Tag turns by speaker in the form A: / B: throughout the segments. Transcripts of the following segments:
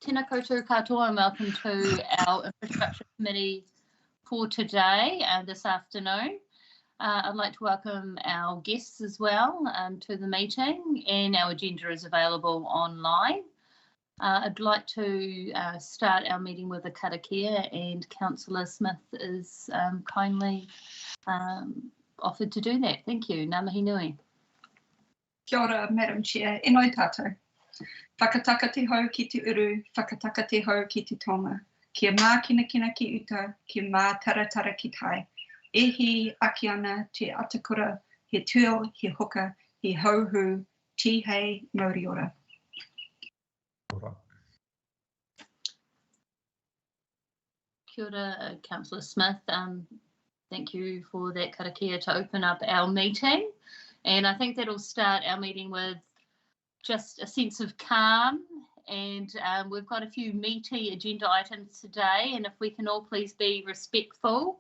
A: Tēnā koutou katoa and welcome to our Infrastructure Committee for today and this afternoon. I'd like to welcome our guests as well to the meeting, and our agenda is available online. I'd like to start our meeting with a karakia, and Councillor Smith is kindly offered to do that. Thank you. Ngā mihi nui.
B: Kia ora, Madam Chair. E noi tātou. Whakataka te hau ki te uru, whakataka te hau ki te tonga. Kia mā kina kina ki uta, kia mā taratara ki tai. E hi aki ana te atakura, he tuo, he hoka, he hauhu, ti hei, mauri ora.
A: Kia ora, Councillor Smith. Thank you for that karakia to open up our meeting. And I think that'll start our meeting with just a sense of calm, and we've got a few meaty agenda items today, and if we can all please be respectful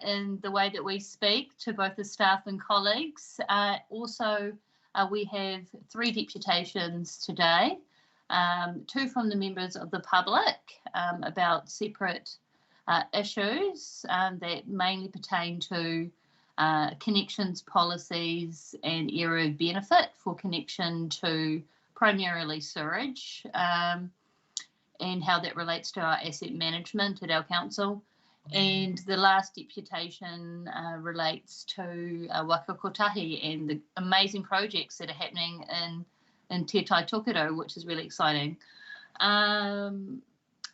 A: in the way that we speak to both the staff and colleagues. Also, we have 3 deputations today, 2 from the members of the public about separate issues that mainly pertain to connections policies and area of benefit for connection to primarily sewerage and how that relates to our asset management at our council. And the last deputation relates to Waka Kotahi and the amazing projects that are happening in Te Tai Tokerau, which is really exciting.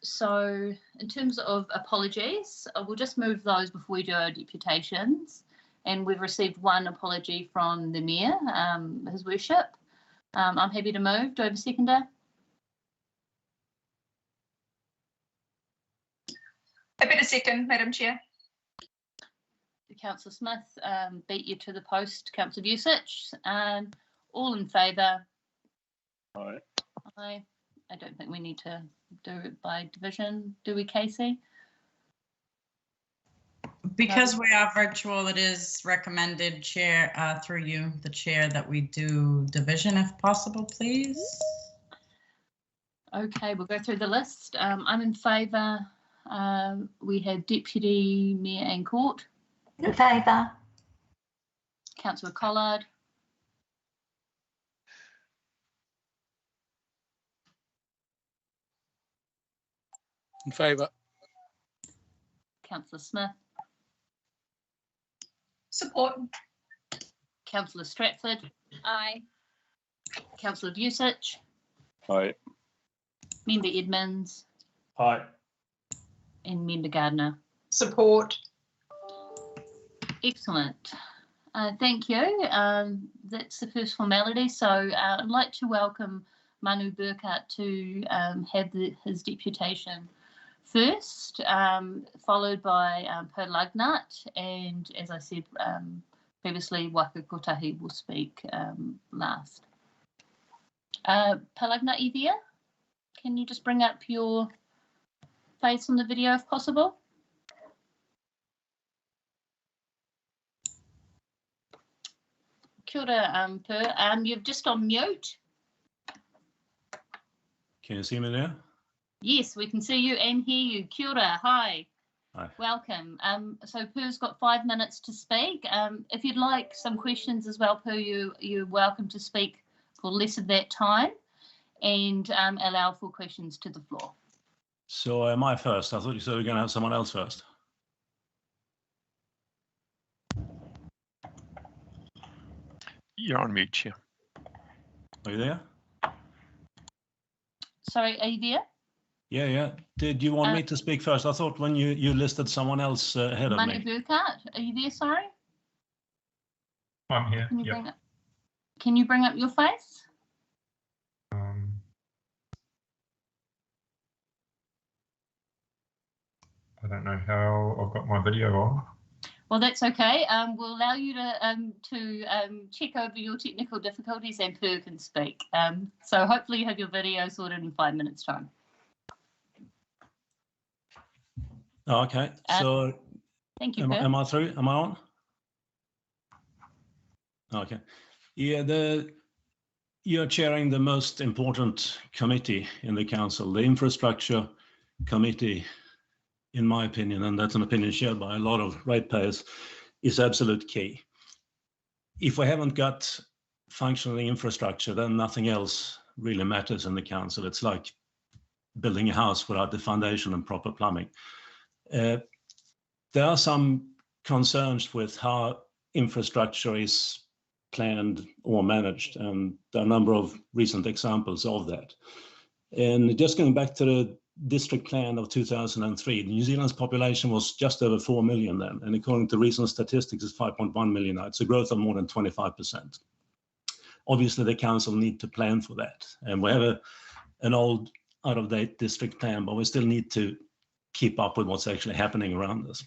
A: So in terms of apologies, we'll just move those before we do our deputations. And we've received 1 apology from the Mayor, His Worship. I'm happy to move. Do I have a seconder?
B: Happy to second, Madam Chair.
A: Councillor Smith beat you to the post, Councillor Vucic. All in favour?
C: Aye.
A: Aye. I don't think we need to do it by division, do we, Casey?
D: Because we are virtual, it is recommended, Chair, through you, the Chair, that we do division if possible, please.
A: Okay, we'll go through the list. I'm in favour. We have Deputy Mayor Anne Court.
E: In favour.
A: Councillor Collard.
C: In favour.
A: Councillor Smith.
B: Support.
A: Councillor Stratford.
E: Aye.
A: Councillor Vucic.
C: Aye.
A: Member Edmonds.
C: Aye.
A: And Member Gardner.
B: Support.
A: Excellent. Thank you. That's the first formality. So I'd like to welcome Manu Burkhardt to have his deputation first, followed by Per Lugnut, and as I said previously, Waka Kotahi will speak last. Per Lugnut, you there? Can you just bring up your face on the video if possible? Kia ora, Per. You're just on mute.
F: Can you see me there?
A: Yes, we can see you and hear you. Kia ora, hi.
F: Hi.
A: Welcome. So Per's got 5 minutes to speak. If you'd like some questions as well, Per, you're welcome to speak for less of that time and allow for questions to the floor.
F: So am I first? I thought you said we were going to have someone else first.
C: You're on mute, Chair.
F: Are you there?
A: Sorry, are you there?
F: Yeah. Did you want me to speak first? I thought when you listed someone else ahead of
A: Manu
F: me.
A: Burkhardt, are you there? Sorry.
G: I'm here.
A: Can you bring up your face?
G: I don't know how I've got my video on.
A: Well, that's okay. We'll allow you to check over your technical difficulties and Per can speak. So hopefully you have your video sorted in 5 minutes' time.
F: Oh, okay. So
A: thank you,
F: am,
A: Per.
F: am I through? Am I on? Okay. Yeah, you're chairing the most important committee in the council, the infrastructure committee, in my opinion, and that's an opinion shared by a lot of ratepayers, is absolute key. If we haven't got functioning infrastructure, then nothing else really matters in the council. It's like building a house without the foundation and proper plumbing. There are some concerns with how infrastructure is planned or managed, and there are a number of recent examples of that. And just going back to the district plan of 2003, New Zealand's population was just over 4 million then, and according to recent statistics, it's 5.1 million now. It's a growth of more than 25%. Obviously, the council need to plan for that, and we have an old, out-of-date district plan, but we still need to keep up with what's actually happening around us.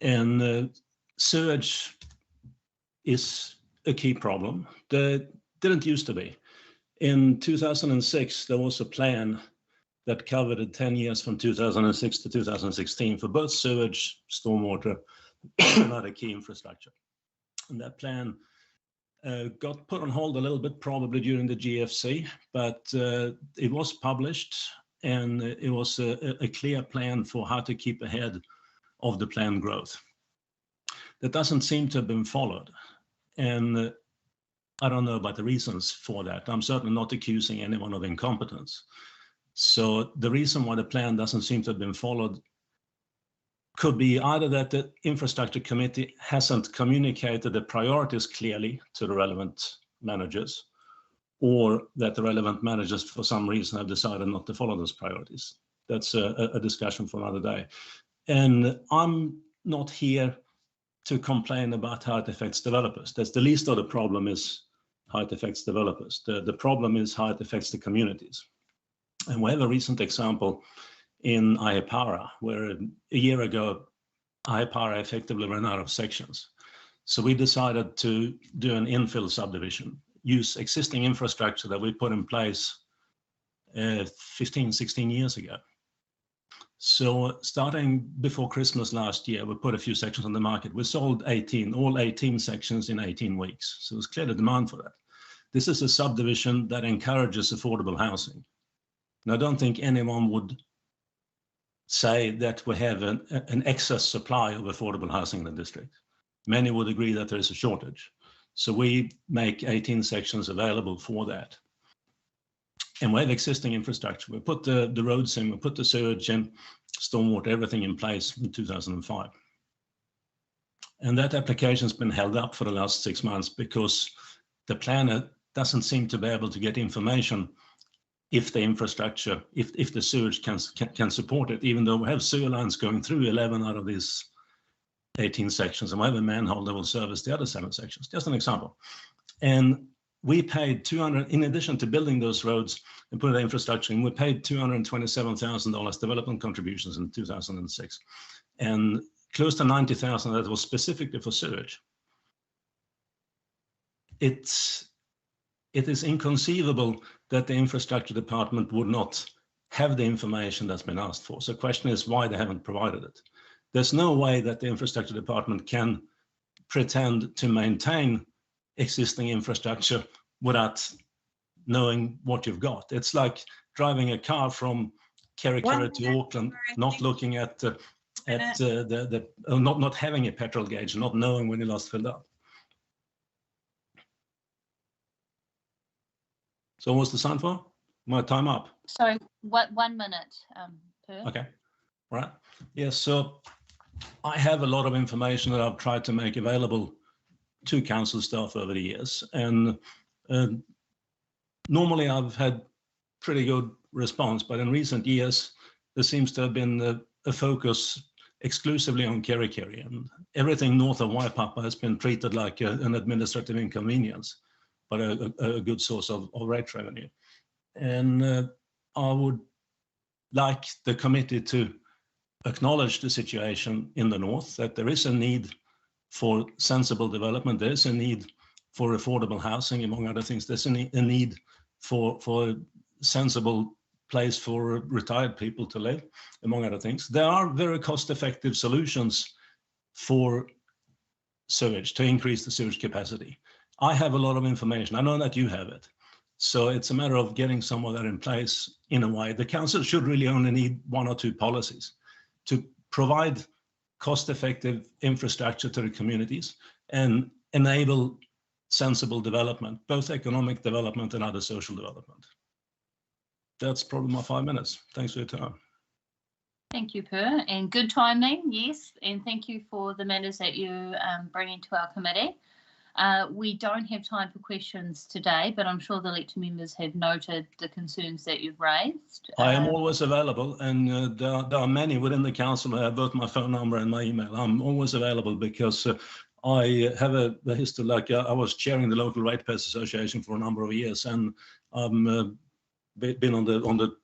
F: And sewage is a key problem. There didn't used to be. In 2006, there was a plan that covered 10 years from 2006 to 2016 for both sewage, stormwater, and other key infrastructure. And that plan got put on hold a little bit, probably during the GFC, but it was published, and it was a clear plan for how to keep ahead of the planned growth. That doesn't seem to have been followed. And I don't know about the reasons for that. I'm certainly not accusing anyone of incompetence. So the reason why the plan doesn't seem to have been followed could be either that the infrastructure committee hasn't communicated the priorities clearly to the relevant managers, or that the relevant managers for some reason have decided not to follow those priorities. That's a discussion for another day. And I'm not here to complain about how it affects developers. That's the least of the problem, is how it affects developers. The problem is how it affects the communities. And we have a recent example in Aipara, where a year ago, Aipara effectively ran out of sections. So we decided to do an infill subdivision, use existing infrastructure that we put in place 15, 16 years ago. So starting before Christmas last year, we put a few sections on the market. We sold all 18 sections in 18 weeks. So there's clearly demand for that. This is a subdivision that encourages affordable housing. And I don't think anyone would say that we have an excess supply of affordable housing in the district. Many would agree that there is a shortage. So we make 18 sections available for that. And we have existing infrastructure. We put the roads in, we put the sewage in, stormwater, everything in place in 2005. And that application has been held up for the last 6 months because the planner doesn't seem to be able to get information if the infrastructure, if the sewage can support it, even though we have sewer lines going through 11 out of these 18 sections, and we have a manhole that will service the other 7 sections. Just an example. And we paid in addition to building those roads and putting the infrastructure in, we paid $227,000 development contributions in 2006. And close to 90,000 that was specifically for sewage. It is inconceivable that the infrastructure department would not have the information that's been asked for. So the question is why they haven't provided it. There's no way that the infrastructure department can pretend to maintain existing infrastructure without knowing what you've got. It's like driving a car from Kerikeri to Auckland, not looking at not having a petrol gauge, not knowing when you last filled up. So what's the sign for? My time up.
A: So what 1 minute per?
F: Okay, all right. Yes, so I have a lot of information that I've tried to make available to council staff over the years. And normally I've had pretty good response, but in recent years, there seems to have been a focus exclusively on Kerikeri, and everything north of Waipapa has been treated like an administrative inconvenience, but a good source of rate revenue. And I would like the committee to acknowledge the situation in the north, that there is a need for sensible development. There is a need for affordable housing, among other things. There's a need for a sensible place for retired people to live, among other things. There are very cost-effective solutions for sewage to increase the sewage capacity. I have a lot of information. I know that you have it. So it's a matter of getting some of that in place in a way. The council should really only need 1 or 2 policies to provide cost-effective infrastructure to the communities and enable sensible development, both economic development and other social development. That's probably my 5 minutes. Thanks for your time.
A: Thank you, Per, and good timing, yes, and thank you for the matters that you bring into our committee. We don't have time for questions today, but I'm sure the elected members have noted the concerns that you've raised.
F: I am always available, and there are many within the council who have both my phone number and my email. I'm always available because I have a history, like I was chairing the local ratepayers association for a number of years, and I've been on the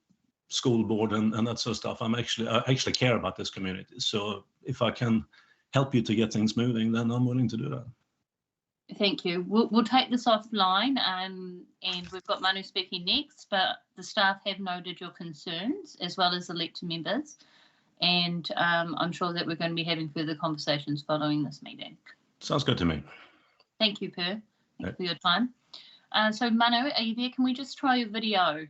F: school board and that sort of stuff. I actually care about this community. So if I can help you to get things moving, then I'm willing to do that.
A: Thank you. We'll take this offline, and we've got Manu speaking next, but the staff have noted your concerns as well as elected members, and I'm sure that we're going to be having further conversations following this meeting.
F: Sounds good to me.
A: Thank you, Per. Thanks for your time. So Manu, are you there? Can we just try your video?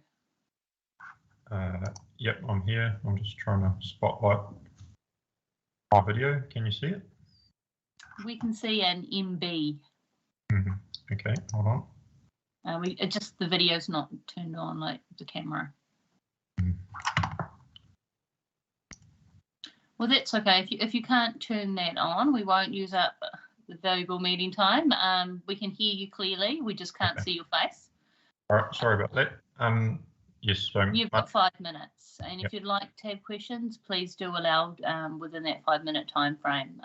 G: Yep, I'm here. I'm just trying to spotlight my video. Can you see it?
A: We can see an MB.
G: Okay, hold on.
A: Just the video's not turned on, like the camera. Well, that's okay. If you can't turn that on, we won't use up the valuable meeting time. We can hear you clearly. We just can't see your face.
G: All right, sorry about that. Yes, so
A: you've got 5 minutes, and if you'd like to have questions, please do allow within that 5-minute time frame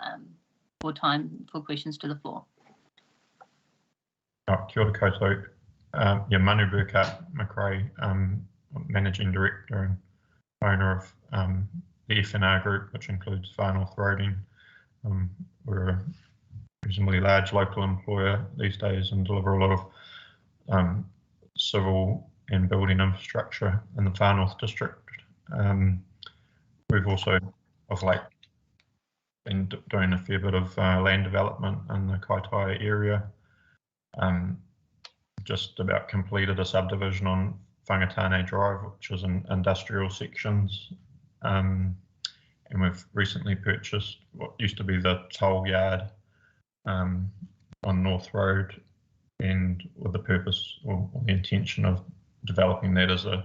A: for time for questions to the floor.
G: Kia ora koutou. Manu Burkhardt McRae, Managing Director and owner of the FNR Group, which includes Far North Roading. We're a reasonably large local employer these days and deliver a lot of civil and building infrastructure in the Far North District. We've also, of late, been doing a fair bit of land development in the Kaitaia area. Just about completed a subdivision on Whangatane Drive, which is in industrial sections. And we've recently purchased what used to be the toll yard on North Road, and with the purpose or the intention of developing that as a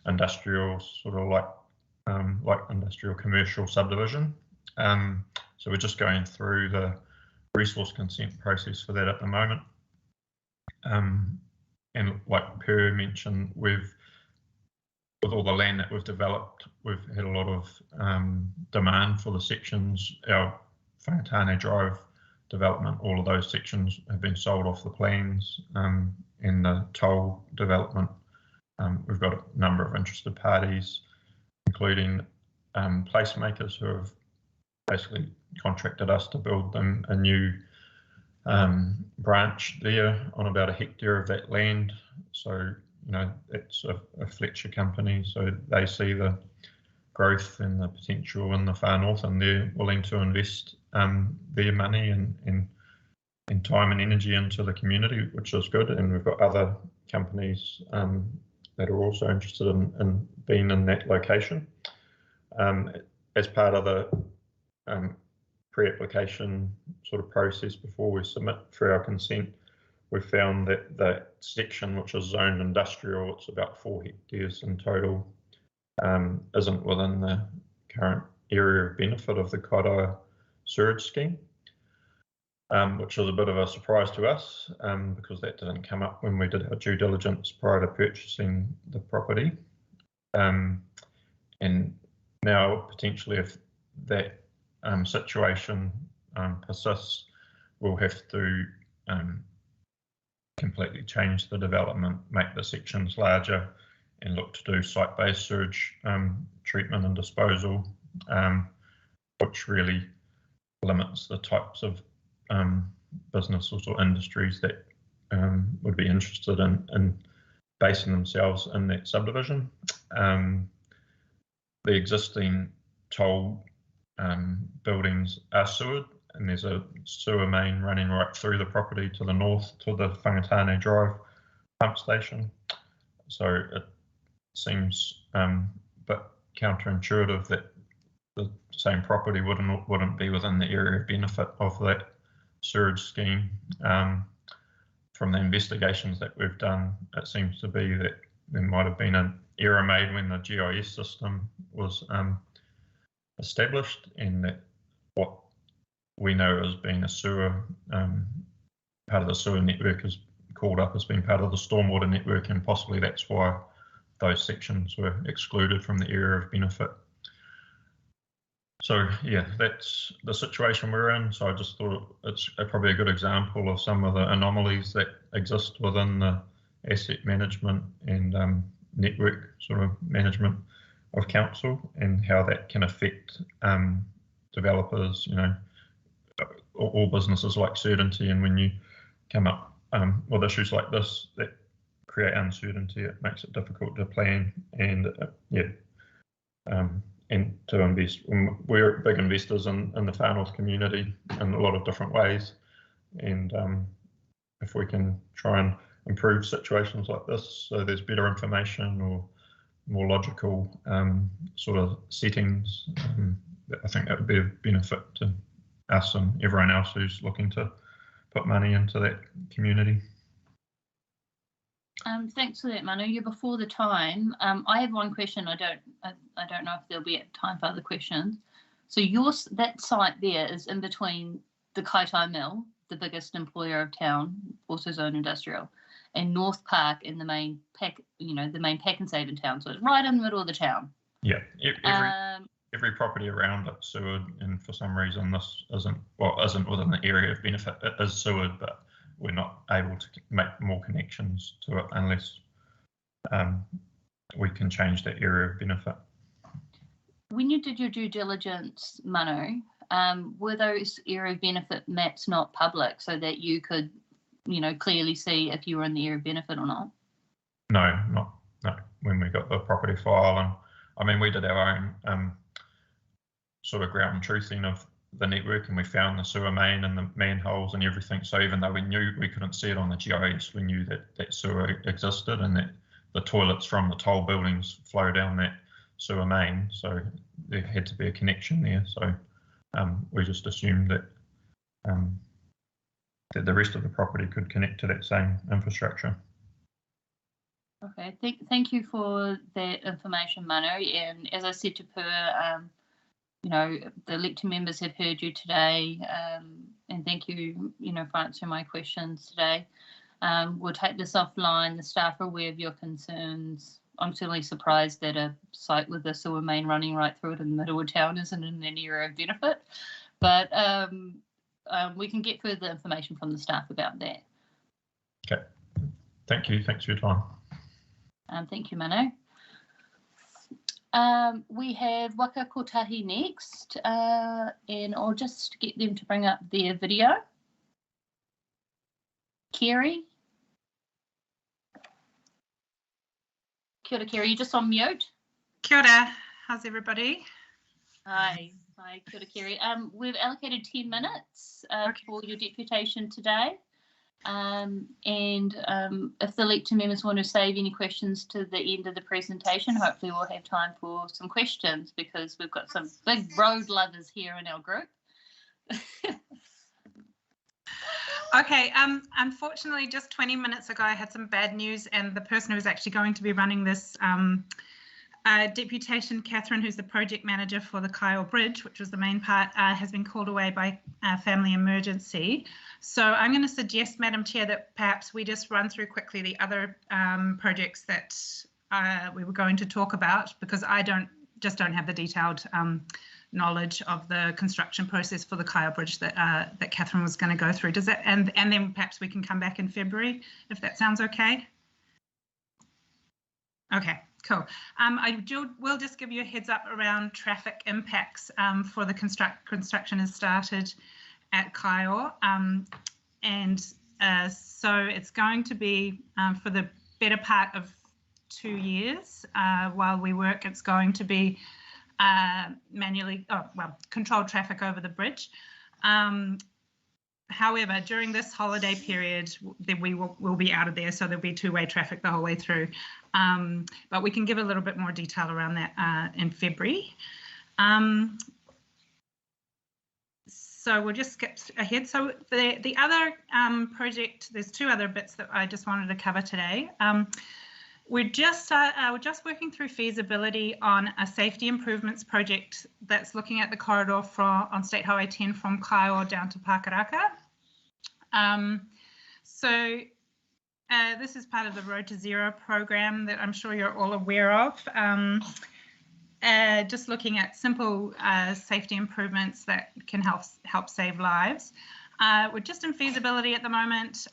G: industrial sort of like industrial commercial subdivision. So we're just going through the resource consent process for that at the moment. And like Per mentioned, with all the land that we've developed, we've had a lot of demand for the sections. Our Whangatane Drive development, all of those sections have been sold off the plans. In the toll development, we've got a number of interested parties, including placemakers who have basically contracted us to build them a new branch there on about 1 hectare of that land. So, you know, it's a Fletcher company, so they see the growth and the potential in the Far North, and they're willing to invest their money and time and energy into the community, which is good. And we've got other companies that are also interested in being in that location. As part of the pre-application sort of process before we submit for our consent, we found that the section which is zoned industrial, it's about 4 hectares in total, isn't within the current area of benefit of the Kaitaia sewage scheme, which is a bit of a surprise to us because that didn't come up when we did our due diligence prior to purchasing the property. And now potentially if that situation persists, we'll have to completely change the development, make the sections larger, and look to do site-based sewage treatment and disposal, which really limits the types of businesses or industries that would be interested in basing themselves in that subdivision. The existing toll buildings are sewered, and there's a sewer main running right through the property to the north to the Whangatane Drive pump station. So it seems a bit counterintuitive that the same property wouldn't be within the area of benefit of that sewerage scheme. From the investigations that we've done, it seems to be that there might have been an error made when the GIS system was established, and that what we know as being a sewer, part of the sewer network is called up as being part of the stormwater network, and possibly that's why those sections were excluded from the area of benefit. So yeah, that's the situation we're in. So I just thought it's probably a good example of some of the anomalies that exist within the asset management and network sort of management of council, and how that can affect developers, you know, all businesses like certainty. And when you come up with issues like this that create uncertainty, it makes it difficult to plan and and to invest. We're big investors in the Far North community in a lot of different ways, and if we can try and improve situations like this so there's better information or more logical sort of settings, I think that would be a benefit to us and everyone else who's looking to put money into that community.
A: Thanks for that, Manu. You're before the time. I have one question. I don't know if there'll be time for other questions. So that site there is in between the Kaitai Mill, the biggest employer of town, also zone industrial, and North Park in the main pack, the main pack and save in town. So it's right in the middle of the town.
G: Yeah, every property around it sewered, and for some reason this isn't within the area of benefit. It is sewered, but we're not able to make more connections to it unless we can change that area of benefit.
A: When you did your due diligence, Manu, were those area of benefit maps not public so that you could, clearly see if you were in the area of benefit or not?
G: No. When we got the property file, and I mean, we did our own sort of ground truthing of the network, and we found the sewer main and the manholes and everything. So even though we knew we couldn't see it on the GIS, we knew that sewer existed and that the toilets from the toll buildings flow down that sewer main. So there had to be a connection there. So we just assumed that that the rest of the property could connect to that same infrastructure.
A: Okay, thank you for that information, Manu. And as I said to Per, the elected members have heard you today, and thank you, for answering my questions today. We'll take this offline. The staff are aware of your concerns. I'm certainly surprised that a site with a sewer main running right through it in the middle of town isn't in an area of benefit, but we can get further information from the staff about that.
G: Okay, thank you. Thanks for your time.
A: Thank you, Manu. We have Waka Kotahi next, and I'll just get them to bring up their video. Kerry? Kia ora, Kerry, you're just on mute.
H: Kia ora, how's everybody?
A: Hi, kia ora, Kerry. We've allocated 10 minutes
H: Okay.
A: for your deputation today. If the elected members want to save any questions to the end of the presentation, hopefully we'll have time for some questions, because we've got some big road lovers here in our group.
H: Okay, unfortunately, just 20 minutes ago, I had some bad news, and the person who was actually going to be running this deputation, Catherine, who's the project manager for the Kyle Bridge, which was the main part, has been called away by family emergency. So I'm going to suggest, Madam Chair, that perhaps we just run through quickly the other projects that we were going to talk about, because I don't have the detailed knowledge of the construction process for the Kyle Bridge that Catherine was going to go through. Does that, and then perhaps we can come back in February, if that sounds okay? Okay, cool. I will just give you a heads up around traffic impacts for the construction has started at Kyle, so it's going to be for the better part of 2 years while we work. It's going to be controlled traffic over the bridge. However, during this holiday period, then we'll be out of there, so there'll be two-way traffic the whole way through. But we can give a little bit more detail around that in February. So we'll just skip ahead. So the other project, there's two other bits that I just wanted to cover today. We're just working through feasibility on a safety improvements project that's looking at the corridor on State Highway 10 from Kaiō down to Pakaraka. This is part of the Road to Zero program that I'm sure you're all aware of. Just looking at simple safety improvements that can help save lives. We're just in feasibility at the moment.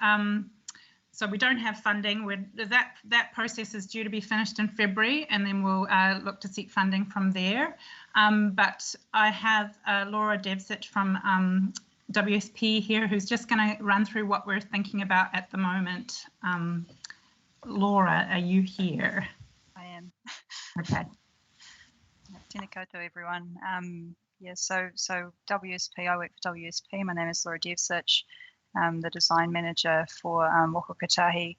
H: So we don't have funding. That process is due to be finished in February, and then we'll look to seek funding from there. But I have Laura Devcich from WSP here, who's just going to run through what we're thinking about at the moment. Laura, are you here?
I: I am.
H: Okay.
I: Tēnā koutou, everyone. So WSP, I work for WSP. My name is Laura Devcich. The design manager for Wokokatahi,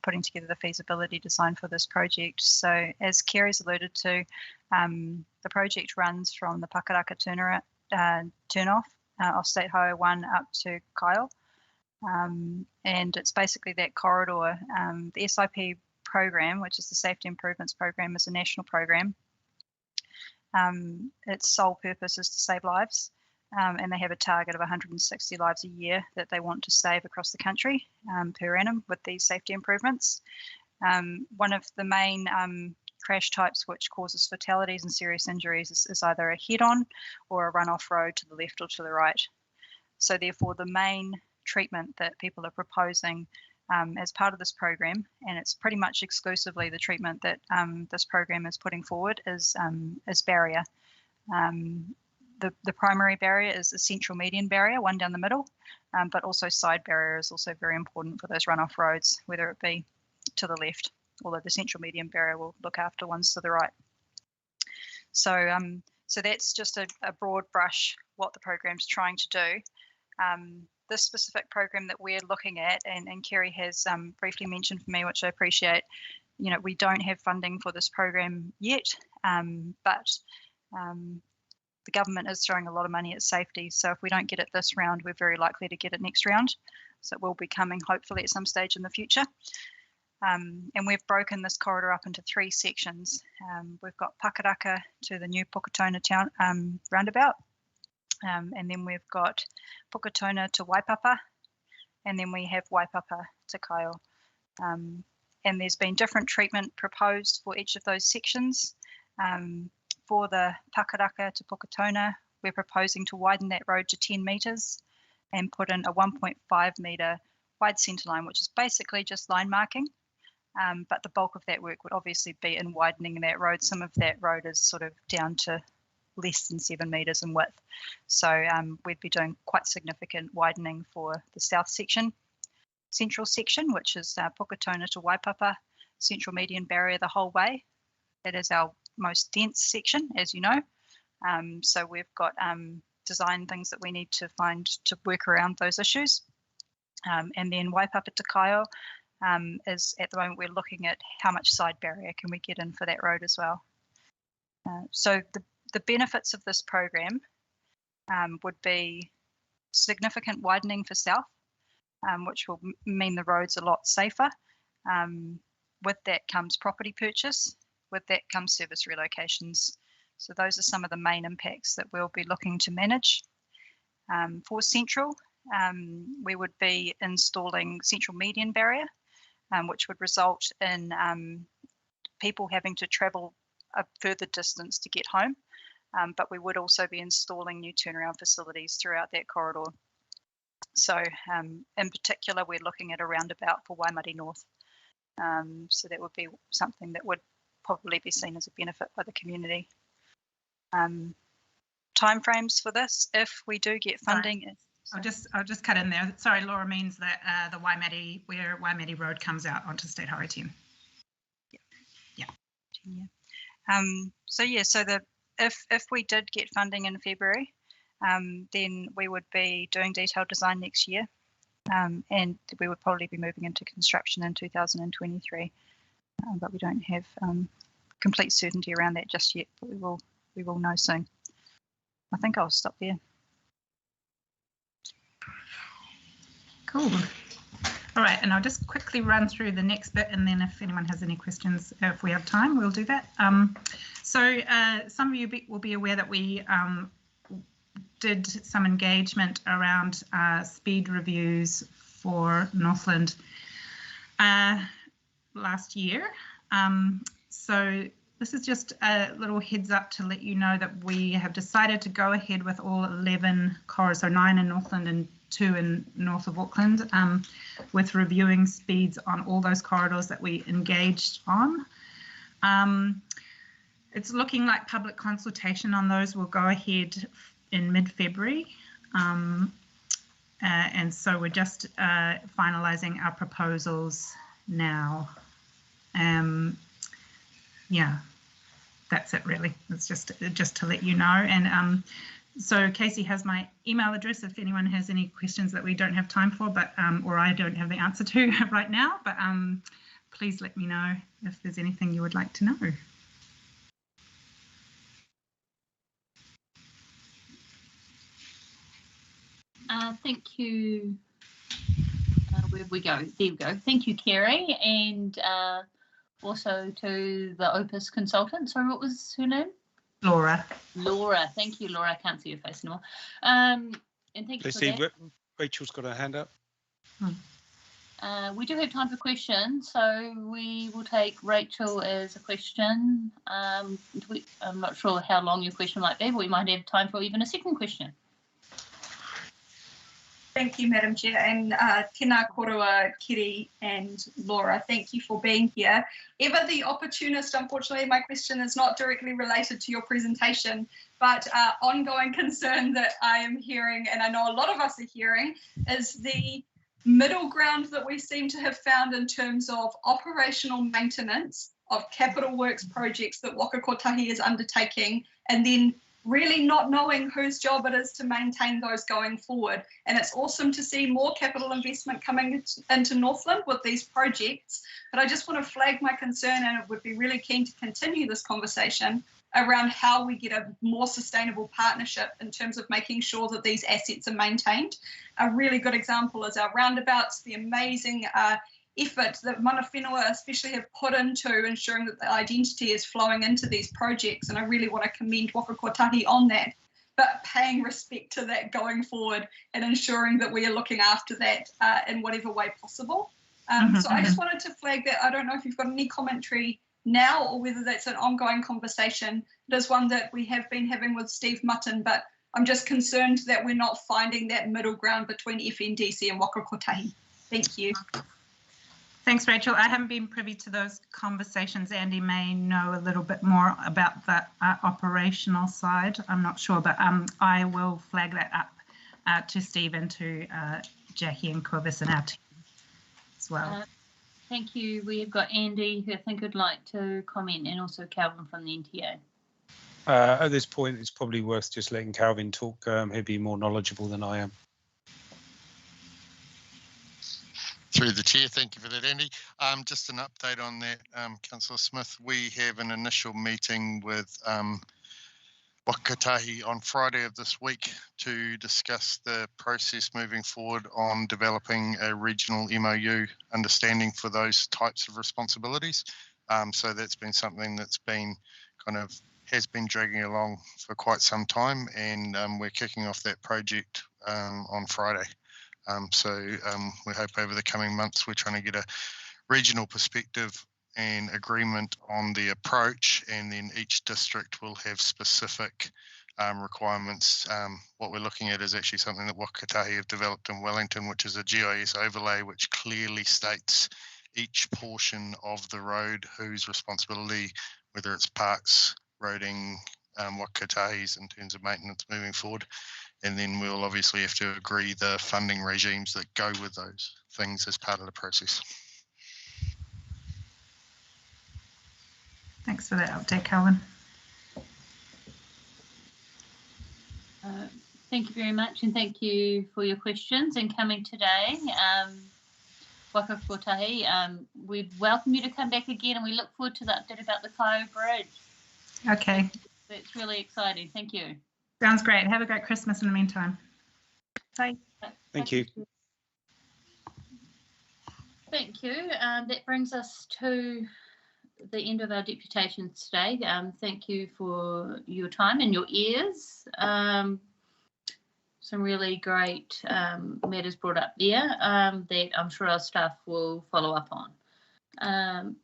I: putting together the feasibility design for this project. So as Kerry's alluded to, the project runs from the Pakaraka turnoff off State Highway 1 up to Kaiō. And it's basically that corridor. The SIP program, which is the Safety Improvements Program, is a national program. Its sole purpose is to save lives. And they have a target of 160 lives a year that they want to save across the country per annum with these safety improvements. One of the main crash types which causes fatalities and serious injuries is either a head-on or a run-off road to the left or to the right. So therefore the main treatment that people are proposing as part of this program, and it's pretty much exclusively the treatment that this program is putting forward, is barrier. The primary barrier is the central median barrier, one down the middle, but also side barrier is also very important for those runoff roads, whether it be to the left, although the central median barrier will look after ones to the right. So that's just a broad brush what the program's trying to do. This specific program that we're looking at, and Kerry has briefly mentioned for me, which I appreciate, we don't have funding for this program yet, but the government is throwing a lot of money at safety. So if we don't get it this round, we're very likely to get it next round. So it will be coming hopefully at some stage in the future. And we've broken this corridor up into 3 sections. We've got Pakaraka to the new Puketona town roundabout. And then we've got Puketona to Waipapa. And then we have Waipapa to Kaiō. And there's been different treatment proposed for each of those sections. For the Pakaraka to Puketona, we're proposing to widen that road to 10 metres and put in a 1.5 metre wide centreline, which is basically just line marking. But the bulk of that work would obviously be in widening that road. Some of that road is sort of down to less than 7 metres in width. So we'd be doing quite significant widening for the south section. Central section, which is Puketona to Waipapa, central median barrier the whole way. That is our most dense section, as you know. So we've got design things that we need to find to work around those issues. And then Waipapa to Kaiō is at the moment we're looking at how much side barrier can we get in for that road as well. So the benefits of this program would be significant widening for south, which will mean the road's a lot safer. With that comes property purchase. With that comes service relocations. So those are some of the main impacts that we'll be looking to manage. For central, we would be installing central median barrier, which would result in people having to travel a further distance to get home. But we would also be installing new turnaround facilities throughout that corridor. So in particular, we're looking at a roundabout for Waimari North. So that would be something that would probably be seen as a benefit by the community. Timeframes for this, if we do get funding.
H: I'll just cut in there. Sorry, Laura means that the where Waimari Road comes out onto State Highway 10. Yeah.
I: So if we did get funding in February, then we would be doing detailed design next year, and we would probably be moving into construction in 2023. But we don't have complete certainty around that just yet, but we will know soon. I think I'll stop there.
H: Cool. All right, and I'll just quickly run through the next bit, and then if anyone has any questions, if we have time, we'll do that. So some of you will be aware that we did some engagement around speed reviews for Northland last year. So this is just a little heads up to let you know that we have decided to go ahead with all 11 corridors, so 9 in Northland and 2 in north of Auckland, with reviewing speeds on all those corridors that we engaged on. It's looking like public consultation on those will go ahead in mid-February. And so we're just finalising our proposals now. Yeah, that's it really. It's just to let you know. And so Casey has my email address if anyone has any questions that we don't have time for, but or I don't have the answer to right now. But please let me know if there's anything you would like to know.
A: Thank you. Where we go? There we go. Thank you, Kerry, and also to the Opus consultant. Sorry, what was her name?
H: Laura.
A: Laura. Thank you, Laura. I can't see your face anymore. And thank you for that.
C: Rachel's got her hand up.
A: We do have time for questions, so we will take Rachel as a question. I'm not sure how long your question might be, but we might have time for even a second question.
B: Thank you, Madam Chair, and tēnā korua, Kiri and Laura. Thank you for being here. Ever the opportunist, unfortunately, my question is not directly related to your presentation, but ongoing concern that I am hearing, and I know a lot of us are hearing, is the middle ground that we seem to have found in terms of operational maintenance of capital works projects that Waka Kotahi is undertaking, and then really not knowing whose job it is to maintain those going forward. And it's awesome to see more capital investment coming into Northland with these projects. But I just want to flag my concern, and I would be really keen to continue this conversation around how we get a more sustainable partnership in terms of making sure that these assets are maintained. A really good example is our roundabouts, the amazing effort that mana whenua especially have put into ensuring that the identity is flowing into these projects, and I really want to commend Waka Kotahi on that, but paying respect to that going forward and ensuring that we are looking after that in whatever way possible. So I just wanted to flag that. I don't know if you've got any commentary now or whether that's an ongoing conversation. It is one that we have been having with Steve Mutton, but I'm just concerned that we're not finding that middle ground between FNDC and Waka Kotahi. Thank you.
H: Thanks, Rachel. I haven't been privy to those conversations. Andy may know a little bit more about that operational side. I'm not sure, but I will flag that up to Steve and to Jackie and Corvus and our team as well.
A: Thank you. We've got Andy, who I think would like to comment, and also Calvin from the NTA.
J: At this point, it's probably worth just letting Calvin talk. He'll be more knowledgeable than I am.
K: Through the chair, thank you for that, Andy. Just an update on that, Councillor Smith. We have an initial meeting with Waka Kotahi on Friday of this week to discuss the process moving forward on developing a regional MOU understanding for those types of responsibilities. So that's been something that's been has been dragging along for quite some time, and we're kicking off that project on Friday. We hope over the coming months we're trying to get a regional perspective and agreement on the approach, and then each district will have specific requirements. What we're looking at is actually something that Waka Kotahi have developed in Wellington, which is a GIS overlay which clearly states each portion of the road whose responsibility, whether it's parks, roading, Waka Kotahi's in terms of maintenance moving forward. And then we'll obviously have to agree the funding regimes that go with those things as part of the process.
H: Thanks for that update, Calvin.
A: Thank you very much, and thank you for your questions and coming today. Waka kotahi. We welcome you to come back again, and we look forward to the update about the Kaio Bridge.
H: Okay.
A: That's really exciting. Thank you.
H: Sounds great. Have a great Christmas in the meantime.
A: Bye.
J: Thank you.
A: Thank you. That brings us to the end of our deputations today. Thank you for your time and your ears. Some really great matters brought up there that I'm sure our staff will follow up on.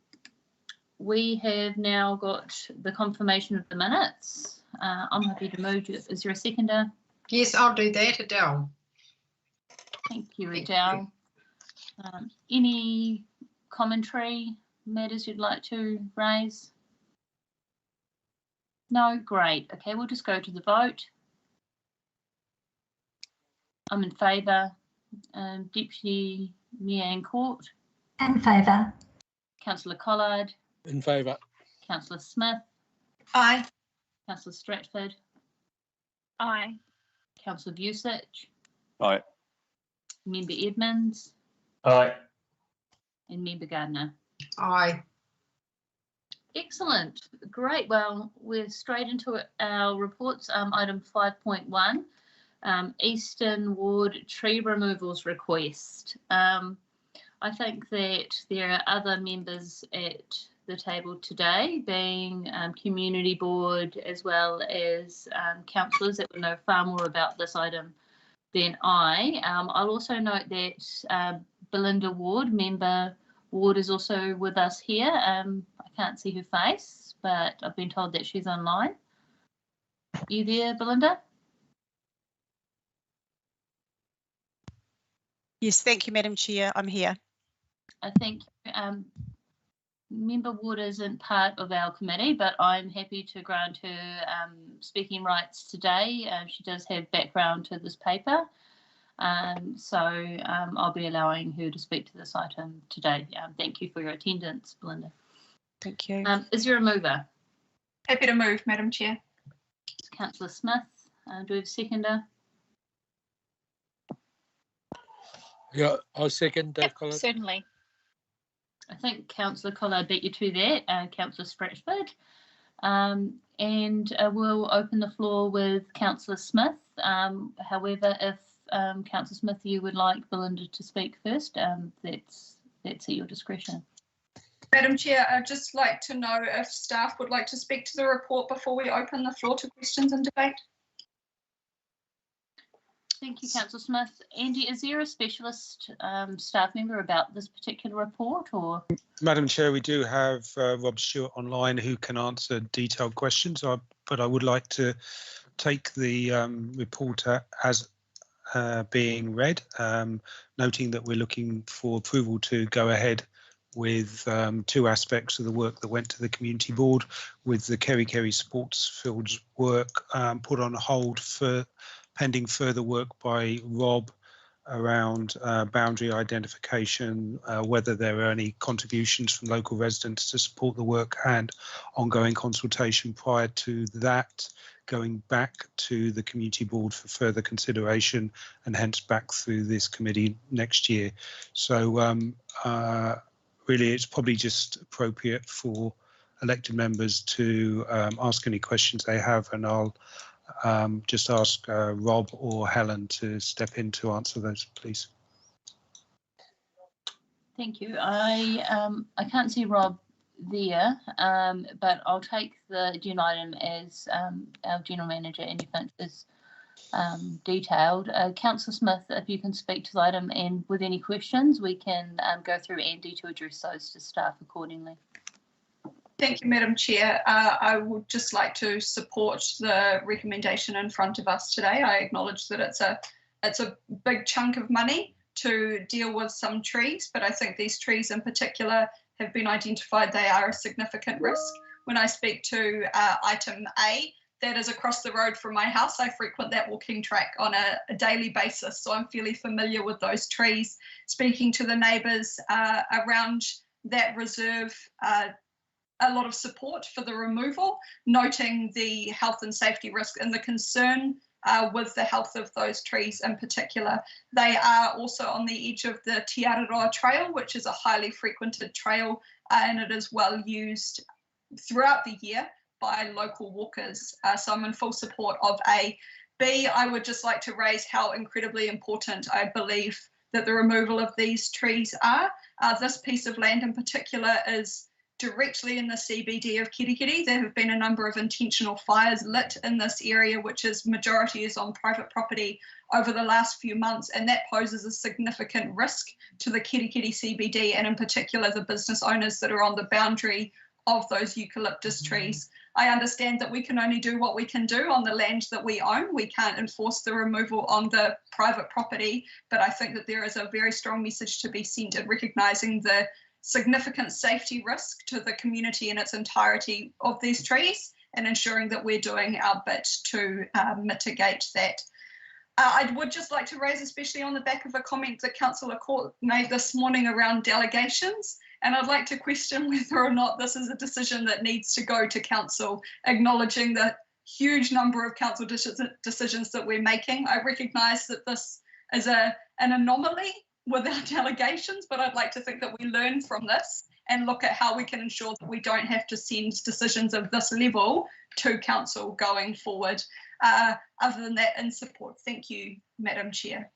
A: We have now got the confirmation of the minutes. I'm happy to move. Is there a seconder?
L: Yes, I'll do that, Adele.
A: Thank you, Adele. Any commentary matters you'd like to raise? No? Great. Okay, we'll just go to the vote. I'm in favour. Deputy Mayor Court.
E: In favour.
A: Councillor Collard.
C: In favour.
A: Councillor Smith.
B: Aye.
A: Councillor Stratford.
E: Aye.
A: Councillor Vusic.
C: Aye.
A: Member Edmonds.
C: Aye.
A: And Member Gardner.
L: Aye.
A: Excellent. Great. Well, we're straight into our reports. Item 5.1. Eastern Ward tree removals request. I think that there are other members at the table today, being Community Board as well as councillors that will know far more about this item than I. I'll also note that Belinda Ward, Member Ward, is also with us here. I can't see her face, but I've been told that she's online. You there, Belinda?
M: Yes, thank you, Madam Chair. I'm here.
A: I think Member Ward isn't part of our committee, but I'm happy to grant her speaking rights today. She does have background to this paper, so I'll be allowing her to speak to this item today. Thank you for your attendance, Belinda.
M: Thank you.
A: Is there a mover?
B: Happy to move, Madam Chair.
A: Councillor Smith. Do we have a seconder?
C: Yeah, I'll second Collard.
E: Certainly.
A: I think Councillor Collard beat you to that, Councillor Stratford. And we'll open the floor with Councillor Smith. However, if Councillor Smith, you would like Belinda to speak first, that's at your discretion.
B: Madam Chair, I'd just like to know if staff would like to speak to the report before we open the floor to questions and debate.
A: Thank you, Councillor Smith. Andy, is there a specialist staff member about this particular report, or?
J: Madam Chair, we do have Rob Stewart online who can answer detailed questions, but I would like to take the report as being read, noting that we're looking for approval to go ahead with two aspects of the work that went to the community board, with the Kerry Sports Fields work put on hold for pending further work by Rob around boundary identification, whether there are any contributions from local residents to support the work, and ongoing consultation prior to that, going back to the community board for further consideration and hence back through this committee next year. So really it's probably just appropriate for elected members to ask any questions they have, and I'll just ask Rob or Helen to step in to answer those, please.
A: Thank you. I can't see Rob there, but I'll take the agenda item as our General Manager, Andy Finch, is detailed. Councillor Smith, if you can speak to the item, and with any questions, we can go through Andy to address those to staff accordingly.
B: Thank you, Madam Chair. I would just like to support the recommendation in front of us today. I acknowledge that it's a big chunk of money to deal with some trees, but I think these trees in particular have been identified. They are a significant risk. When I speak to item A, that is across the road from my house. I frequent that walking track on a daily basis, so I'm fairly familiar with those trees. Speaking to the neighbours around that reserve, a lot of support for the removal, noting the health and safety risk and the concern with the health of those trees in particular. They are also on the edge of the Te Araroa Trail, which is a highly frequented trail, and it is well used throughout the year by local walkers. So I'm in full support of A. B, I would just like to raise how incredibly important I believe that the removal of these trees are. This piece of land in particular is directly in the CBD of Kirikiri. There have been a number of intentional fires lit in this area, which is majority is on private property over the last few months, and that poses a significant risk to the Kirikiri CBD, and in particular the business owners that are on the boundary of those eucalyptus trees. I understand that we can only do what we can do on the land that we own. We can't enforce the removal on the private property, but I think that there is a very strong message to be sent in recognising the significant safety risk to the community in its entirety of these trees, and ensuring that we're doing our bit to mitigate that. I would just like to raise, especially on the back of a comment that Councillor Court made this morning around delegations, and I'd like to question whether or not this is a decision that needs to go to Council, acknowledging the huge number of Council decisions that we're making. I recognise that this is an anomaly with our delegations, but I'd like to think that we learn from this and look at how we can ensure that we don't have to send decisions of this level to Council going forward. Other than that, in support. Thank you, Madam Chair.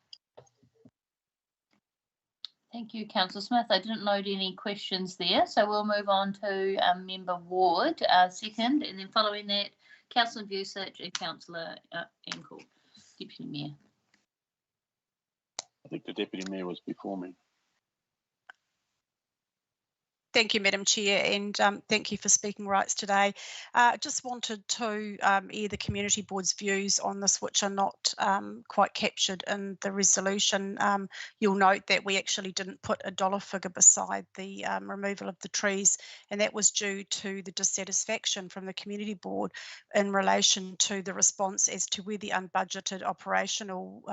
A: Thank you, Councillor Smith. I didn't note any questions there, so we'll move on to Member Ward second, and then following that, Councillor Vucic and Councillor Ankle. Deputy Mayor.
N: I think the Deputy Mayor was before me.
M: Thank you, Madam Chair, and thank you for speaking rights today. Just wanted to hear the Community Board's views on this, which are not quite captured in the resolution. You'll note that we actually didn't put a dollar figure beside the removal of the trees, and that was due to the dissatisfaction from the Community Board in relation to the response as to where the unbudgeted operational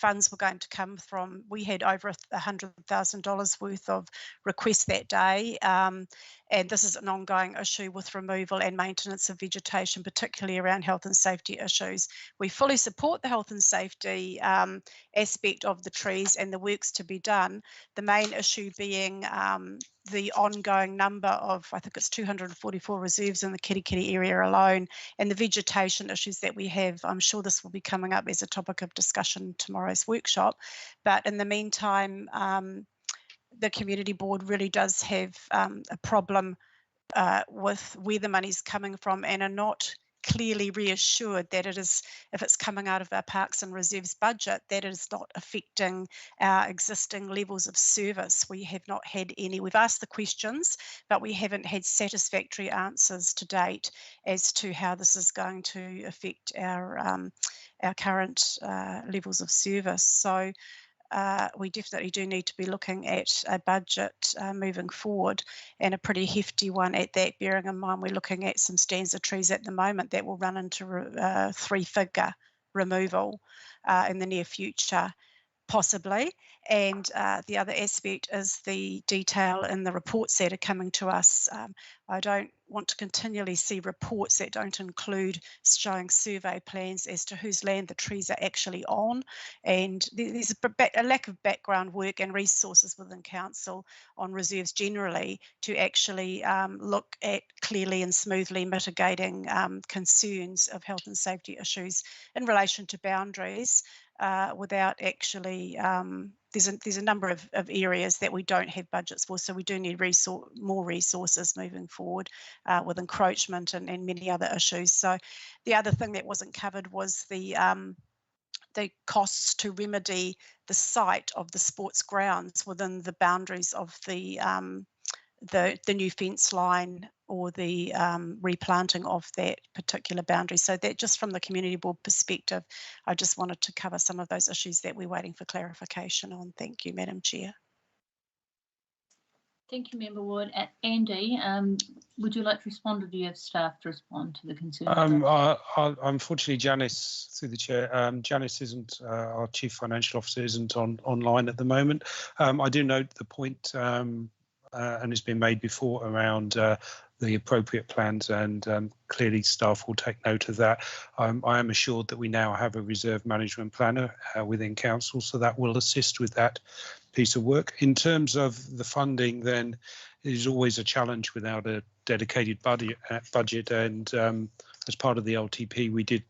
M: funds were going to come from. We had over $100,000 worth of requests that day, and this is an ongoing issue with removal and maintenance of vegetation, particularly around health and safety issues. We fully support the health and safety aspect of the trees and the works to be done. The main issue being the ongoing number of, I think it's 244 reserves in the Kirikiri area alone, and the vegetation issues that we have. I'm sure this will be coming up as a topic of discussion tomorrow's workshop. But in the meantime, the Community Board really does have a problem with where the money's coming from, and are not clearly reassured that it is, if it's coming out of our Parks and Reserves budget, that it is not affecting our existing levels of service. We have not had any, we've asked the questions, but we haven't had satisfactory answers to date as to how this is going to affect our current levels of service. So we definitely do need to be looking at a budget moving forward, and a pretty hefty one at that, bearing in mind we're looking at some stanza trees at the moment that will run into three-figure removal in the near future, possibly. And the other aspect is the detail in the reports that are coming to us. I don't want to continually see reports that don't include showing survey plans as to whose land the trees are actually on. And there's a lack of background work and resources within Council on reserves generally to actually look at clearly and smoothly mitigating concerns of health and safety issues in relation to boundaries without actually, there's a number of areas that we don't have budgets for, so we do need more resources moving forward with encroachment and many other issues. So the other thing that wasn't covered was the costs to remedy the site of the sports grounds within the boundaries of the new fence line or the replanting of that particular boundary. So that, just from the Community Board perspective, I just wanted to cover some of those issues that we're waiting for clarification on. Thank you, Madam Chair.
A: Thank you, Member Ward. Andy, would you like to respond, or do you have staff to respond to the concern?
J: Unfortunately, Janice, through the chair, Janice isn't, our Chief Financial Officer isn't online at the moment. I do note the point, and it's been made before, around the appropriate plans, and clearly staff will take note of that. I am assured that we now have a reserve management planner within council, so that will assist with that piece of work. In terms of the funding, then it is always a challenge without a dedicated budget, and as part of the LTP,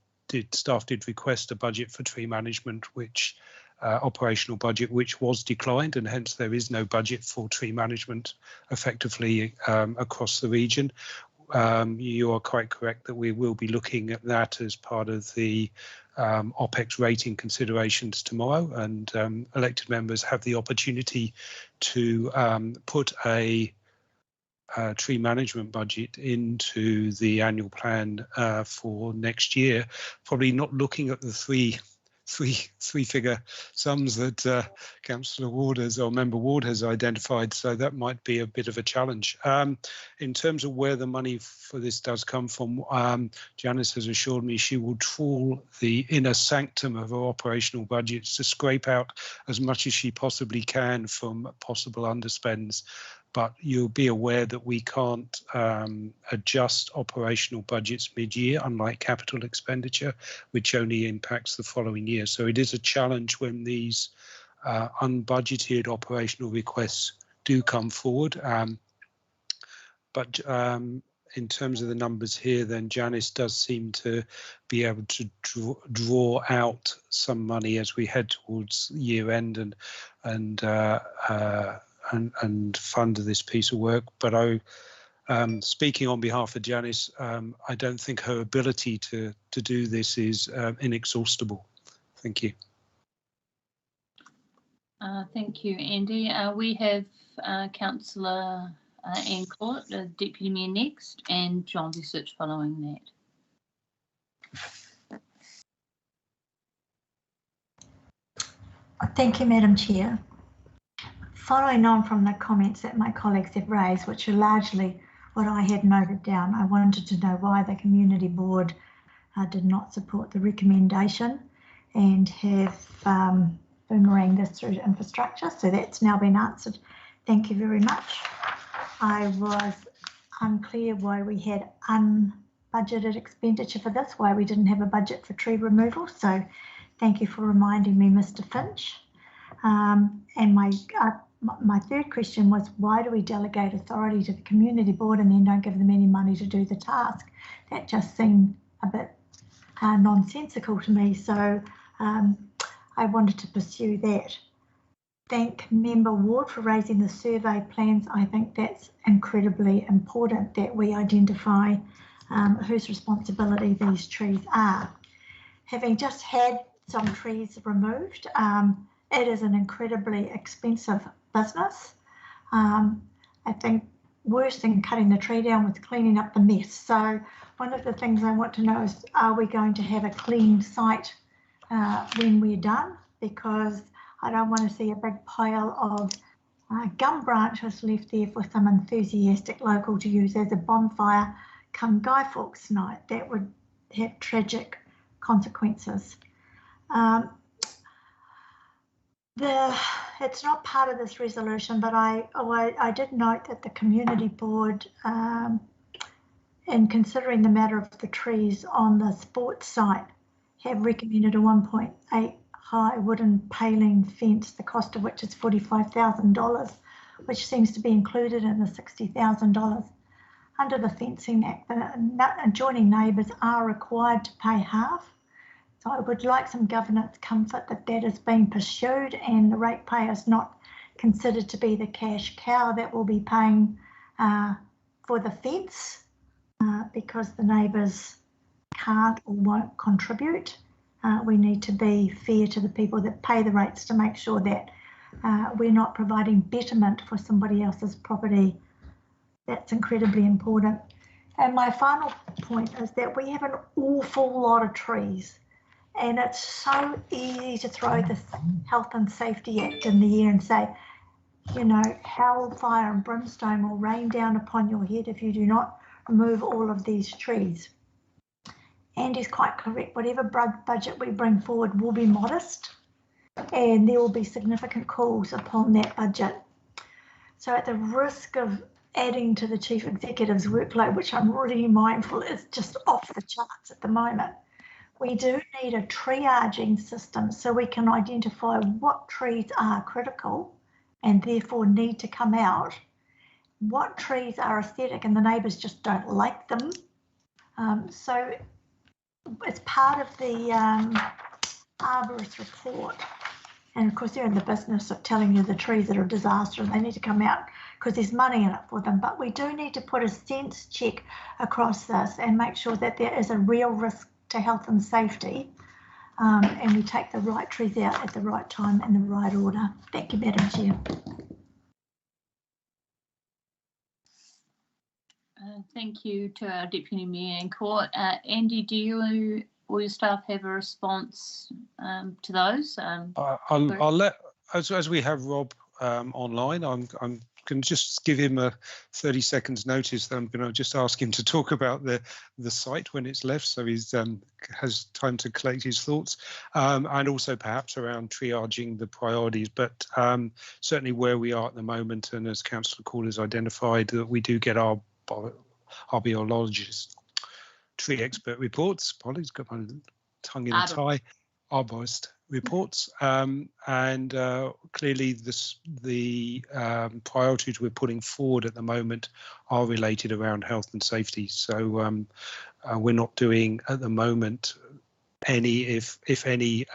J: staff did request a budget for tree management, which operational budget, which was declined, and hence there is no budget for tree management effectively across the region. You are quite correct that we will be looking at that as part of the OPEX rating considerations tomorrow, and elected members have the opportunity to put a tree management budget into the annual plan for next year, probably not looking at the three-figure sums that Councillor Ward or Member Ward has identified, so that might be a bit of a challenge. In terms of where the money for this does come from, Janice has assured me she will trawl the inner sanctum of her operational budgets to scrape out as much as she possibly can from possible underspends. But you'll be aware that we can't adjust operational budgets mid-year, unlike capital expenditure, which only impacts the following year. So it is a challenge when these unbudgeted operational requests do come forward. But in terms of the numbers here, then Janice does seem to be able to draw out some money as we head towards year end and fund this piece of work. But speaking on behalf of Janice, I don't think her ability to do this is inexhaustible. Thank you.
A: Thank you, Andy. We have Councillor Anne Court, Deputy Mayor next, and John Research following that.
E: Thank you, Madam Chair. Following on from the comments that my colleagues have raised, which are largely what I had noted down, I wanted to know why the Community Board did not support the recommendation and have boomeranged this through infrastructure. So that's now been answered. Thank you very much. I was unclear why we had unbudgeted expenditure for this, why we didn't have a budget for tree removal. So thank you for reminding me, Mr. Finch. And my third question was, why do we delegate authority to the Community Board and then don't give them any money to do the task? That just seemed a bit nonsensical to me. So I wanted to pursue that. Thank Member Ward for raising the survey plans. I think that's incredibly important that we identify whose responsibility these trees are. Having just had some trees removed, it is an incredibly expensive business. I think worse than cutting the tree down was cleaning up the mess. So one of the things I want to know is, are we going to have a clean site when we're done? Because I don't want to see a big pile of gum branches left there for some enthusiastic local to use as a bonfire come Guy Fawkes night. That would have tragic consequences. It's not part of this resolution, but I did note that the Community Board, in considering the matter of the trees on the sports site, have recommended a 1.8 high wooden paling fence, the cost of which is $45,000, which seems to be included in the $60,000. Under the Fencing Act, the adjoining neighbours are required to pay half. So I would like some governance comfort that that is being pursued and the ratepayer is not considered to be the cash cow that will be paying for the fence because the neighbours can't or won't contribute. We need to be fair to the people that pay the rates to make sure that we're not providing betterment for somebody else's property. That's incredibly important. And my final point is that we have an awful lot of trees. And it's so easy to throw the Health and Safety Act in the air and say, you know, hellfire and brimstone will rain down upon your head if you do not remove all of these trees. Andy's quite correct. Whatever budget we bring forward will be modest and there will be significant calls upon that budget. So at the risk of adding to the chief executive's workload, which I'm really mindful is just off the charts at the moment. We do need a triaging system so we can identify what trees are critical and therefore need to come out, what trees are aesthetic and the neighbours just don't like them. So it's part of the arborist report. And of course, they're in the business of telling you the trees that are a disaster and they need to come out because there's money in it for them. But we do need to put a sense check across this and make sure that there is a real risk to health and safety, and we take the right trees out at the right time in the right order. Thank you, Madam Chair.
A: Thank you to our Deputy Mayor and Court. Andy, do you or your staff have a response to those?
J: I'll let, as we have Rob online, I'm going to just give him a 30 seconds notice that I'm going to just ask him to talk about the site when it's left, so he's has time to collect his thoughts, and also perhaps around triaging the priorities. But certainly where we are at the moment, and as Councillor Call has identified, that we do get our biologist tree expert reports. Polly's got my tongue in a tie. Arborist reports, and clearly the priorities we're putting forward at the moment are related around health and safety. So we're not doing at the moment any, if any,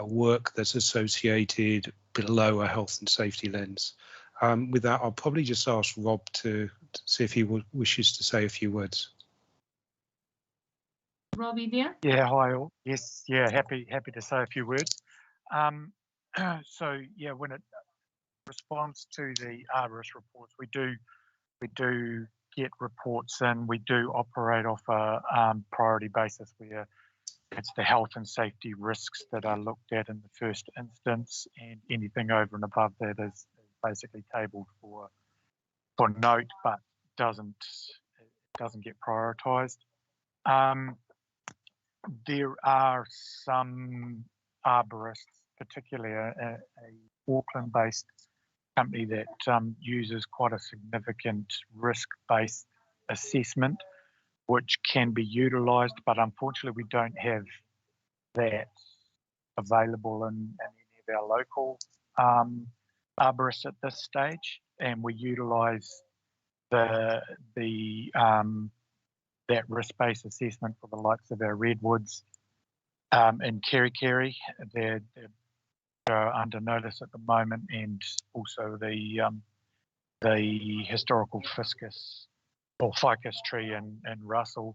J: work that's associated below a health and safety lens. With that, I'll probably just ask Rob to see if he wishes to say a few words.
A: Robbie there?
O: Yeah, hi all. Yes, yeah, happy to say a few words. So yeah, when it responds to the arborist reports, we do get reports and we do operate off a priority basis where it's the health and safety risks that are looked at in the first instance, and anything over and above that is basically tabled for note, but doesn't get prioritised. There are some arborists, particularly a Auckland-based company that uses quite a significant risk-based assessment, which can be utilised, but unfortunately we don't have that available in any of our local arborists at this stage, and we utilise that risk-based assessment for the likes of our redwoods in Kerikeri. They're under notice at the moment, and also the historical ficus tree in Russell.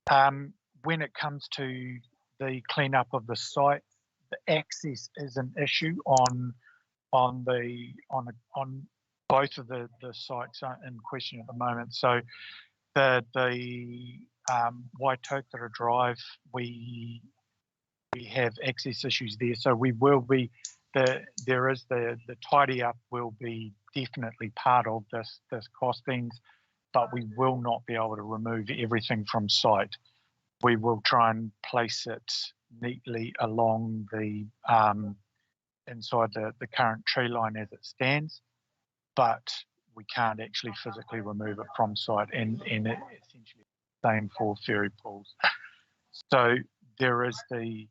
O: When it comes to the cleanup of the site, the access is an issue on both of the sites in question at the moment. So the Waitokara Drive, we have access issues there, so we will be the tidy up will be definitely part of this costings, but we will not be able to remove everything from site. We will try and place it neatly along the inside the current tree line as it stands, but we can't actually physically remove it from site, and it essentially the same for ferry pools. So there is the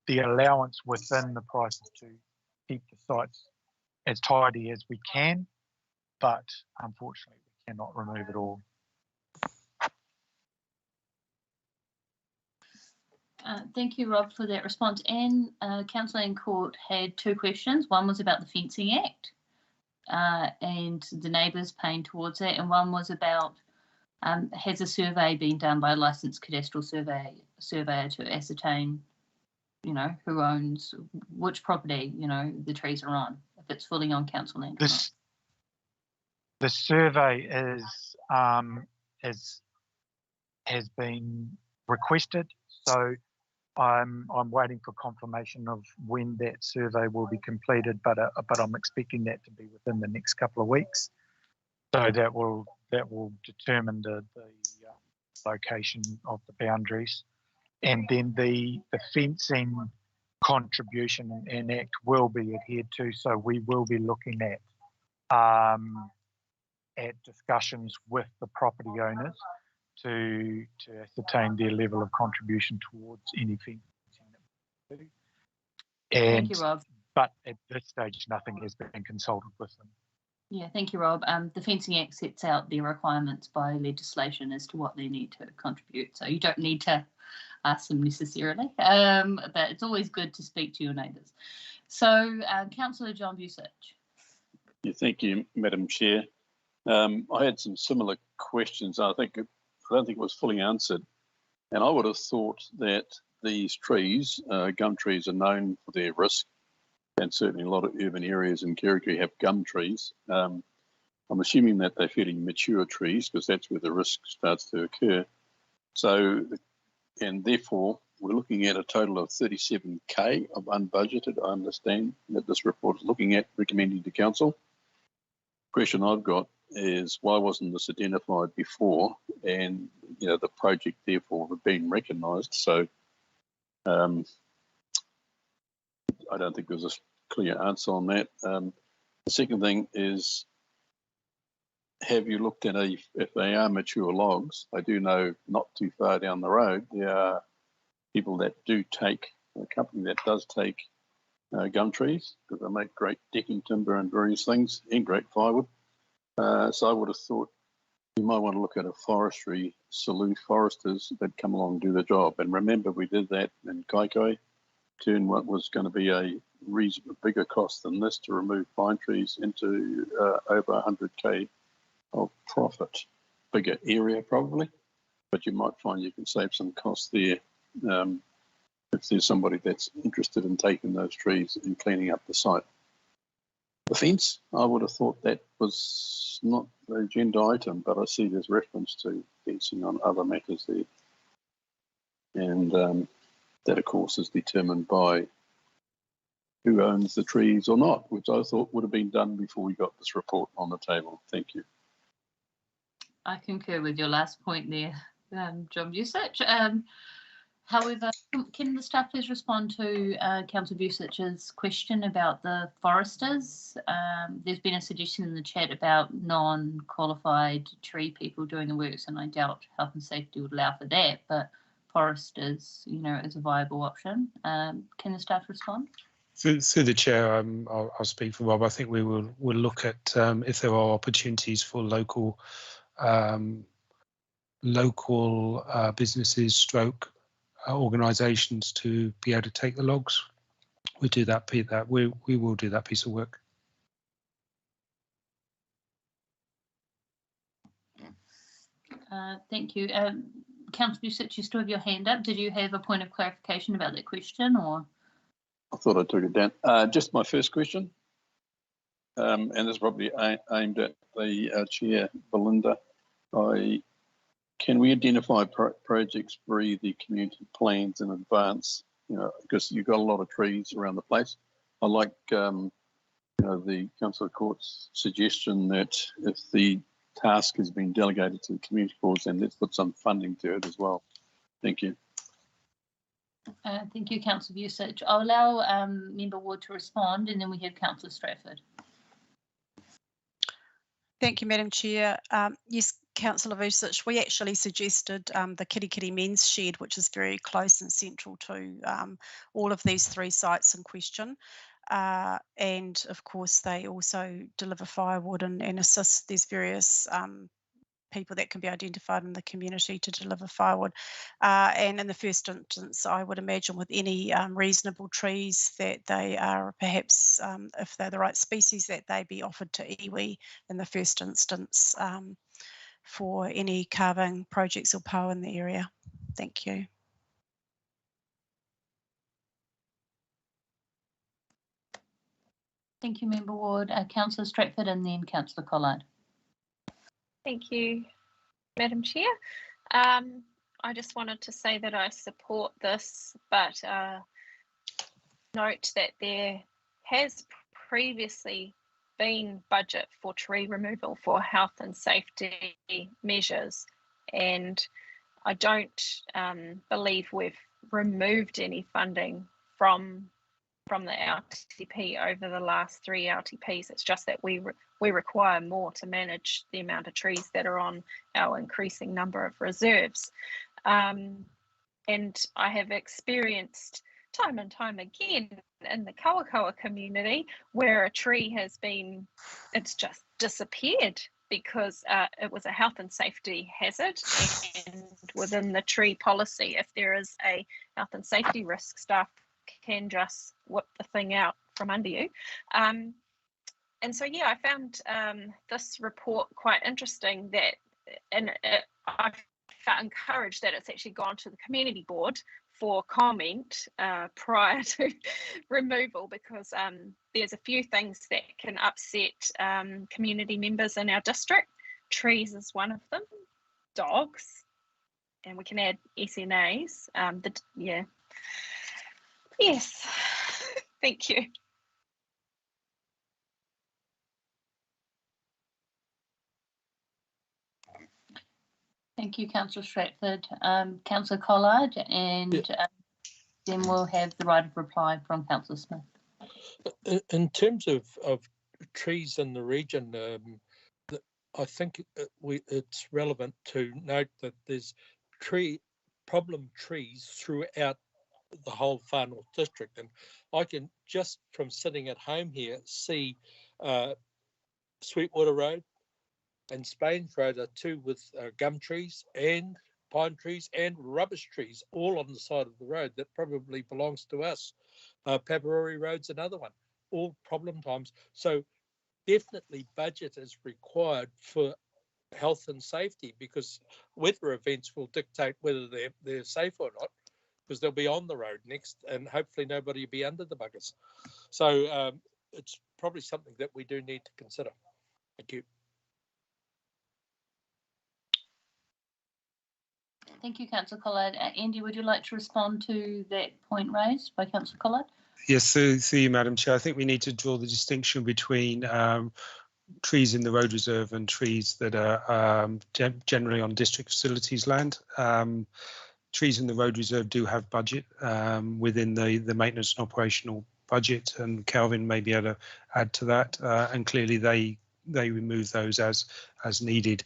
O: allowance within the prices to keep the sites as tidy as we can, but unfortunately we cannot remove it all.
A: Thank you, Rob, for that response. And Councillor in Court had two questions. One was about the Fencing Act and the neighbours paying towards that, and one was about has a survey been done by a licensed cadastral surveyor to ascertain, who owns which property, the trees are on, if it's fully on council land.
O: The survey has been requested, so I'm waiting for confirmation of when that survey will be completed, but I'm expecting that to be within the next couple of weeks. So that will determine the location of the boundaries, and then the fencing contribution and act will be adhered to. So we will be looking at discussions with the property owners to ascertain their level of contribution towards any fencing that we do.
A: Thank you, Rob.
O: But at this stage, nothing has been consulted with them.
A: Yeah, thank you, Rob. The Fencing Act sets out their requirements by legislation as to what they need to contribute. So you don't need to ask them necessarily, but it's always good to speak to your neighbours. So, Councillor John Busich.
N: Yeah, thank you, Madam Chair. I had some similar questions. I don't think it was fully answered. And I would have thought that these trees, gum trees, are known for their risk. And certainly a lot of urban areas in Kerikeri have gum trees. I'm assuming that they're fairly mature trees because that's where the risk starts to occur. So, and therefore, we're looking at a total of 37K of unbudgeted. I understand that this report is looking at recommending to council. Question I've got is why wasn't this identified before? And the project therefore have been recognised. So I don't think there's a clear answer on that. The second thing is, have you looked at if they are mature logs? I do know not too far down the road there are people that do take, a company that does take gum trees because they make great decking timber and various things and great firewood. So I would have thought you might want to look at a forestry salute foresters that come along and do the job. And remember, we did that in Kaikai, turn what was going to be a reasonably bigger cost than this to remove pine trees into over 100K of profit. Bigger area probably, but you might find you can save some costs there if there's somebody that's interested in taking those trees and cleaning up the site. The fence, I would have thought that was not the agenda item, but I see there's reference to fencing on other matters there. And that, of course, is determined by who owns the trees or not, which I thought would have been done before we got this report on the table. Thank you.
A: I concur with your last point there, John Busich. However, can the staff please respond to Councillor Busich's question about the foresters? There's been a suggestion in the chat about non-qualified tree people doing the works, and I doubt health and safety would allow for that, but foresters, is a viable option. Can the staff respond?
J: Through the chair, I'll speak for Rob. I think we'll look at if there are opportunities for local businesses, stroke organisations to be able to take the logs. We do that. We will do that piece of work.
A: Thank you. Councillor Busich, you still have your hand up. Did you have a point of clarification about that question, or?
N: I thought I took it down. Just my first question, and this is probably aimed at the chair, Belinda. Can we identify projects re the community plans in advance? Because you've got a lot of trees around the place. I like, the Councillor Court's suggestion that if the task has been delegated to the community boards, then let's put some funding to it as well. Thank you.
A: Thank you, Councillor Busich. I'll allow Member Ward to respond, and then we have Councillor Stratford.
M: Thank you, Madam Chair. Yes, Councillor Busich, we actually suggested the Kirikiri Men's Shed, which is very close and central to all of these three sites in question. And of course, they also deliver firewood and assist. There's various people that can be identified in the community to deliver firewood. And in the first instance, I would imagine with any reasonable trees that they are perhaps, if they're the right species, that they be offered to iwi in the first instance for any carving projects or power in the area. Thank you.
A: Thank you, Member Ward. Councillor Stratford and then Councillor Collard.
P: Thank you, Madam Chair. I just wanted to say that I support this, but note that there has previously been budget for tree removal for health and safety measures, and I don't believe we've removed any funding from from the LTP over the last 3 LTPs. It's just that we require more to manage the amount of trees that are on our increasing number of reserves. And I have experienced time and time again in the Kawakawa community where a tree has been, it's just disappeared because it was a health and safety hazard, and within the tree policy, if there is a health and safety risk, staff can just whip the thing out from under you. And so, yeah, I found this report quite interesting, that, and I felt encouraged that it's actually gone to the community board for comment prior to removal, because there's a few things that can upset community members in our district. Trees is one of them, dogs, and we can add SNAs. Yeah. Yes, thank you.
A: Thank you, Councillor Stratford. Councillor Collard, and then we'll have the right of reply from Councillor Smith.
C: In terms of trees in the region, I think it's relevant to note that there's problem trees throughout the whole Far North District, and I can, just from sitting at home here, see Sweetwater Road and Spains Road are two with gum trees and pine trees and rubbish trees all on the side of the road that probably belongs to us. Paparuri Road's another one, all problem times. So definitely budget is required for health and safety, because weather events will dictate whether they're safe or not, because they'll be on the road next, and hopefully nobody will be under the buggers. So it's probably something that we do need to consider. Thank you.
A: Thank you, Councillor Collard. Andy, would you like to respond to that point raised by Councillor Collard?
J: Yes, through you, Madam Chair. I think we need to draw the distinction between trees in the road reserve and trees that are generally on district facilities land. Trees in the road reserve do have budget within the maintenance and operational budget, and Calvin may be able to add to that. And clearly they remove those as needed.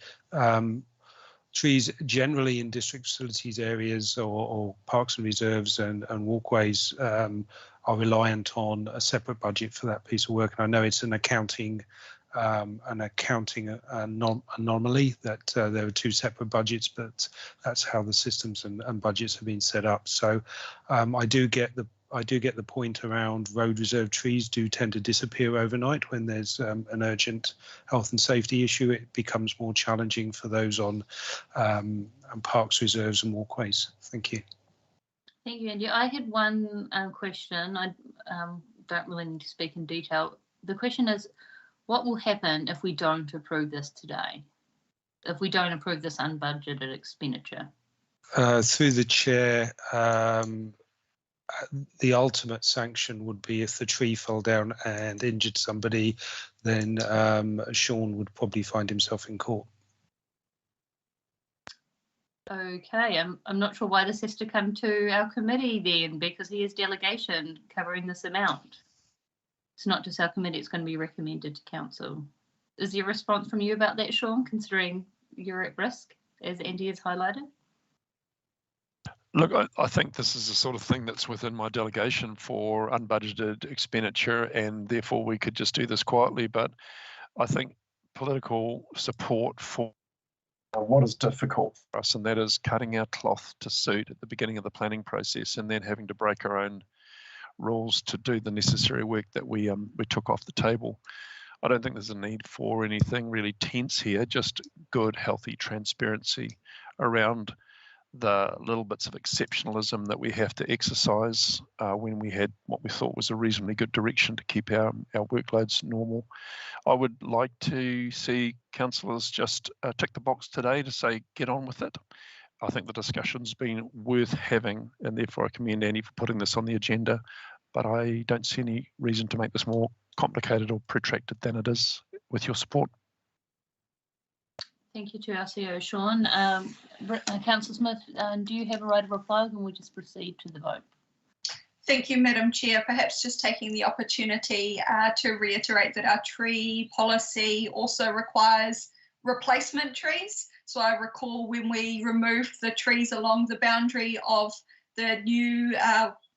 J: Trees generally in district facilities areas or parks and reserves and walkways are reliant on a separate budget for that piece of work. And I know it's an accounting anomaly that there are two separate budgets, but that's how the systems and budgets have been set up. So I do get the point around road reserve trees do tend to disappear overnight. When there's an urgent health and safety issue, it becomes more challenging for those on parks, reserves and walkways. Thank you.
A: Thank you, Andy. I had one question. I don't really need to speak in detail. The question is, what will happen if we don't approve this today? If we don't approve this unbudgeted expenditure?
J: Through the chair, the ultimate sanction would be if the tree fell down and injured somebody, then Sean would probably find himself in court.
A: Okay, I'm not sure why this has to come to our committee then, because he has delegation covering this amount. It's not just our committee, it's going to be recommended to council. Is there a response from you about that, Sean, considering you're at risk, as Andy has highlighted?
G: Look, I think this is the sort of thing that's within my delegation for unbudgeted expenditure, and therefore we could just do this quietly. But I think political support for what is difficult for us, and that is cutting our cloth to suit at the beginning of the planning process and then having to break our own rules to do the necessary work that we took off the table. I don't think there's a need for anything really tense here, just good, healthy transparency around the little bits of exceptionalism that we have to exercise when we had what we thought was a reasonably good direction to keep our workloads normal. I would like to see councillors just tick the box today to say, get on with it. I think the discussion's been worth having, and therefore I commend Andy for putting this on the agenda, but I don't see any reason to make this more complicated or protracted than it is, with your support.
A: Thank you to our CEO, Sean. Councillor Smith, do you have a right of reply, or can we just proceed to the vote?
B: Thank you, Madam Chair. Perhaps just taking the opportunity to reiterate that our tree policy also requires replacement trees. So I recall when we removed the trees along the boundary of the new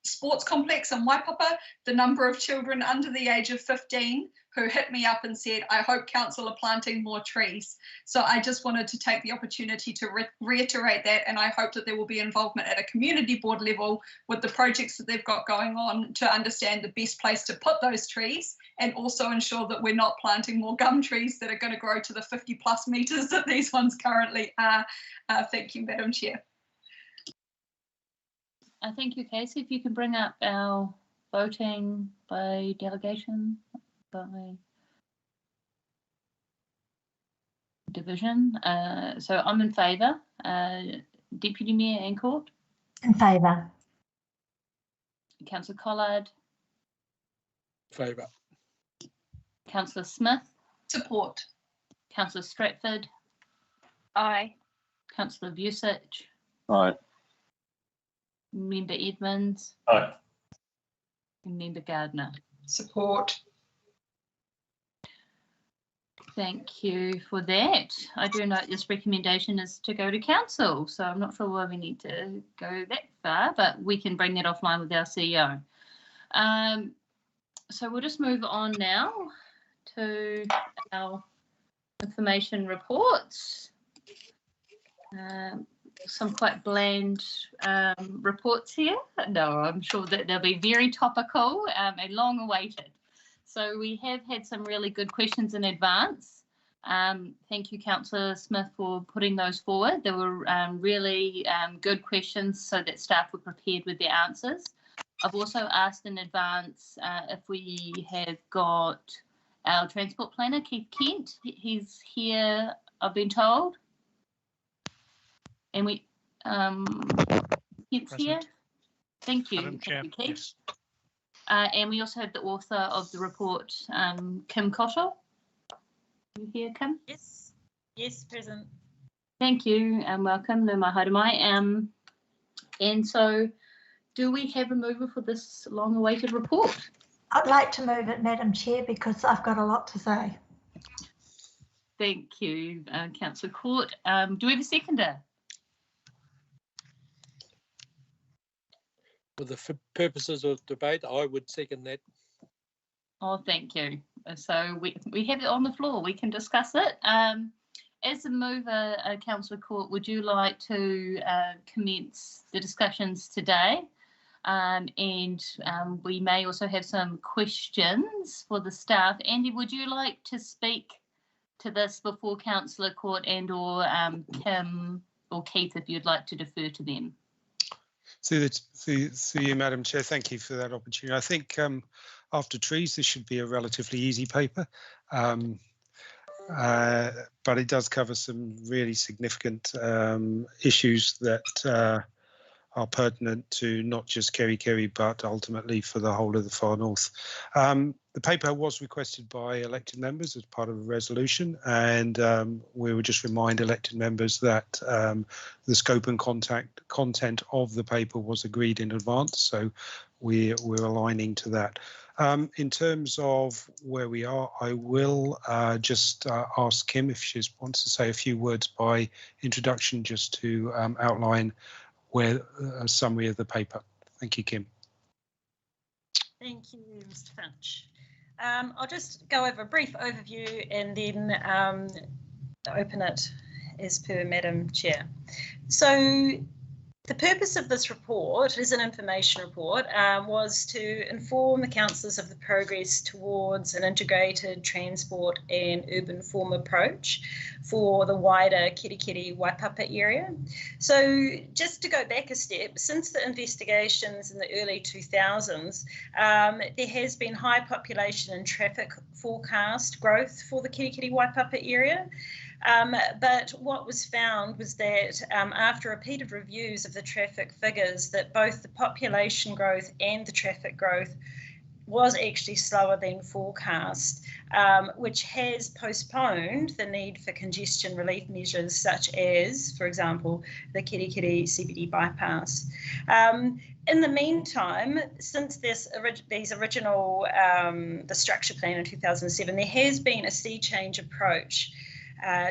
B: sports complex in Waipapa, the number of children under the age of 15 who hit me up and said, I hope council are planting more trees. So I just wanted to take the opportunity to reiterate that, and I hope that there will be involvement at a community board level with the projects that they've got going on to understand the best place to put those trees, and also ensure that we're not planting more gum trees that are going to grow to the 50+ metres that these ones currently are. Thank you, Madam Chair.
A: Thank you, Casey. If you can bring up our voting by delegation, by division. So I'm in favour. Deputy Mayor and Court?
E: In favour.
A: Councillor Collard?
C: Favour.
A: Councillor Smith?
B: Support.
A: Councillor Stratford?
P: Aye.
A: Councillor Vusic?
N: Aye.
A: Member Edmonds?
N: Aye.
A: And Member Gardner?
L: Support.
A: Thank you for that. I do note this recommendation is to go to council, so I'm not sure why we need to go that far, but we can bring that offline with our CEO. So we'll just move on now to our information reports. Some quite bland reports here. No, I'm sure that they'll be very topical and long awaited. So we have had some really good questions in advance. Thank you, Councillor Smith, for putting those forward. They were really good questions so that staff were prepared with their answers. I've also asked in advance if we have got our transport planner, Keith Kent. He's here, I've been told. And we, Keith's here. Thank you.
J: Madam Chair,
A: Thank you, Keith.
J: yes.
A: And we also have the author of the report, Kim Cottle. You here, Kim?
Q: Yes. Yes, present.
A: Thank you and welcome. No mai haere mai. And so, do we have a mover for this long-awaited report?
E: I'd like to move it, Madam Chair, because I've got a lot to say.
A: Thank you, Councillor Court. Do we have a seconder?
C: For the purposes of debate, I would second that.
A: Oh, thank you. So we have it on the floor. We can discuss it. As a mover, Councillor Court, would you like to commence the discussions today? And we may also have some questions for the staff. Andy, would you like to speak to this before Councillor Court and or Kim or Keith, if you'd like to defer to them?
J: Through you, Madam Chair, thank you for that opportunity. I think after trees, this should be a relatively easy paper, but it does cover some really significant issues that are pertinent to not just Kerikeri, but ultimately for the whole of the Far North. The paper was requested by elected members as part of a resolution, and we would just remind elected members that the scope and content of the paper was agreed in advance, so we're aligning to that. In terms of where we are, I will just ask Kim if she wants to say a few words by introduction, just to outline where a summary of the paper. Thank you, Kim.
Q: Thank you, Mr. Finch. I'll just go over a brief overview and then open it as per Madam Chair. So the purpose of this report, is an information report, was to inform the councillors of the progress towards an integrated transport and urban form approach for the wider Kerikeri Waipapa area. So just to go back a step, since the investigations in the early 2000s, there has been high population and traffic forecast growth for the Kerikeri Waipapa area. But what was found was that after repeated reviews of the traffic figures, that both the population growth and the traffic growth was actually slower than forecast, which has postponed the need for congestion relief measures such as, for example, the Kirikiri CBD bypass. In the meantime, since these original, the structure plan in 2007, there has been a sea change approach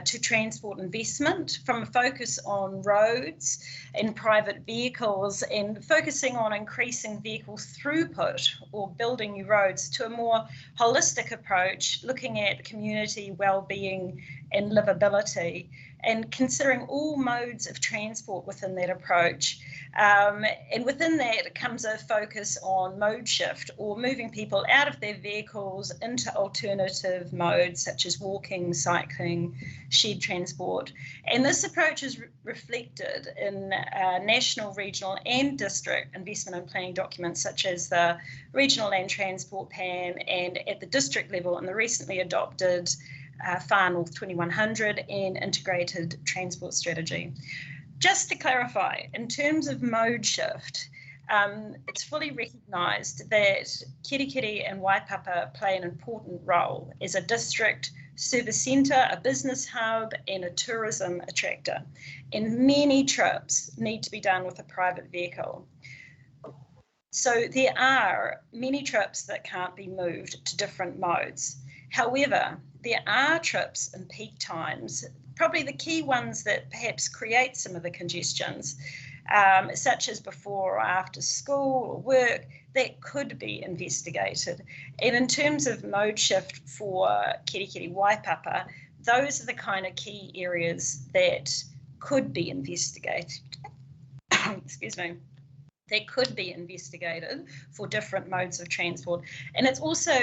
Q: to transport investment from a focus on roads and private vehicles and focusing on increasing vehicle throughput or building new roads to a more holistic approach, looking at community well-being and livability and considering all modes of transport within that approach. And within that comes a focus on mode shift or moving people out of their vehicles into alternative modes such as walking, cycling, shared transport. And this approach is reflected in national, regional and district investment and planning documents such as the Regional Land Transport Plan and at the district level in the recently adopted Far North 2100 and Integrated Transport Strategy. Just to clarify, in terms of mode shift, it's fully recognised that Kirikiri and Waipapa play an important role as a district service centre, a business hub and a tourism attractor. And many trips need to be done with a private vehicle. So there are many trips that can't be moved to different modes. However, there are trips in peak times, probably the key ones that perhaps create some of the congestions, such as before or after school or work, that could be investigated. And in terms of mode shift for Kirikiri Waipapa, those are the kind of key areas that could be investigated. Excuse me. They could be investigated for different modes of transport. And it's also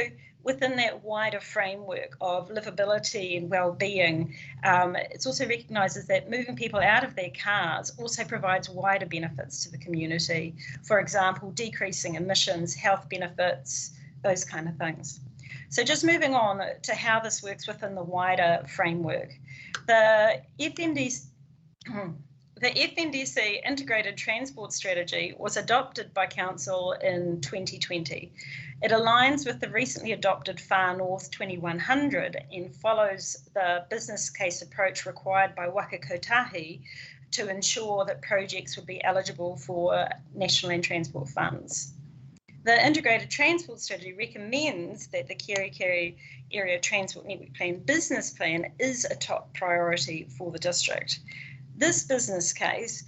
Q: within that wider framework of livability and well-being, it's also recognises that moving people out of their cars also provides wider benefits to the community. For example, decreasing emissions, health benefits, those kind of things. So just moving on to how this works within the wider framework. The FNDC Integrated Transport Strategy was adopted by Council in 2020. It aligns with the recently adopted Far North 2100 and follows the business case approach required by Waka Kotahi to ensure that projects would be eligible for National Land Transport funds. The Integrated Transport Strategy recommends that the Kirikiri Area Transport Network Plan business plan is a top priority for the district. This business case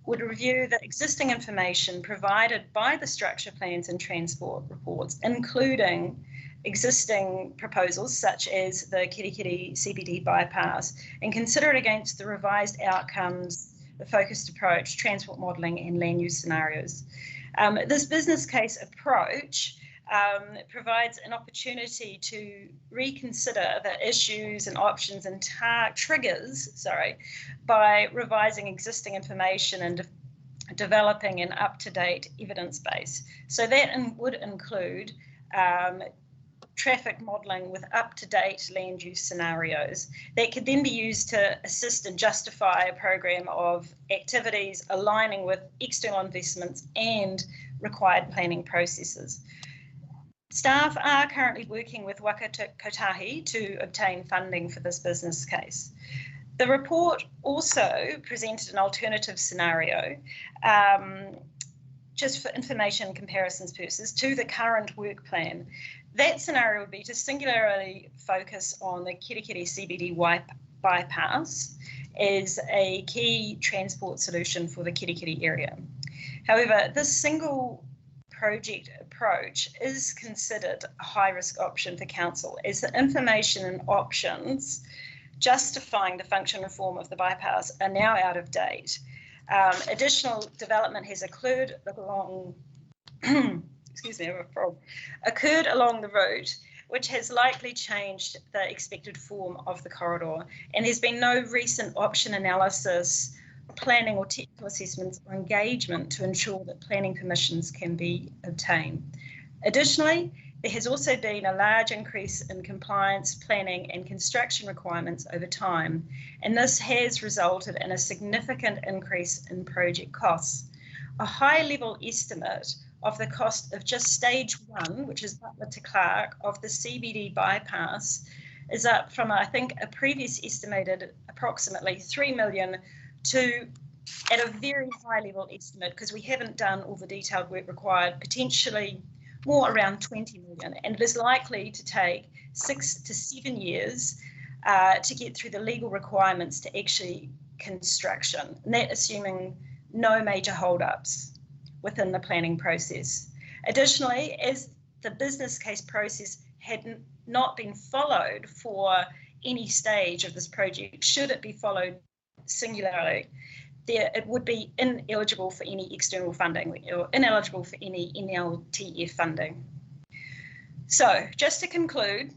Q: would review the existing information provided by the structure plans and transport reports, including existing proposals such as the Kirikiri CBD bypass, and consider it against the revised outcomes, the focused approach, transport modelling and land use scenarios. This business case approach provides an opportunity to reconsider the issues and options and triggers, by revising existing information and developing an up-to-date evidence base. So that would include traffic modelling with up-to-date land use scenarios that could then be used to assist and justify a program of activities aligning with external investments and required planning processes. Staff are currently working with Waka Kotahi to obtain funding for this business case. The report also presented an alternative scenario, just for information comparisons purposes, to the current work plan. That scenario would be to singularly focus on the Kirikiri CBD bypass as a key transport solution for the Kirikiri area. However, this single project approach is considered a high-risk option for council as the information and options justifying the function and form of the bypass are now out of date. Additional development has occurred along, excuse me, I have a frog, occurred along the route, which has likely changed the expected form of the corridor, and there's been no recent option analysis, planning or technical assessments or engagement to ensure that planning permissions can be obtained. Additionally, there has also been a large increase in compliance, planning and construction requirements over time, and this has resulted in a significant increase in project costs. A high-level estimate of the cost of just stage 1, which is Butler to Clark, of the CBD bypass is up from, I think, a previous estimated approximately 3 million to, at a very high level estimate, because we haven't done all the detailed work required, potentially more around 20 million. And it is likely to take 6 to 7 years to get through the legal requirements to actually construction, and that assuming no major holdups within the planning process. Additionally, as the business case process had not been followed for any stage of this project, should it be followed singularly, it would be ineligible for any external funding or ineligible for any NLTF funding. So just to conclude,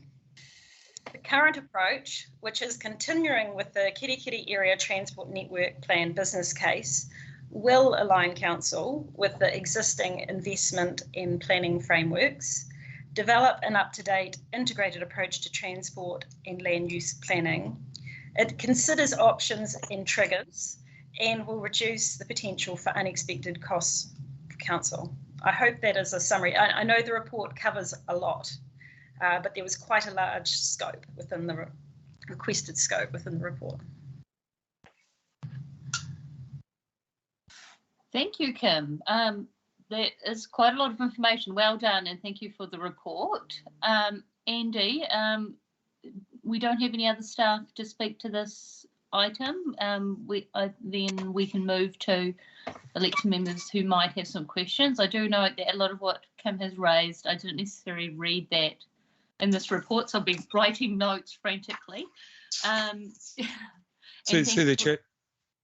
Q: the current approach, which is continuing with the Kirikiri Area Transport Network Plan business case, will align council with the existing investment and planning frameworks, develop an up-to-date integrated approach to transport and land use planning. It considers options and triggers and will reduce the potential for unexpected costs for council. I hope that is a summary. I know the report covers a lot, but there was quite a large scope within the requested scope within the report.
A: Thank you, Kim. That is quite a lot of information. Well done, and thank you for the report. Andy, we don't have any other staff to speak to this item. Then we can move to elected members who might have some questions. I do note that a lot of what Kim has raised, I didn't necessarily read that in this report, so I'll be writing notes frantically.
J: Through the chair.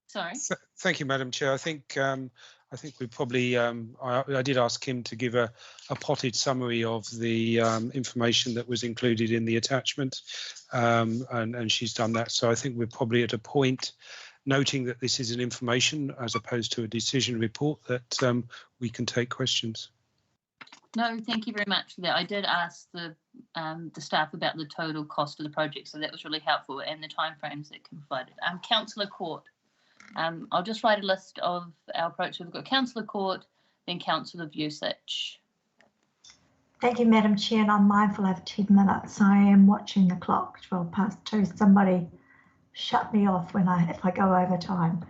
A: Sorry.
J: Thank you, Madam Chair. I think we probably, I did ask Kim to give a potted summary of the information that was included in the attachment, and she's done that. So I think we're probably at a point, noting that this is an information as opposed to a decision report, that we can take questions.
A: No, thank you very much for that. I did ask the staff about the total cost of the project, so that was really helpful, and the timeframes that Kim provided. Councillor Court. I'll just write a list of our approach. We've got Councillor Court, then Councillor Vusic.
E: Thank you, Madam Chair, and I'm mindful I have 10 minutes. I am watching the clock, 2:12. Somebody shut me off if I go over time.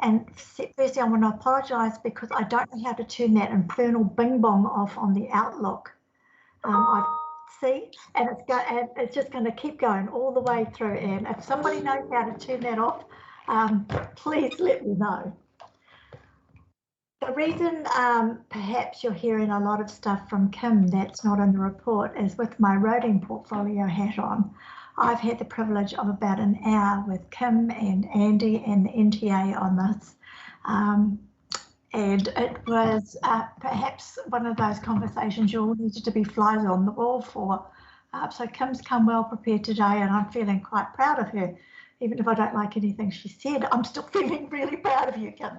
E: And firstly, I want to apologise because I don't know how to turn that infernal bing bong off on the Outlook. I see, and it's just going to keep going all the way through. And if somebody knows how to turn that off, please let me know. The reason perhaps you're hearing a lot of stuff from Kim that's not in the report is with my roading portfolio hat on. I've had the privilege of about an hour with Kim and Andy and the NTA on this. And it was perhaps one of those conversations you all needed to be flies on the wall for. So Kim's come well prepared today, and I'm feeling quite proud of her. Even if I don't like anything she said, I'm still feeling really proud of you, Kim.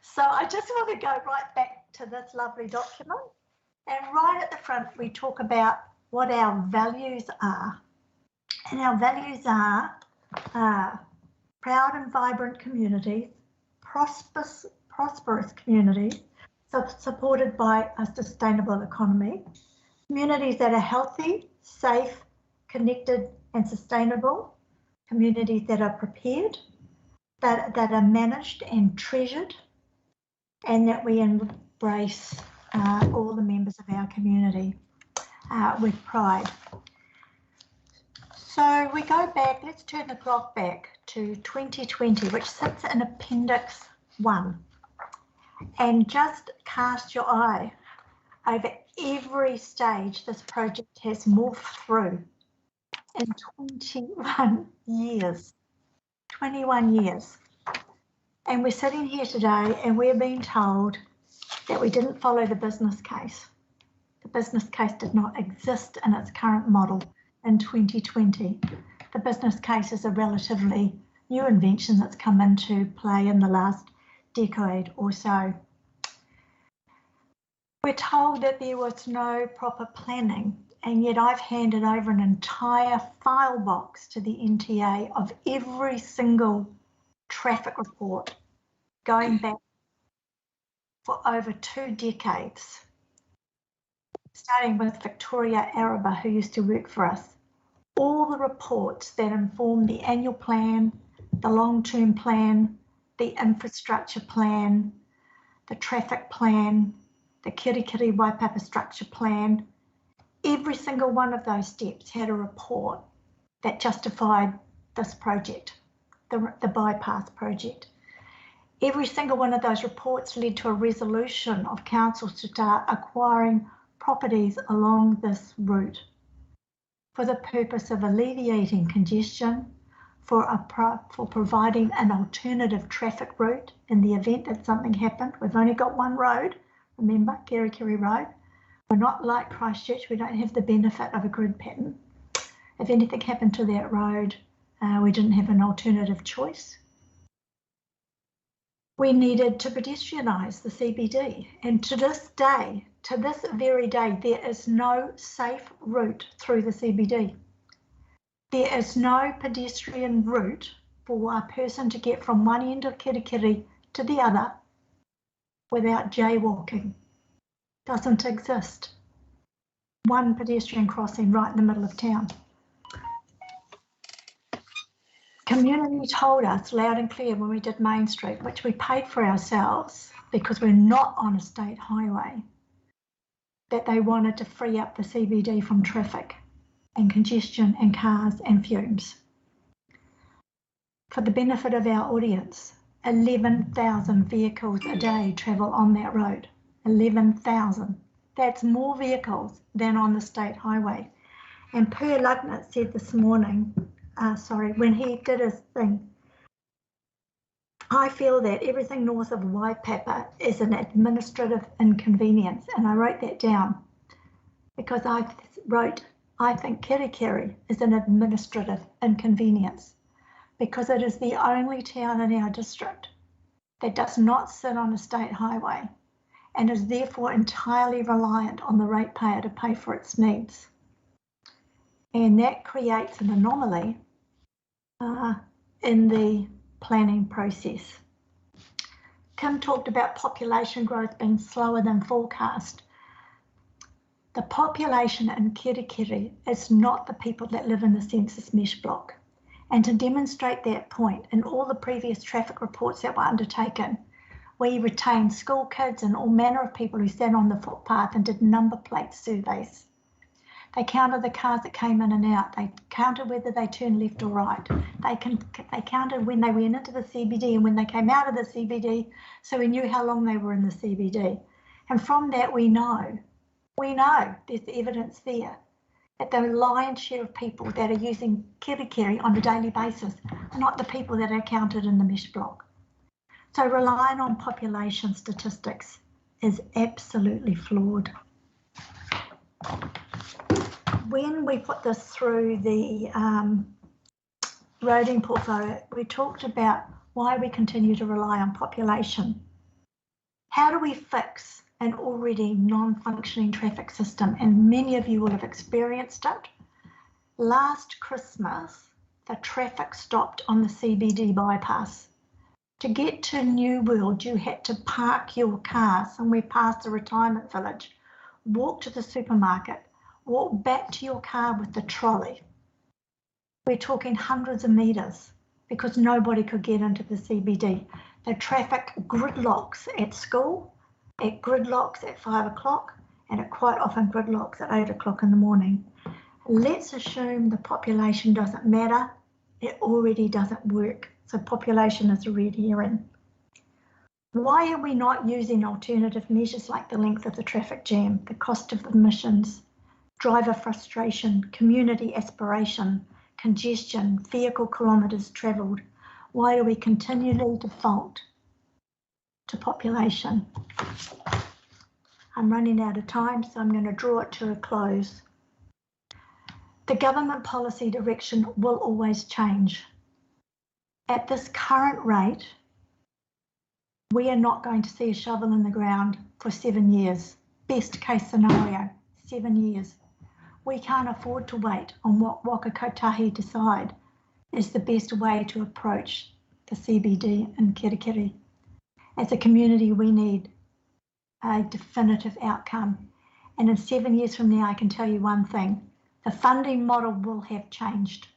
E: So I just want to go right back to this lovely document. And right at the front, we talk about what our values are. And our values are proud and vibrant communities, prosperous communities, supported by a sustainable economy, communities that are healthy, safe, connected and sustainable, communities that are prepared, that are managed and treasured, and that we embrace all the members of our community with pride. So we go back, let's turn the clock back to 2020, which sits in Appendix 1. And just cast your eye over every stage this project has morphed through in 21 years. 21 years. And we're sitting here today and we're being told that we didn't follow the business case. The business case did not exist in its current model in 2020. The business case is a relatively new invention that's come into play in the last decade or so. We're told that there was no proper planning, and yet I've handed over an entire file box to the NTA of every single traffic report going back for over 2 decades starting with Victoria Araba, who used to work for us. All the reports that inform the annual plan, the long-term plan, the infrastructure plan, the traffic plan, the Kirikiri Waipapa structure plan, every single one of those steps had a report that justified this project, the bypass project. Every single one of those reports led to a resolution of council to start acquiring properties along this route for the purpose of alleviating congestion, for providing an alternative traffic route in the event that something happened. We've only got one road, remember, Kirikiri Road. We're not like Christchurch, we don't have the benefit of a grid pattern. If anything happened to that road, we didn't have an alternative choice. We needed to pedestrianise the CBD, and to this day, to this very day, there is no safe route through the CBD. There is no pedestrian route for a person to get from one end of Kirikiri to the other without jaywalking. Doesn't exist. One pedestrian crossing right in the middle of town. Community told us loud and clear when we did Main Street, which we paid for ourselves because we're not on a state highway, that they wanted to free up the CBD from traffic and congestion and cars and fumes. For the benefit of our audience, 11,000 vehicles a day travel on that road. 11,000. That's more vehicles than on the state highway. And Per Lugnut said this morning, when he did his thing, I feel that everything north of Waipapa is an administrative inconvenience. And I wrote that down because I think Kirikiri is an administrative inconvenience because it is the only town in our district that does not sit on a state highway and is therefore entirely reliant on the ratepayer to pay for its needs. And that creates an anomaly in the planning process. Kim talked about population growth being slower than forecast. The population in Kirikiri is not the people that live in the census mesh block. And to demonstrate that point, in all the previous traffic reports that were undertaken, we retained school kids and all manner of people who sat on the footpath and did number plate surveys. They counted the cars that came in and out. They counted whether they turned left or right. They counted when they went into the CBD and when they came out of the CBD, so we knew how long they were in the CBD. And from that we know there's evidence there that the lion's share of people that are using Kirikiri on a daily basis are not the people that are counted in the mesh block. So relying on population statistics is absolutely flawed. When we put this through the roading portfolio, we talked about why we continue to rely on population. How do we fix an already non-functioning traffic system? And many of you will have experienced it. Last Christmas, the traffic stopped on the CBD bypass. To get to New World, you had to park your car somewhere past the retirement village, walk to the supermarket, walk back to your car with the trolley. We're talking hundreds of metres because nobody could get into the CBD. The traffic gridlocks at school, it gridlocks at 5 o'clock, and it quite often gridlocks at 8 o'clock in the morning. Let's assume the population doesn't matter. It already doesn't work. So population is a red herring. Why are we not using alternative measures like the length of the traffic jam, the cost of emissions, driver frustration, community aspiration, congestion, vehicle kilometres travelled? Why do we continually default to population? I'm running out of time, so I'm going to draw it to a close. The government policy direction will always change. At this current rate, we are not going to see a shovel in the ground for 7 years. Best case scenario, 7 years. We can't afford to wait on what Waka Kotahi decide is the best way to approach the CBD in Kirikiri. As a community, we need a definitive outcome. And in 7 years from now, I can tell you one thing, the funding model will have changed.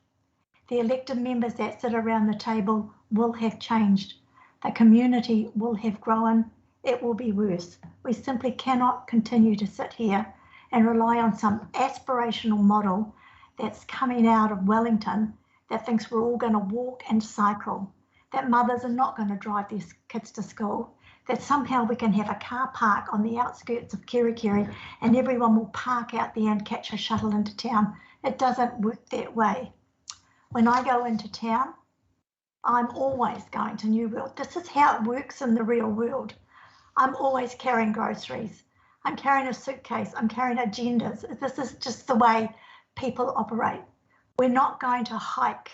E: The elected members that sit around the table will have changed. The community will have grown. It will be worse. We simply cannot continue to sit here and rely on some aspirational model that's coming out of Wellington that thinks we're all going to walk and cycle, that mothers are not going to drive their kids to school, that somehow we can have a car park on the outskirts of Kerikeri and everyone will park out there and catch a shuttle into town. It doesn't work that way. When I go into town, I'm always going to New World. This is how it works in the real world. I'm always carrying groceries. I'm carrying a suitcase. I'm carrying agendas. This is just the way people operate. We're not going to hike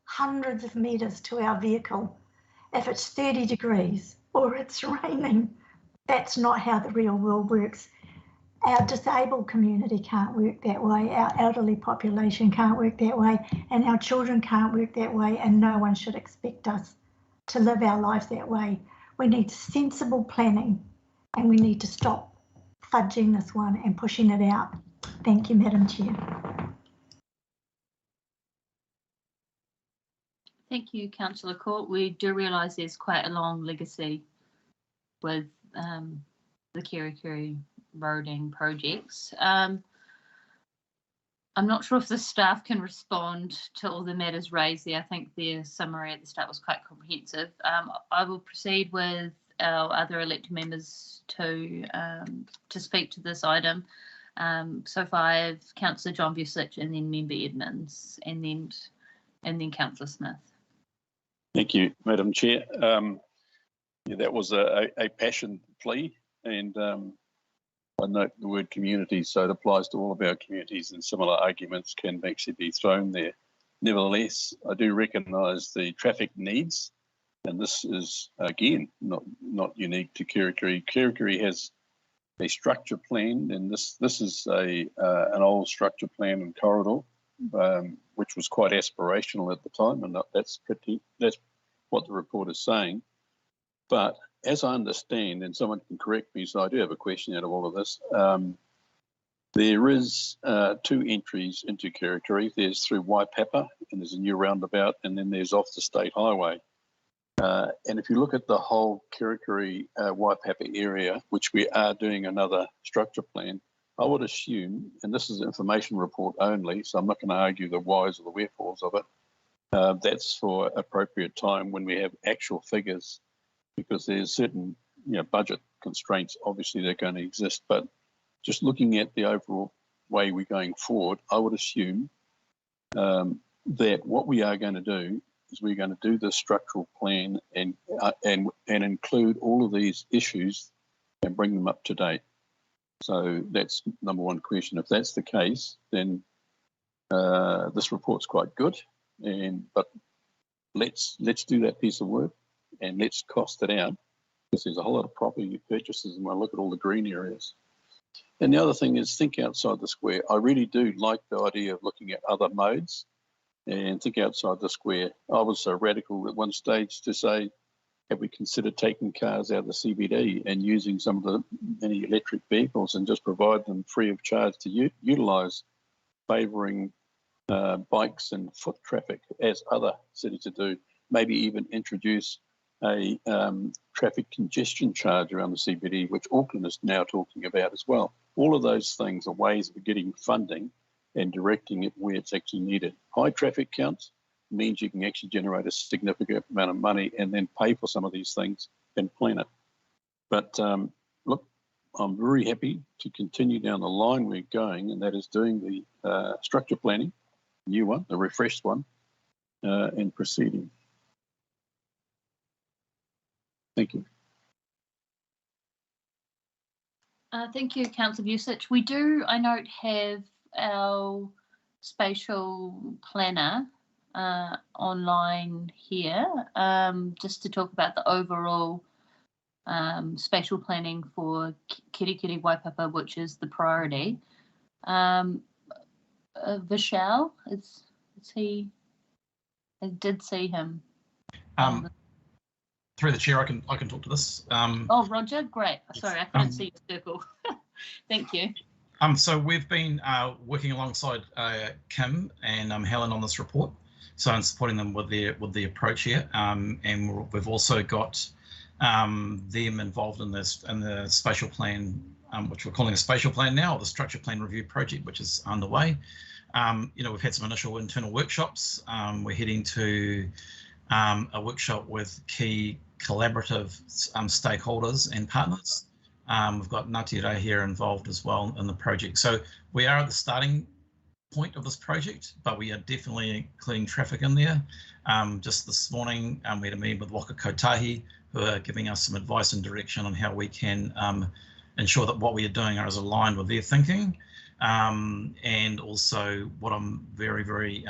E: hundreds of meters to our vehicle if it's 30 degrees or it's raining. That's not how the real world works. Our disabled community can't work that way. Our elderly population can't work that way. And our children can't work that way. And no one should expect us to live our lives that way. We need sensible planning and we need to stop fudging this one and pushing it out. Thank you, Madam Chair.
A: Thank you, Councillor Court. We do realise there's quite a long legacy with the Kerikeri roading projects. I'm not sure if the staff can respond to all the matters raised there. I think their summary at the start was quite comprehensive. I will proceed with our other elected members to speak to this item. So far I have Councillor John Busick and then Member Edmonds and then Councillor Smith.
N: Thank you, Madam Chair. Yeah, that was a passion plea, and I note the word community, so it applies to all of our communities, and similar arguments can actually be thrown there. Nevertheless, I do recognise the traffic needs, and this is, again, not unique to Kerikeri. Kerikeri has a structure plan, and this is an old structure plan and corridor, which was quite aspirational at the time, and that's what the report is saying. But as I understand, and someone can correct me, so I do have a question out of all of this, there is 2 entries into Kerikeri. There's through Waipapa, and there's a new roundabout, and then there's off the state highway. And if you look at the whole Kerikeri Waipapa area, which we are doing another structure plan, I would assume, and this is an information report only, so I'm not going to argue the whys or the wherefores of it, that's for appropriate time when we have actual figures, because there's certain budget constraints obviously they're going to exist. But just looking at the overall way we're going forward, I would assume that what we are going to do is we're going to do the structural plan and include all of these issues and bring them up to date. So that's number one question. If that's the case, then this report's quite good, but let's do that piece of work and let's cost it out, because there's a whole lot of property purchases and we'll look at all the green areas. And the other thing is think outside the square. I really do like the idea of looking at other modes and think outside the square. I was so radical at one stage to say, have we considered taking cars out of the CBD and using some of the many electric vehicles and just provide them free of charge to utilise, favouring bikes and foot traffic as other cities do, maybe even introduce a traffic congestion charge around the CBD, which Auckland is now talking about as well. All of those things are ways of getting funding and directing it where it's actually needed. High traffic counts means you can actually generate a significant amount of money and then pay for some of these things and plan it. But look, I'm very happy to continue down the line we're going, and that is doing the structure planning, new one, the refreshed one, and proceeding. Thank you.
A: Thank you, Councillor Busick. We do, I note, have our spatial planner online here, just to talk about the overall spatial planning for Kerikeri Waipapa, which is the priority. Vishal, is he? I did see him.
R: Through the chair, I can talk to this.
A: Oh, Roger, great. Sorry, I can't see your circle. Thank you.
R: So we've been working alongside Kim and Helen on this report. So I'm supporting them with the approach here, and we've also got them involved in the spatial plan, which we're calling a spatial plan now, or the structure plan review project, which is underway. We've had some initial internal workshops. We're heading to a workshop with key collaborative stakeholders and partners. We've got Ngāti Rā here involved as well in the project. So we are at the starting point of this project, but we are definitely including traffic in there. Just this morning, we had a meeting with Waka Kotahi, who are giving us some advice and direction on how we can ensure that what we are doing is aligned with their thinking. And also what I'm very, very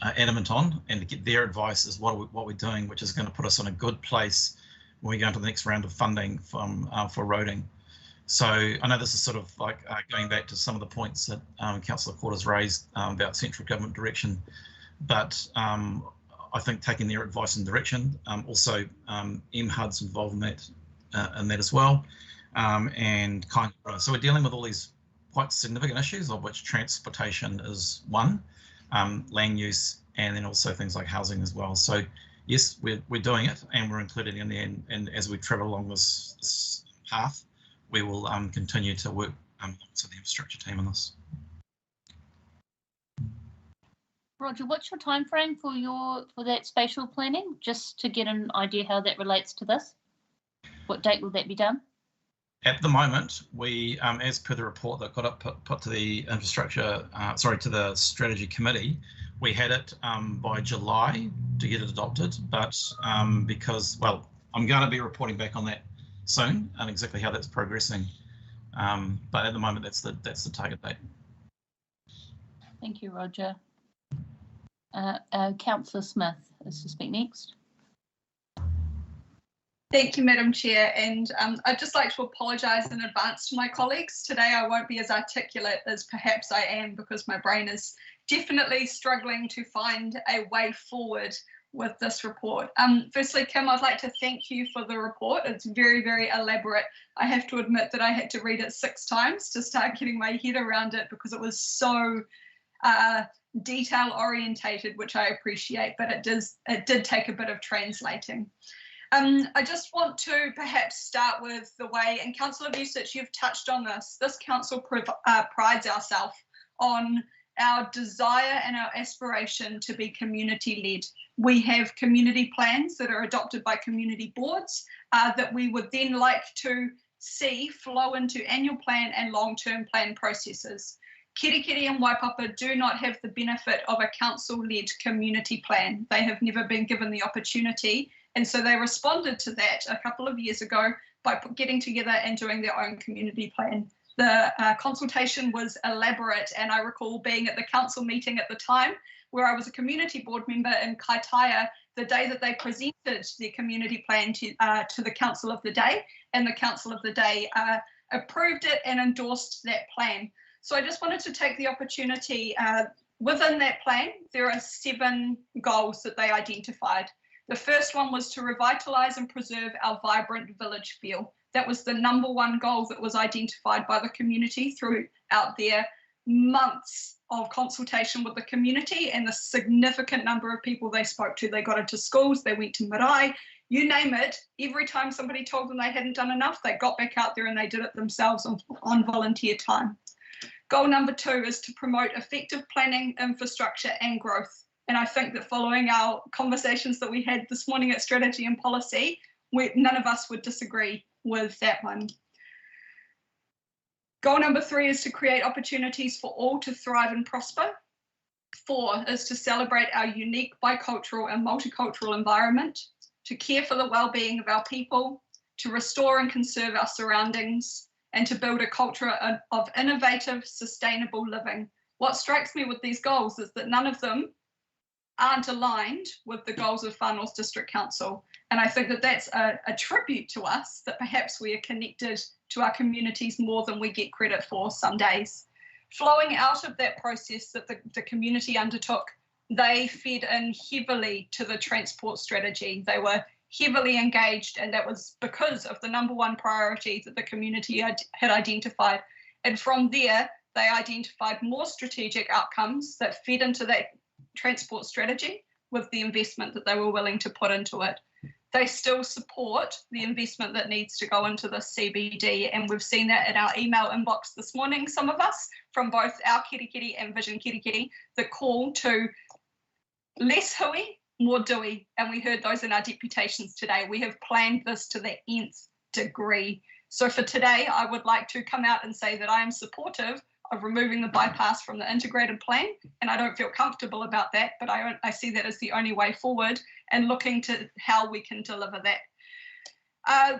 R: adamant on, and to get their advice is what we're doing, which is going to put us in a good place when we go into the next round of funding for roading. So I know this is sort of like going back to some of the points that Councillor Quarters raised about central government direction, but I think taking their advice and direction, also MHUD's involved in that as well, and kind of, so we're dealing with all these quite significant issues, of which transportation is one, land use, and then also things like housing as well. So yes, we're doing it, and we're included in there, and as we travel along this path, we will continue to work with the infrastructure team on this.
A: Roger, what's your time frame for that spatial planning, just to get an idea how that relates to this? What date will that be done?
R: At the moment, we, as per the report that got put to the infrastructure, to the strategy committee, we had it by July to get it adopted, but because, well, I'm going to be reporting back on that soon and exactly how that's progressing. But at the moment, that's the target date.
A: Thank you, Roger. Councillor Smith is to speak next.
B: Thank you, Madam Chair, and I'd just like to apologise in advance to my colleagues. Today I won't be as articulate as perhaps I am, because my brain is definitely struggling to find a way forward with this report. Firstly, Kim, I'd like to thank you for the report. It's very, very elaborate. I have to admit that I had to read it 6 times to start getting my head around it, because it was so detail orientated, which I appreciate, but it did take a bit of translating. I just want to perhaps start with the way, and Councillor Vucic, you've touched on this council prides ourselves on our desire and our aspiration to be community-led. We have community plans that are adopted by community boards that we would then like to see flow into annual plan and long-term plan processes. Kirikiri and Waipapa do not have the benefit of a council-led community plan. They have never been given the opportunity, and so they responded to that a couple of years ago by getting together and doing their own community plan. The consultation was elaborate, and I recall being at the council meeting at the time where I was a community board member in Kaitaia the day that they presented their community plan to the council of the day, and the council of the day approved it and endorsed that plan. So I just wanted to take the opportunity, within that plan, there are 7 goals that they identified. The first one was to revitalise and preserve our vibrant village feel. That was the #1 goal that was identified by the community throughout their months of consultation with the community and the significant number of people they spoke to. They got into schools, they went to marae, you name it. Every time somebody told them they hadn't done enough, they got back out there and they did it themselves on volunteer time. Goal #2 is to promote effective planning, infrastructure and growth. And I think that following our conversations that we had this morning at Strategy and Policy, none of us would disagree with that one. Goal #3 is to create opportunities for all to thrive and prosper. 4 is to celebrate our unique bicultural and multicultural environment, to care for the well-being of our people, to restore and conserve our surroundings, and to build a culture of innovative, sustainable living. What strikes me with these goals is that none of them aren't aligned with the goals of Far North District Council. And I think that that's a tribute to us, that perhaps we are connected to our communities more than we get credit for some days. Flowing out of that process that the community undertook, they fed in heavily to the transport strategy. They were heavily engaged, and that was because of the #1 priority that the community had identified. And from there, they identified more strategic outcomes that fed into that transport strategy with the investment that they were willing to put into it. They still support the investment that needs to go into the CBD, and we've seen that in our email inbox this morning, some of us, from both our Kirikiri and Vision Kirikiri, the call to less hui, more dui, and we heard those in our deputations today. We have planned this to the nth degree. So for today, I would like to come out and say that I am supportive of removing the bypass from the integrated plan, and I don't feel comfortable about that, but I see that as the only way forward, and looking to how we can deliver that. I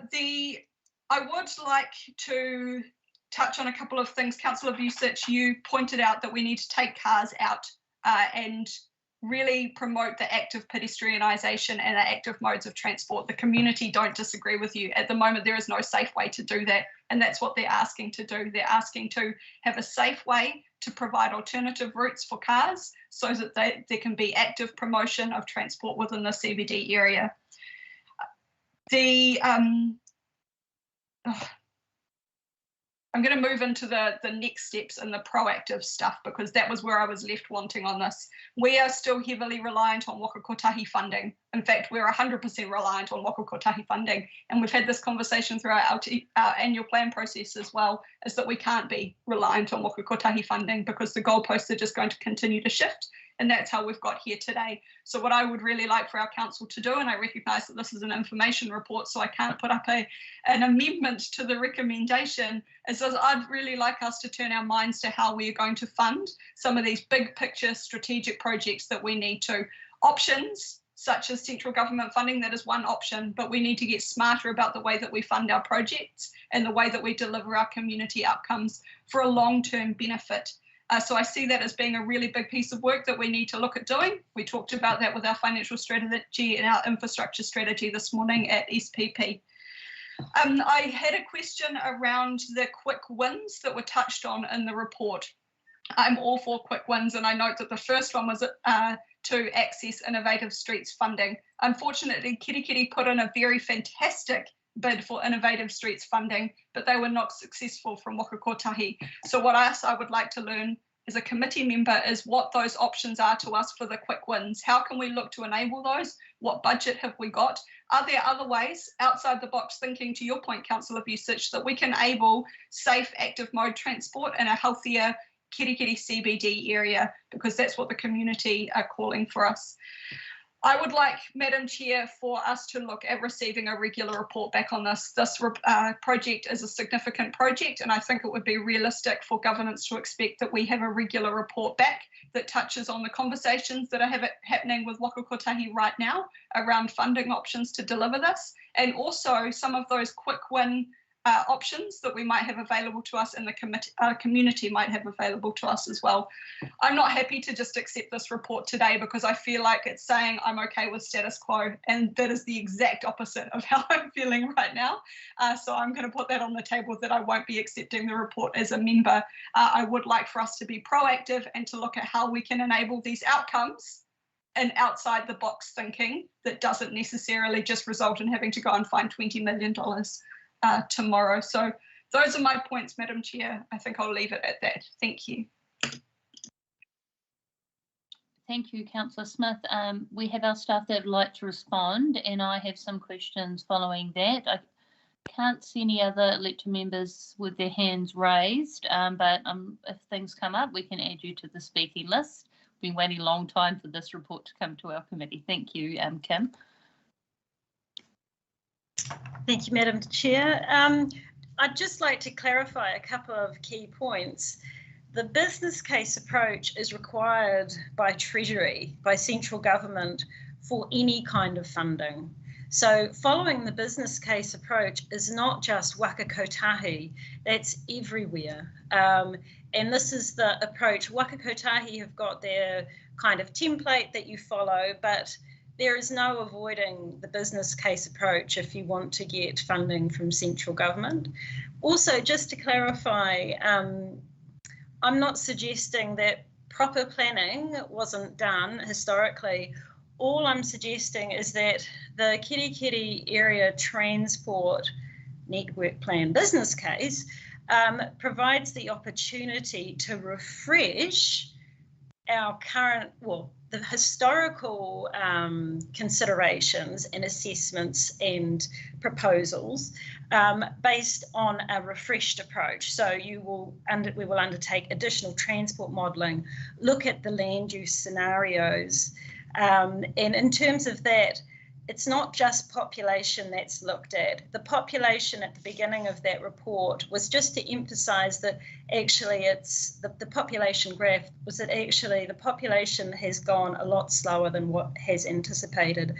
B: would like to touch on a couple of things. Councillor Vucic, you pointed out that we need to take cars out and really promote the active pedestrianisation and the active modes of transport. The community don't disagree with you. At the moment, there is no safe way to do that, and that's what they're asking to do. They're asking to have a safe way to provide alternative routes for cars so that there can be active promotion of transport within the CBD area. I'm going to move into the next steps and the proactive stuff, because that was where I was left wanting on this. We are still heavily reliant on Waka Kotahi funding. In fact, we're 100% reliant on Waka Kotahi funding. And we've had this conversation through our annual plan process as well, is that we can't be reliant on Waka Kotahi funding because the goalposts are just going to continue to shift. And that's how we've got here today. So what I would really like for our council to do, and I recognise that this is an information report, so I can't put up an amendment to the recommendation, is that I'd really like us to turn our minds to how we are going to fund some of these big picture strategic projects that we need to. Options such as central government funding, that is one option, but we need to get smarter about the way that we fund our projects and the way that we deliver our community outcomes for a long-term benefit. So I see that as being a really big piece of work that we need to look at doing. We talked about that with our financial strategy and our infrastructure strategy this morning at SPP. I had a question around the quick wins that were touched on in the report. I'm all for quick wins, and I note that the first one was to access Innovative Streets funding. Unfortunately, Kirikiri put in a very fantastic bid for Innovative Streets funding, but they were not successful from Waka Kotahi. So what else I would like to learn as a committee member is what those options are to us for the quick wins. How can we look to enable those? What budget have we got? Are there other ways outside the box thinking, to your point, Councillor Vucic, that we can enable safe active mode transport in a healthier Kirikiri CBD area, because that's what the community are calling for us. I would like, Madam Chair, for us to look at receiving a regular report back on this. This project is a significant project, and I think it would be realistic for governance to expect that we have a regular report back that touches on the conversations that are happening with Waka Kotahi right now around funding options to deliver this, and also some of those quick win options that we might have available to us and the community might have available to us as well. I'm not happy to just accept this report today because I feel like it's saying I'm okay with status quo, and that is the exact opposite of how I'm feeling right now. So I'm going to put that on the table, that I won't be accepting the report as a member. I would like for us to be proactive and to look at how we can enable these outcomes and outside the box thinking that doesn't necessarily just result in having to go and find $20 million tomorrow. So those are my points, Madam Chair. I think I'll leave it at that. Thank you.
A: Thank you, Councillor Smith. We have our staff that would like to respond, and I have some questions following that. I can't see any other elected members with their hands raised, but if things come up, we can add you to the speaking list. We've been waiting a long time for this report to come to our committee. Thank you, Kim.
Q: Thank you, Madam Chair. I'd just like to clarify a couple of key points. The business case approach is required by Treasury, by central government, for any kind of funding. So following the business case approach is not just Waka Kotahi, that's everywhere. And this is the approach. Waka Kotahi have got their kind of template that you follow, but there is no avoiding the business case approach if you want to get funding from central government. Also, just to clarify, I'm not suggesting that proper planning wasn't done historically. All I'm suggesting is that the Kirikiri Area Transport Network Plan business case provides the opportunity to refresh our current, well, the historical considerations and assessments and proposals based on a refreshed approach. So we will undertake additional transport modelling, look at the land use scenarios, and in terms of that, it's not just population that's looked at. The population at the beginning of that report was just to emphasise that actually it's the population graph was that actually the population has gone a lot slower than what has anticipated.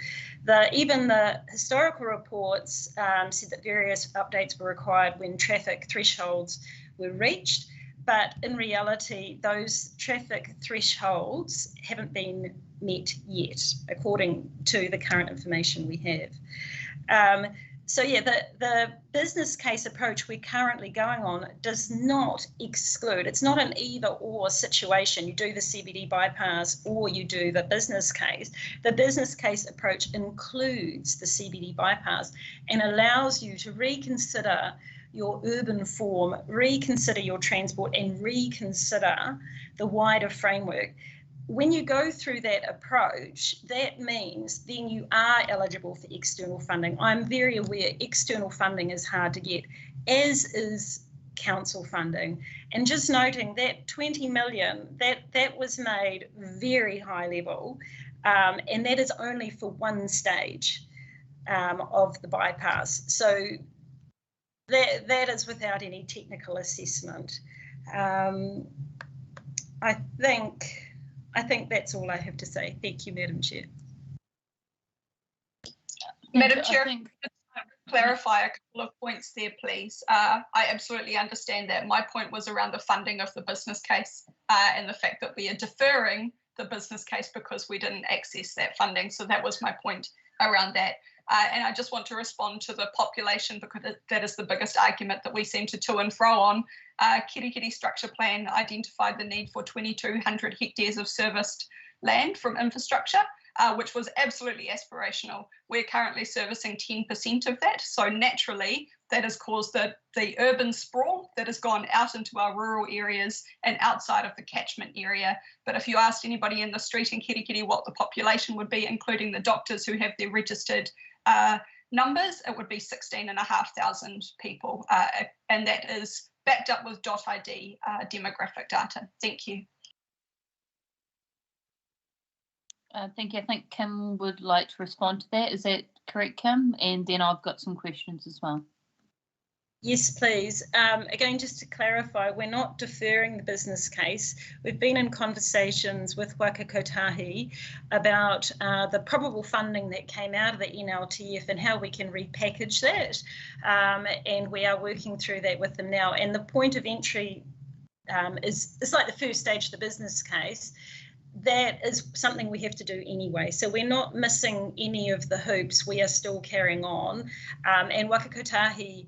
Q: Even the historical reports said that various updates were required when traffic thresholds were reached, but in reality, those traffic thresholds haven't been met yet, according to the current information we have. So yeah, the business case approach we're currently going on does not exclude, it's not an either or situation. You do the CBD bypass or you do the business case. The business case approach includes the CBD bypass and allows you to reconsider your urban form, reconsider your transport and reconsider the wider framework. When you go through that approach, that means then you are eligible for external funding. I'm very aware external funding is hard to get, as is council funding. And just noting that 20 million, that was made very high level, and that is only for one stage of the bypass. So that is without any technical assessment. I think that's all I have to say. Thank you, Madam Chair.
B: Madam Chair, just clarify a couple of points there, please. I absolutely understand that. My point was around the funding of the business case and the fact that we are deferring the business case because we didn't access that funding. So that was my point around that. And I just want to respond to the population because that is the biggest argument that we seem to and fro on. Kirikiri Structure Plan identified the need for 2,200 hectares of serviced land from infrastructure, which was absolutely aspirational. We're currently servicing 10% of that. So naturally, that has caused the urban sprawl that has gone out into our rural areas and outside of the catchment area. But if you asked anybody in the street in Kirikiri what the population would be, including the doctors who have their registered numbers, it would be 16,500 people. And that is backed up with .id demographic data. Thank you.
A: Thank you. I think Kim would like to respond to that. Is that correct, Kim? And then I've got some questions as well.
Q: Yes, please. Again, just to clarify, we're not deferring the business case. We've been in conversations with Waka Kotahi about the probable funding that came out of the NLTF and how we can repackage that. And we are working through that with them now. And the point of entry it's like the first stage of the business case. That is something we have to do anyway. So we're not missing any of the hoops. We are still carrying on. And Waka Kotahi,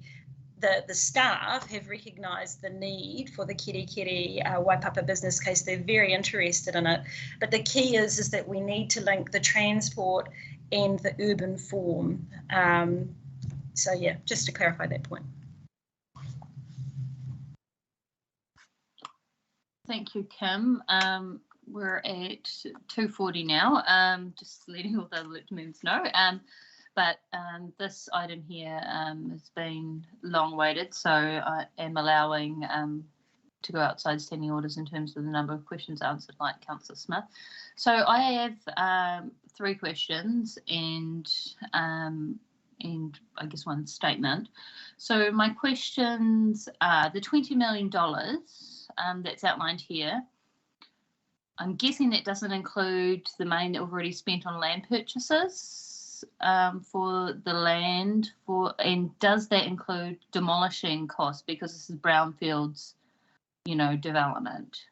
Q: the staff have recognised the need for the Kirikiri Waipapa business case. They're very interested in it. But the key is that we need to link the transport and the urban form. So yeah, just to clarify that point.
A: Thank you, Kim. We're at 2:40 now, just letting all the alert members know. But this item here has been long waited, so I am allowing to go outside standing orders in terms of the number of questions answered, like Councillor Smith. So I have 3 questions and I guess one statement. So my questions are the $20 million that's outlined here. I'm guessing that doesn't include the money that we've already spent on land purchases for the land, and does that include demolishing costs, because this is brownfields, development,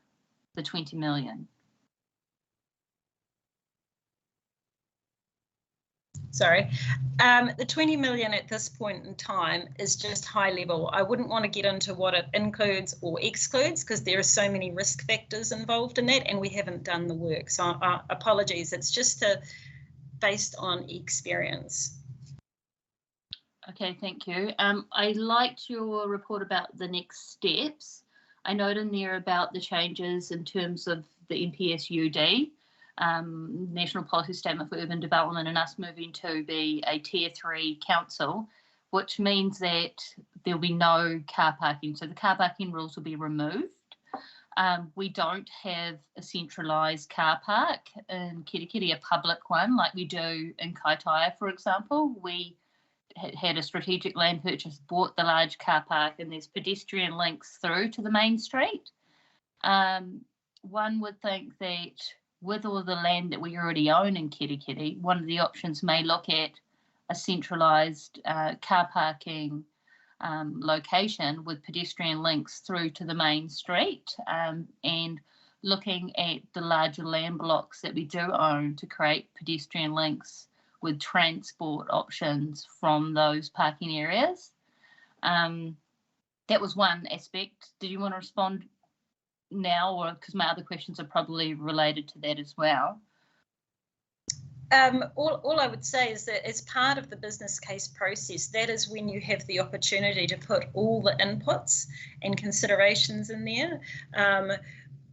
A: the 20 million?
Q: Sorry, the 20 million at this point in time is just high level. I wouldn't want to get into what it includes or excludes because there are so many risk factors involved in that and we haven't done the work. So apologies, it's just based on experience.
A: Okay, thank you. I liked your report about the next steps. I note in there about the changes in terms of the NPSUD, National Policy Statement for Urban Development, and us moving to be a Tier 3 council, which means that there'll be no car parking. So the car parking rules will be removed. We don't have a centralised car park in Kirikiri, a public one, like we do in Kaitaia, for example. We had a strategic land purchase, bought the large car park, and there's pedestrian links through to the main street. One would think that with all the land that we already own in Kirikiri, one of the options may look at a centralised car parking location with pedestrian links through to the main street, and looking at the larger land blocks that we do own to create pedestrian links with transport options from those parking areas. That was one aspect. Did you want to respond now, or because my other questions are probably related to that as well?
Q: All I would say is that as part of the business case process, that is when you have the opportunity to put all the inputs and considerations in there.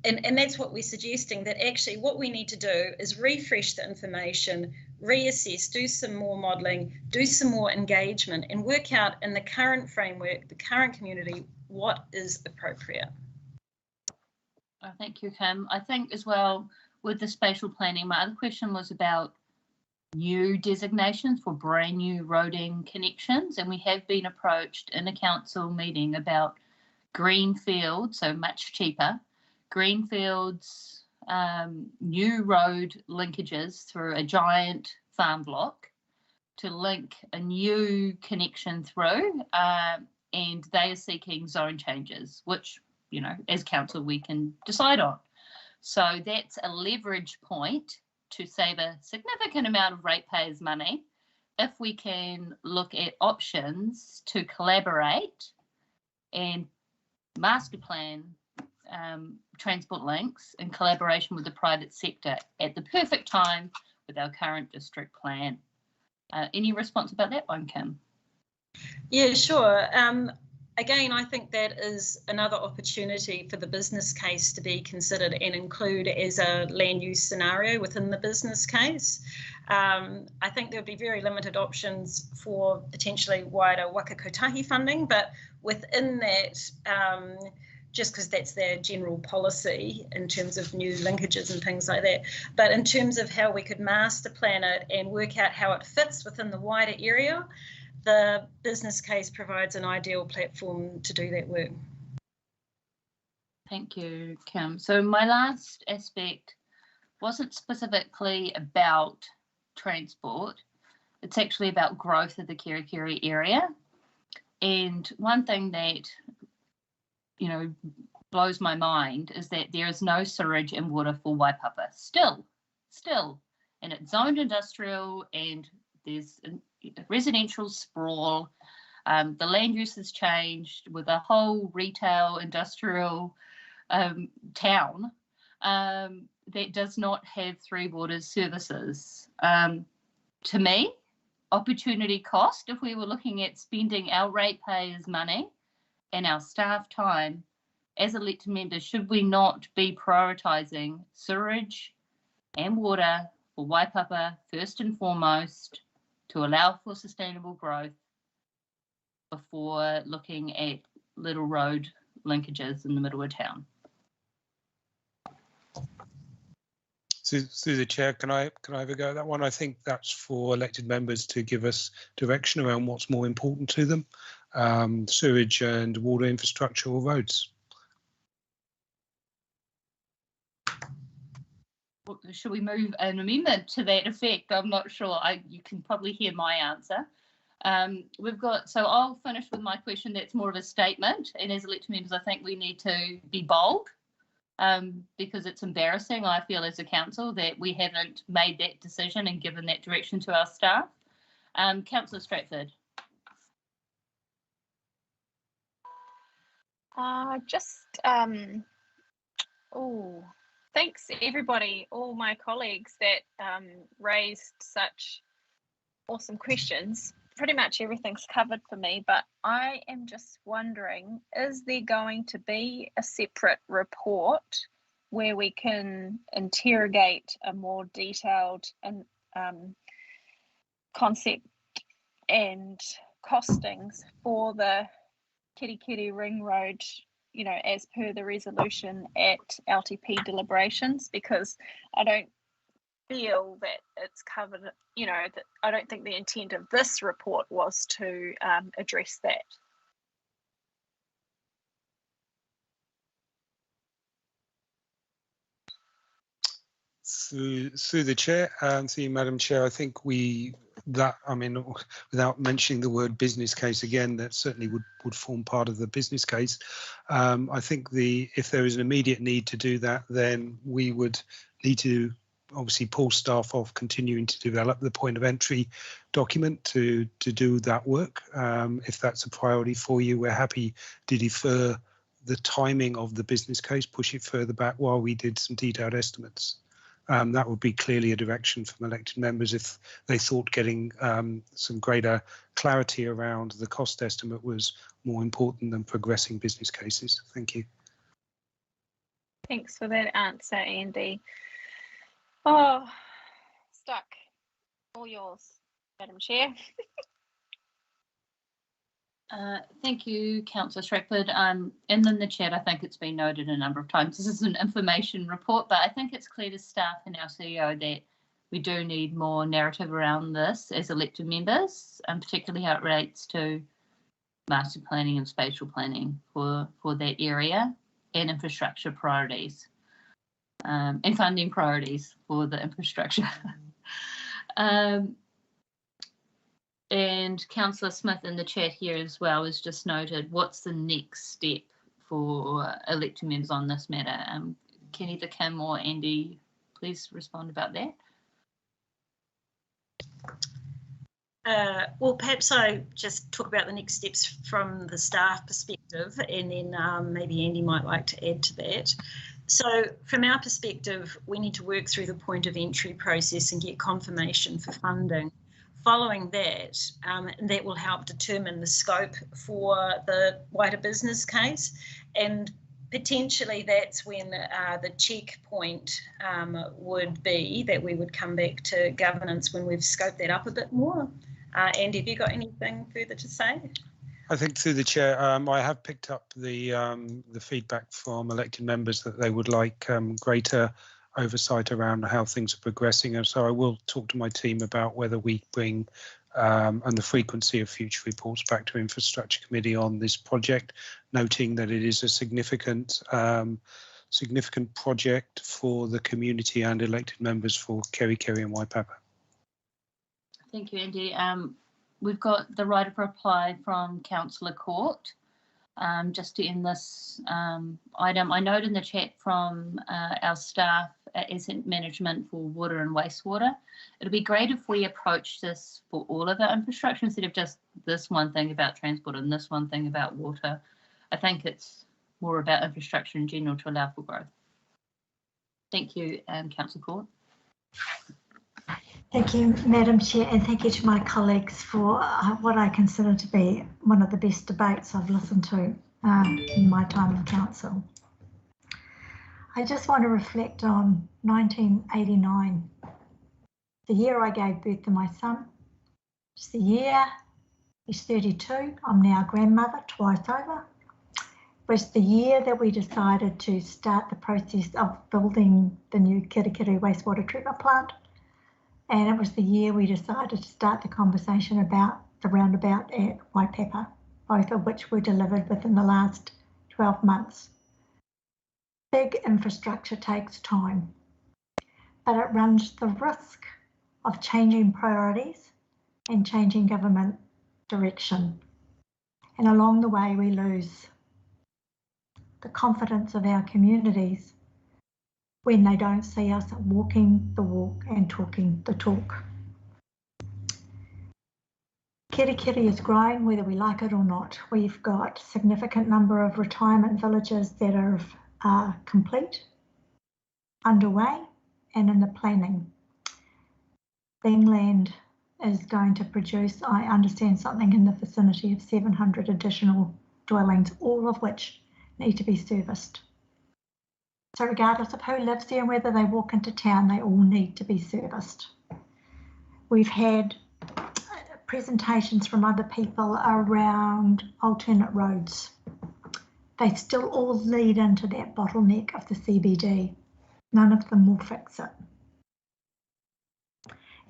Q: And that's what we're suggesting, that actually what we need to do is refresh the information, reassess, do some more modelling, do some more engagement, and work out in the current framework, the current community, what is appropriate.
A: Thank you, Kim. I think as well with the spatial planning, my other question was about new designations for brand new roading connections, and we have been approached in a council meeting about greenfield, so much cheaper, greenfields, new road linkages through a giant farm block to link a new connection through, and they are seeking zone changes, which, you know, as council we can decide on. So that's a leverage point to save a significant amount of ratepayers' money if we can look at options to collaborate and master plan transport links in collaboration with the private sector at the perfect time with our current district plan. Any response about that one, Kim?
Q: Yeah, sure. Again, I think that is another opportunity for the business case to be considered and include as a land use scenario within the business case. I think there would be very limited options for potentially wider waka kotahi funding, but within that, just because that's their general policy in terms of new linkages and things like that. But in terms of how we could master plan it and work out how it fits within the wider area, the business case provides an ideal platform to do that work.
A: Thank you, Kim. So my last aspect wasn't specifically about transport. It's actually about growth of the Kirikiri area. And one thing that, you know, blows my mind is that there is no sewage and water for Waipapa still, and it's zoned industrial, and there's residential sprawl. The land use has changed with a whole retail industrial town that does not have Three Waters services. To me, opportunity cost, if we were looking at spending our ratepayers' money and our staff time as elected members, should we not be prioritising sewerage and water for Waipapa first and foremost to allow for sustainable growth before looking at little road linkages in the middle of town?
J: Through the chair, can I have a go at that one? I think that's for elected members to give us direction around what's more important to them, sewage and water infrastructure or roads.
A: Should we move an amendment to that effect? I'm not sure. You can probably hear my answer. We've got, so I'll finish with my question that's more of a statement, and as elected members I think we need to be bold, because it's embarrassing, I feel, as a council that we haven't made that decision and given that direction to our staff. Councillor Stratford.
P: Thanks everybody, all my colleagues that raised such awesome questions. pretty much everything's covered for me, but I am just wondering, is there going to be a separate report where we can interrogate a more detailed and concept and costings for the Kirikiri Ring Road, you know, as per the resolution at LTP deliberations? Because I don't feel that it's covered, you know, that I don't think the intent of this report was to address that.
J: Through the chair, through you, Madam Chair, I think I mean, without mentioning the word business case again, that certainly would form part of the business case. I think if there is an immediate need to do that, then we would need to obviously pull staff off continuing to develop the point of entry document to do that work. If that's a priority for you, we're happy to defer the timing of the business case, push it further back while we did some detailed estimates. That would be clearly a direction from elected members if they thought getting some greater clarity around the cost estimate was more important than progressing business cases. Thank you.
P: Thanks for that answer, Andy. Oh, stuck. All yours, Madam Chair.
A: Thank you, Councillor Stratford. And in the chat, I think it's been noted a number of times, this is an information report, but I think it's clear to staff and our CEO that we do need more narrative around this as elected members, and particularly how it relates to master planning and spatial planning for that area, and infrastructure priorities, and funding priorities for the infrastructure. And Councillor Smith in the chat here as well has just noted, what's the next step for elected members on this matter? Can either Kim or Andy please respond about that?
Q: Well, perhaps I just talk about the next steps from the staff perspective, and then maybe Andy might like to add to that. So from our perspective, we need to work through the point of entry process and get confirmation for funding. Following that, that will help determine the scope for the wider business case, and potentially that's when the checkpoint would be that we would come back to governance when we've scoped that up a bit more. Andy, have you got anything further to say?
J: I think through the chair, I have picked up the feedback from elected members that they would like greater oversight around how things are progressing, and so I will talk to my team about whether we bring and the frequency of future reports back to Infrastructure Committee on this project, noting that it is a significant project for the community and elected members for Kerikeri and Waipapa.
A: Thank you, Andy. We've got the right of reply from Councillor Court. Just to end this item, I note in the chat from our staff at Asset Management for Water and Wastewater, it'd be great if we approach this for all of our infrastructure instead of just this one thing about transport and this one thing about water. I think it's more about infrastructure in general to allow for growth. Thank you, Councillor Court.
E: Thank you, Madam Chair, and thank you to my colleagues for what I consider to be one of the best debates I've listened to in my time in council. I just want to reflect on 1989, the year I gave birth to my son. It's the year, he's 32, I'm now a grandmother twice over. It was the year that we decided to start the process of building the new Kirikiri wastewater treatment plant. And it was the year we decided to start the conversation about the roundabout at Waipapa, both of which were delivered within the last 12 months. Big infrastructure takes time, but it runs the risk of changing priorities and changing government direction. And along the way, we lose the confidence of our communities when they don't see us walking the walk and talking the talk. Kirikiri is growing whether we like it or not. We've got a significant number of retirement villages that are complete, underway, and in the planning. Bingland is going to produce, I understand, something in the vicinity of 700 additional dwellings, all of which need to be serviced. So regardless of who lives there and whether they walk into town, they all need to be serviced. We've had presentations from other people around alternate roads. They still all lead into that bottleneck of the CBD. None of them will fix it.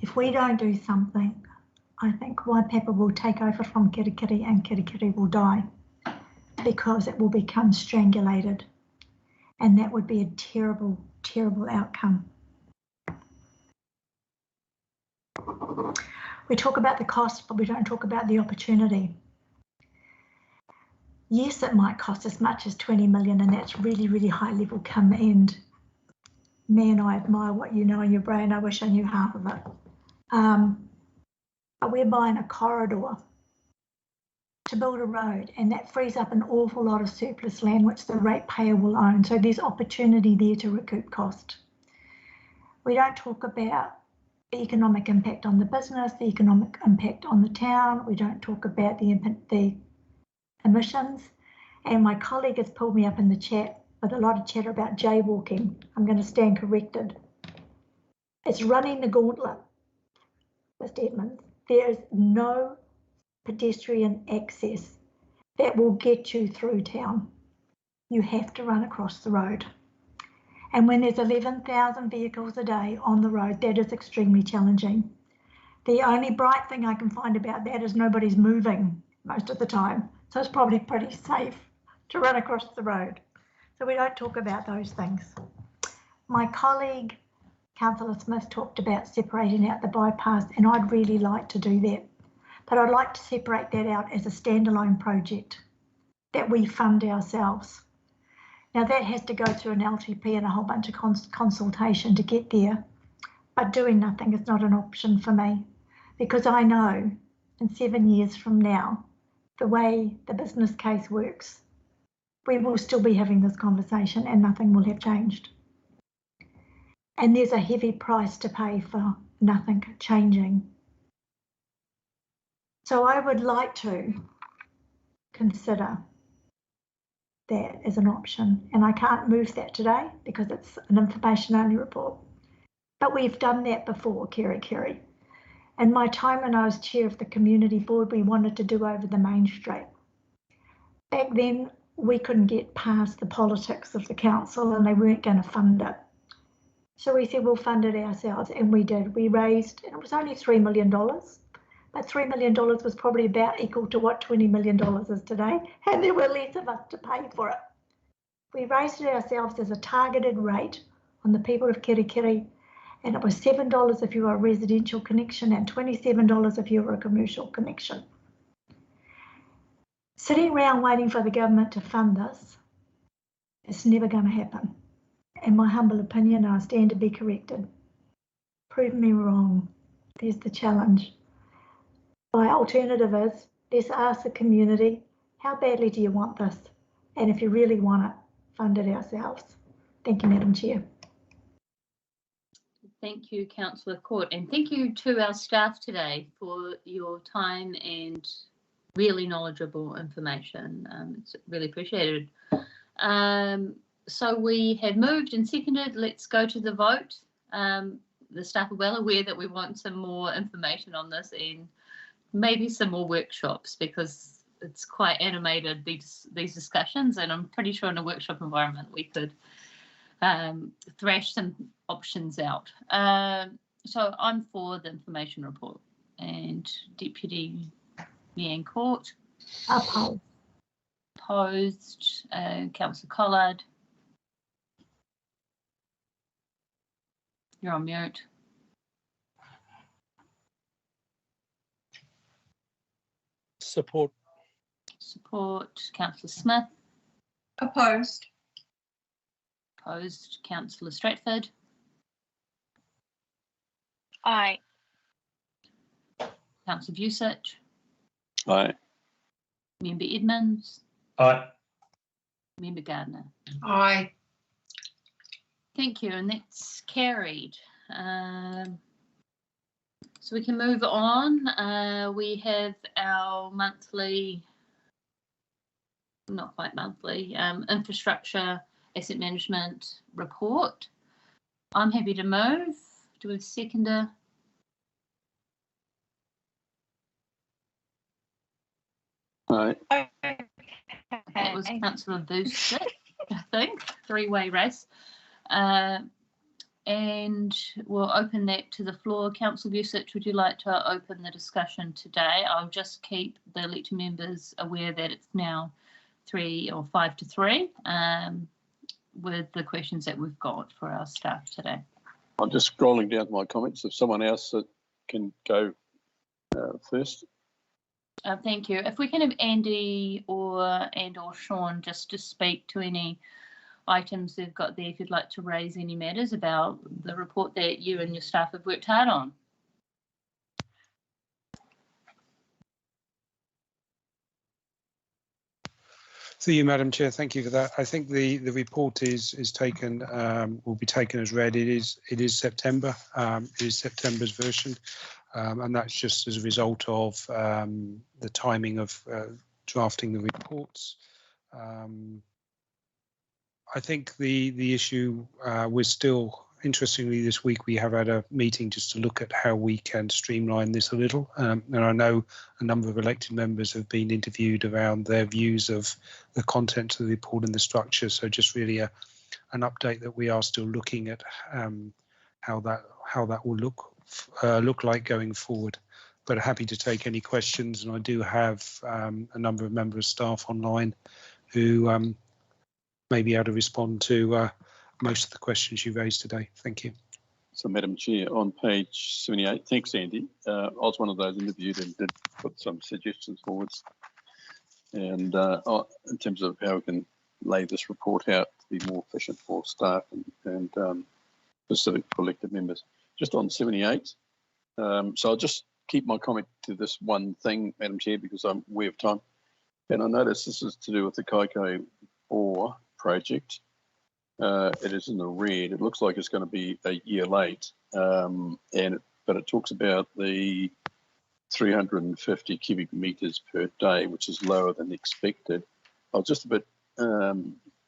E: If we don't do something, I think Waipapa will take over from Kirikiri and Kirikiri will die because it will become strangulated. And that would be a terrible, terrible outcome. We talk about the cost, but we don't talk about the opportunity. Yes, it might cost as much as 20 million, and that's really, really high level, Kim. And man, I admire what you know in your brain. I wish I knew half of it. But we're buying a corridor to build a road, and that frees up an awful lot of surplus land which the ratepayer will own. So there's opportunity there to recoup cost. We don't talk about the economic impact on the business, the economic impact on the town. We don't talk about the emissions. And my colleague has pulled me up in the chat with a lot of chatter about jaywalking. I'm going to stand corrected. It's running the gauntlet, Mr. Edmonds. There is no pedestrian access that will get you through town. You have to run across the road. And when there's 11,000 vehicles a day on the road, that is extremely challenging. The only bright thing I can find about that is nobody's moving most of the time. So it's probably pretty safe to run across the road. So we don't talk about those things. My colleague, Councillor Smith, talked about separating out the bypass, and I'd really like to do that. But I'd like to separate that out as a standalone project that we fund ourselves. Now that has to go through an LTP and a whole bunch of consultation to get there, but doing nothing is not an option for me, because I know in 7 years from now, the way the business case works, we will still be having this conversation and nothing will have changed. And there's a heavy price to pay for nothing changing. So I would like to consider that as an option, and I can't move that today because it's an information only report. But we've done that before, Kerry. And my time when I was chair of the community board, we wanted to do over the main street. Back then, we couldn't get past the politics of the council and they weren't going to fund it. So we said, we'll fund it ourselves, and we did. We raised, and it was only $3 million, but $3 million was probably about equal to what $20 million is today, and there were less of us to pay for it. We raised it ourselves as a targeted rate on the people of Kirikiri, and it was $7 if you were a residential connection and $27 if you were a commercial connection. Sitting around waiting for the government to fund this, it's never going to happen. In my humble opinion, I stand to be corrected. Prove me wrong. There's the challenge. My alternative is, let's ask the community, how badly do you want this? And if you really want it, fund it ourselves. Thank you, Madam Chair.
A: Thank you, Councillor Court, and thank you to our staff today for your time and really knowledgeable information. It's really appreciated. So we have moved and seconded. Let's go to the vote. The staff are well aware that we want some more information on this and maybe some more workshops, because it's quite animated, these discussions, and I'm pretty sure in a workshop environment we could thrash some options out. So I'm for the information report. And Deputy Leanne Court?
E: Opposed.
A: Opposed. Councillor Collard? You're on mute.
C: Support.
A: Support. Councillor Smith?
B: Opposed.
A: Opposed. Councillor Stratford?
P: Aye.
A: Councillor Vucic?
N: Aye.
A: Member Edmonds?
F: Aye.
A: Member Gardner?
L: Aye.
A: Thank you, and that's carried. So we can move on. We have our monthly, not quite monthly, infrastructure asset management report. I'm happy to move. Do we have a seconder?
N: Aye.
A: That was Councillor Booster, I think, three-way race. And we'll open that to the floor. Councillor Busich, would you like to open the discussion today? I'll just keep the elected members aware that it's now 3 or 5 to 3 with the questions that we've got for our staff today.
N: I'm just scrolling down to my comments. If someone else can go first.
A: Thank you. If we can have Andy or Sean just to speak to any items they've got there, if you'd like to raise any matters about the report that you and your staff have worked hard on.
J: Through you, Madam Chair, thank you for that. I think the report is taken, will be taken as read. It is September. It is September's version, and that's just as a result of the timing of drafting the reports. I think the issue we're still, interestingly, this week we have had a meeting just to look at how we can streamline this a little. And I know a number of elected members have been interviewed around their views of the content of the report and the structure. So just really an update that we are still looking at how that will look like going forward. But happy to take any questions, and I do have a number of members of staff online who may be able to respond to most of the questions you raised today. Thank you.
N: So, Madam Chair, on page 78, thanks, Andy. I was one of those interviewed and did put some suggestions forwards. And in terms of how we can lay this report out to be more efficient for staff and specific for elected members. Just on 78, so I'll just keep my comment to this one thing, Madam Chair, because I'm aware of time. And I notice this is to do with the Kaiko 4 project. It is in the red. It looks like it's going to be a year late, but it talks about the 350 cubic meters per day, which is lower than expected. I was just a bit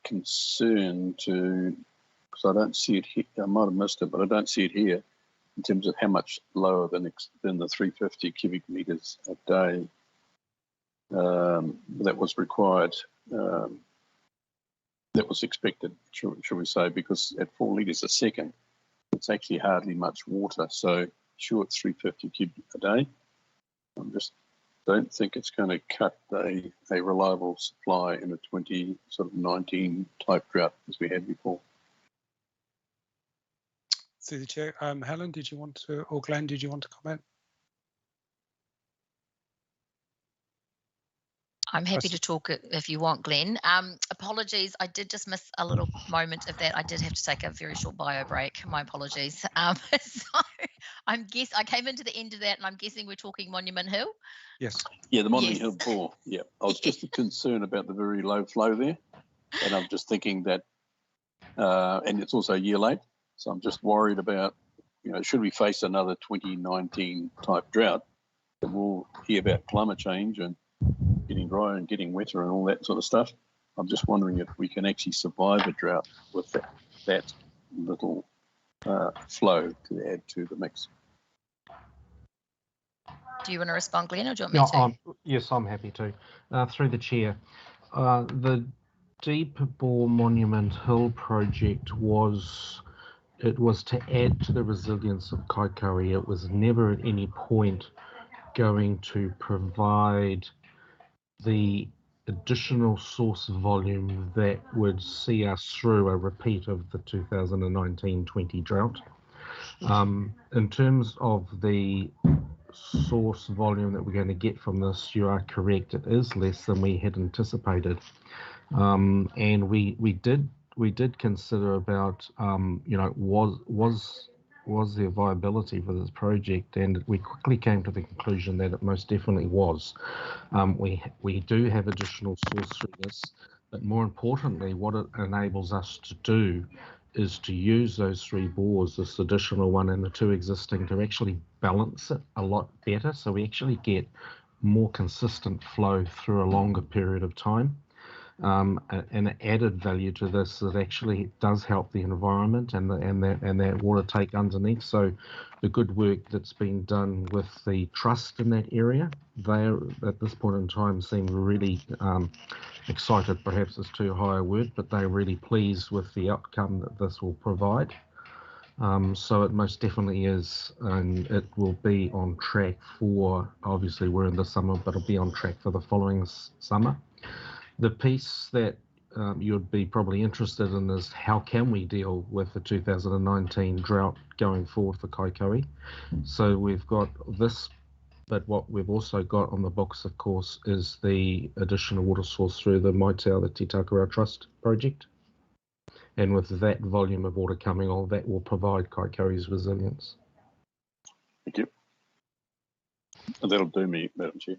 N: concerned because I don't see it here. I might have missed it, but I don't see it here in terms of how much lower than the 350 cubic meters a day that was required. That was expected, should we say, because at 4 litres a second, it's actually hardly much water. So sure, it's 350 cubic a day. I just don't think it's going to cut a reliable supply in a 2019 type drought as we had before.
J: Through the chair, Helen, did you want to, or Glenn, did you want to comment?
S: I'm happy to talk if you want, Glenn. Apologies, I did just miss a little moment of that. I did have to take a very short bio break. My apologies. So I came into the end of that, and I'm guessing we're talking Monument Hill.
J: Yes.
N: Yeah, the Monument Hill 4. Yeah, I was just concerned about the very low flow there, and I'm just thinking that, and it's also a year late, so I'm just worried about, should we face another 2019 type drought, then we'll hear about climate change and getting drier and getting wetter and all that sort of stuff. I'm just wondering if we can actually survive a drought with that little flow to add to the mix.
S: Do you want to respond, Glenn, or do you want me to?
T: Yes, I'm happy to. Through the chair, the Deep Bore Monument Hill project was to add to the resilience of Kaikoura. It was never at any point going to provide the additional source volume that would see us through a repeat of the 2019-20 drought. In terms of the source volume that we're going to get from this, you are correct, it is less than we had anticipated. And we did consider about, was there viability for this project, and we quickly came to the conclusion that it most definitely was. We do have additional source through this, but more importantly, what it enables us to do is to use those 3 bores, this additional one and the 2 existing, to actually balance it a lot better. So we actually get more consistent flow through a longer period of time. An added value to this is it actually does help the environment and that water take underneath. So the good work that's been done with the trust in that area, they at this point in time seem really excited, perhaps is too high a word, but they're really pleased with the outcome that this will provide. So it most definitely is, and it will be on track for, obviously we're in the summer, but it'll be on track for the following summer. The piece that you'd be probably interested in is how can we deal with the 2019 drought going forward for Kaikoura. So we've got this, but what we've also got on the books, of course, is the additional water source through the Maitau, the Te Takura Trust project. And with that volume of water coming on, that will provide Kaikoura's resilience.
N: Thank you. And that'll do me, Madam Chair.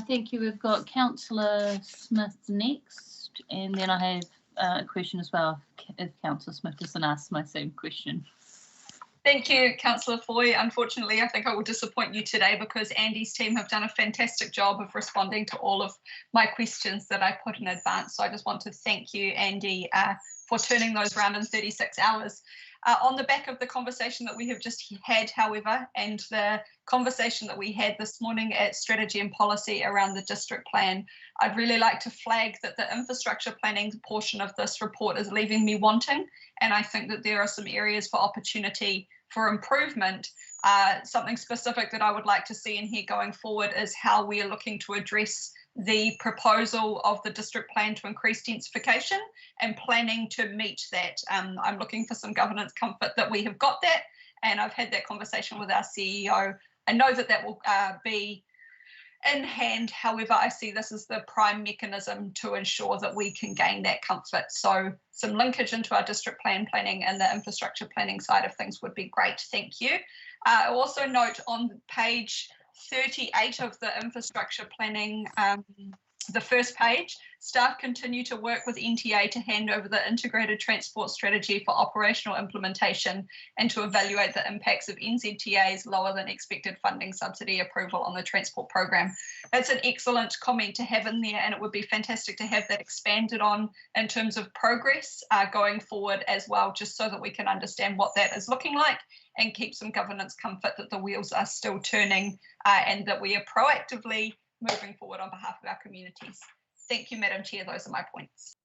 A: Thank you. We've got Councillor Smith next, and then I have a question as well if Councillor Smith doesn't ask my same question.
B: Thank you, Councillor Foy. Unfortunately, I think I will disappoint you today because Andy's team have done a fantastic job of responding to all of my questions that I put in advance. So I just want to thank you, Andy, for turning those around in 36 hours. On the back of the conversation that we have just had, however, and the conversation that we had this morning at Strategy and Policy around the district plan, I'd really like to flag that the infrastructure planning portion of this report is leaving me wanting, and I think that there are some areas for opportunity for improvement. Something specific that I would like to see in here going forward is how we are looking to address the proposal of the district plan to increase densification and planning to meet that. I'm looking for some governance comfort that we have got that, and I've had that conversation with our CEO. I know that that will be in hand. However, I see this as the prime mechanism to ensure that we can gain that comfort. So some linkage into our district planning and the infrastructure planning side of things would be great. Thank you. I also note on page 38 of the infrastructure planning, the first page, staff continue to work with NTA to hand over the integrated transport strategy for operational implementation and to evaluate the impacts of NZTA's lower than expected funding subsidy approval on the transport program. That's an excellent comment to have in there, and it would be fantastic to have that expanded on in terms of progress going forward as well, just so that we can understand what that is looking like and keep some governance comfort that the wheels are still turning and that we are proactively moving forward on behalf of our communities. Thank you, Madam Chair. Those are my points.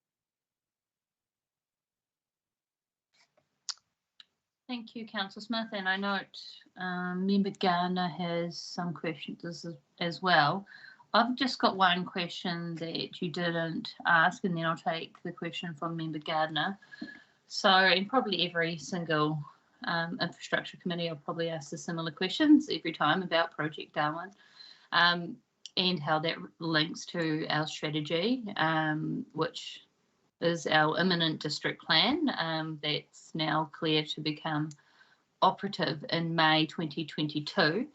A: Thank you, Councillor Smith. And I note Member Gardner has some questions as well. I've just got one question that you didn't ask, and then I'll take the question from Member Gardner. So, in probably every single infrastructure committee, I'll probably ask the similar questions every time about Project Darwin. And how that links to our strategy, which is our imminent district plan that's now clear to become operative in May 2022.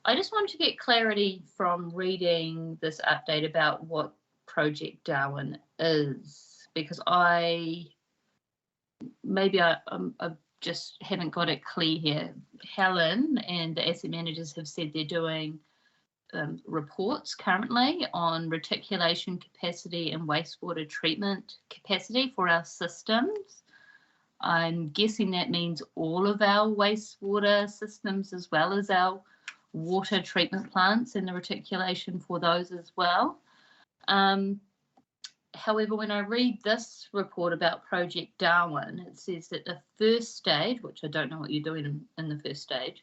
A: I just wanted to get clarity from reading this update about what Project Darwin is, because I just haven't got it clear here. Helen and the asset managers have said they're doing reports currently on reticulation capacity and wastewater treatment capacity for our systems. I'm guessing that means all of our wastewater systems as well as our water treatment plants and the reticulation for those as well. However, when I read this report about Project Darwin, it says that the first stage, which I don't know what you're doing in the first stage,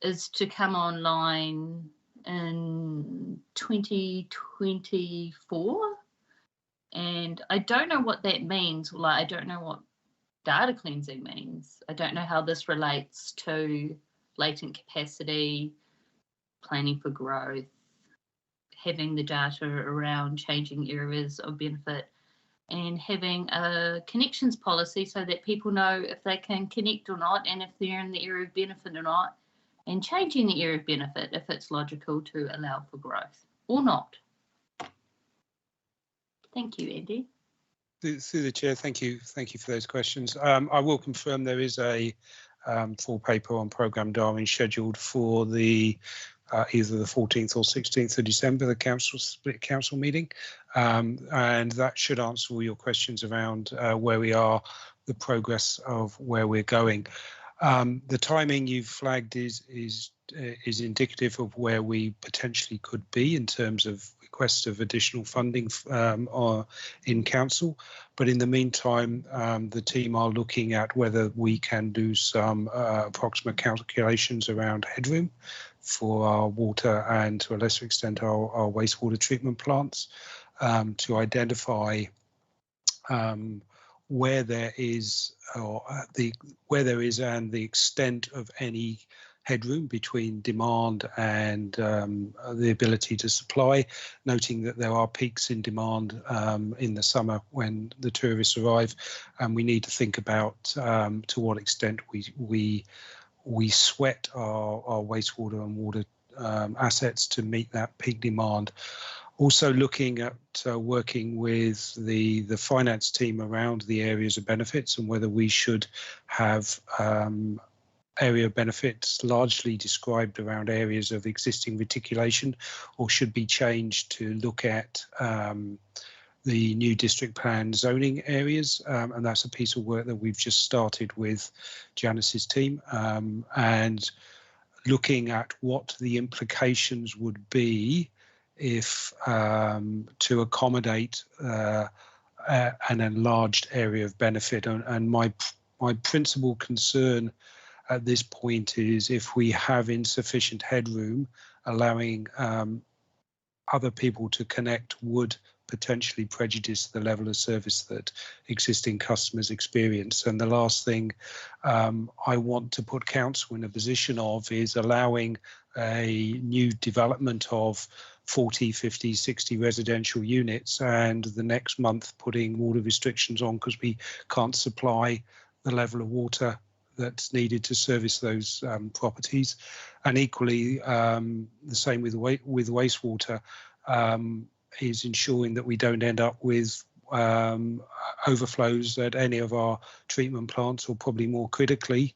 A: is to come online in 2024. And I don't know what that means. Like, I don't know what data cleansing means. I don't know how this relates to latent capacity, planning for growth, having the data around changing areas of benefit, and having a connections policy so that people know if they can connect or not, and if they're in the area of benefit or not, and changing the area of benefit if it's logical to allow for growth or not. Thank you, Andy.
J: Through the chair, thank you for those questions. I will confirm there is a full paper on programme Darwin scheduled for the either the 14th or 16th of December, the split council meeting, and that should answer all your questions around where we are, the progress of where we're going. The timing you've flagged is indicative of where we potentially could be in terms of requests of additional funding in council, but in the meantime the team are looking at whether we can do some approximate calculations around headroom for our water and to a lesser extent our wastewater treatment plants to identify where there is and the extent of any headroom between demand and the ability to supply, noting that there are peaks in demand in the summer when the tourists arrive, and we need to think about to what extent we sweat our wastewater and water assets to meet that peak demand. Also looking at working with the finance team around the areas of benefits and whether we should have area benefits largely described around areas of existing reticulation, or should be changed to look at the new district plan zoning areas, and that's a piece of work that we've just started with Janice's team, and looking at what the implications would be if to accommodate an enlarged area of benefit. And my principal concern at this point is if we have insufficient headroom, allowing other people to connect would potentially prejudice the level of service that existing customers experience. And the last thing I want to put council in a position of is allowing a new development of 40, 50, 60 residential units and the next month putting water restrictions on because we can't supply the level of water that's needed to service those properties. And equally, the same with wastewater, is ensuring that we don't end up with overflows at any of our treatment plants, or probably more critically,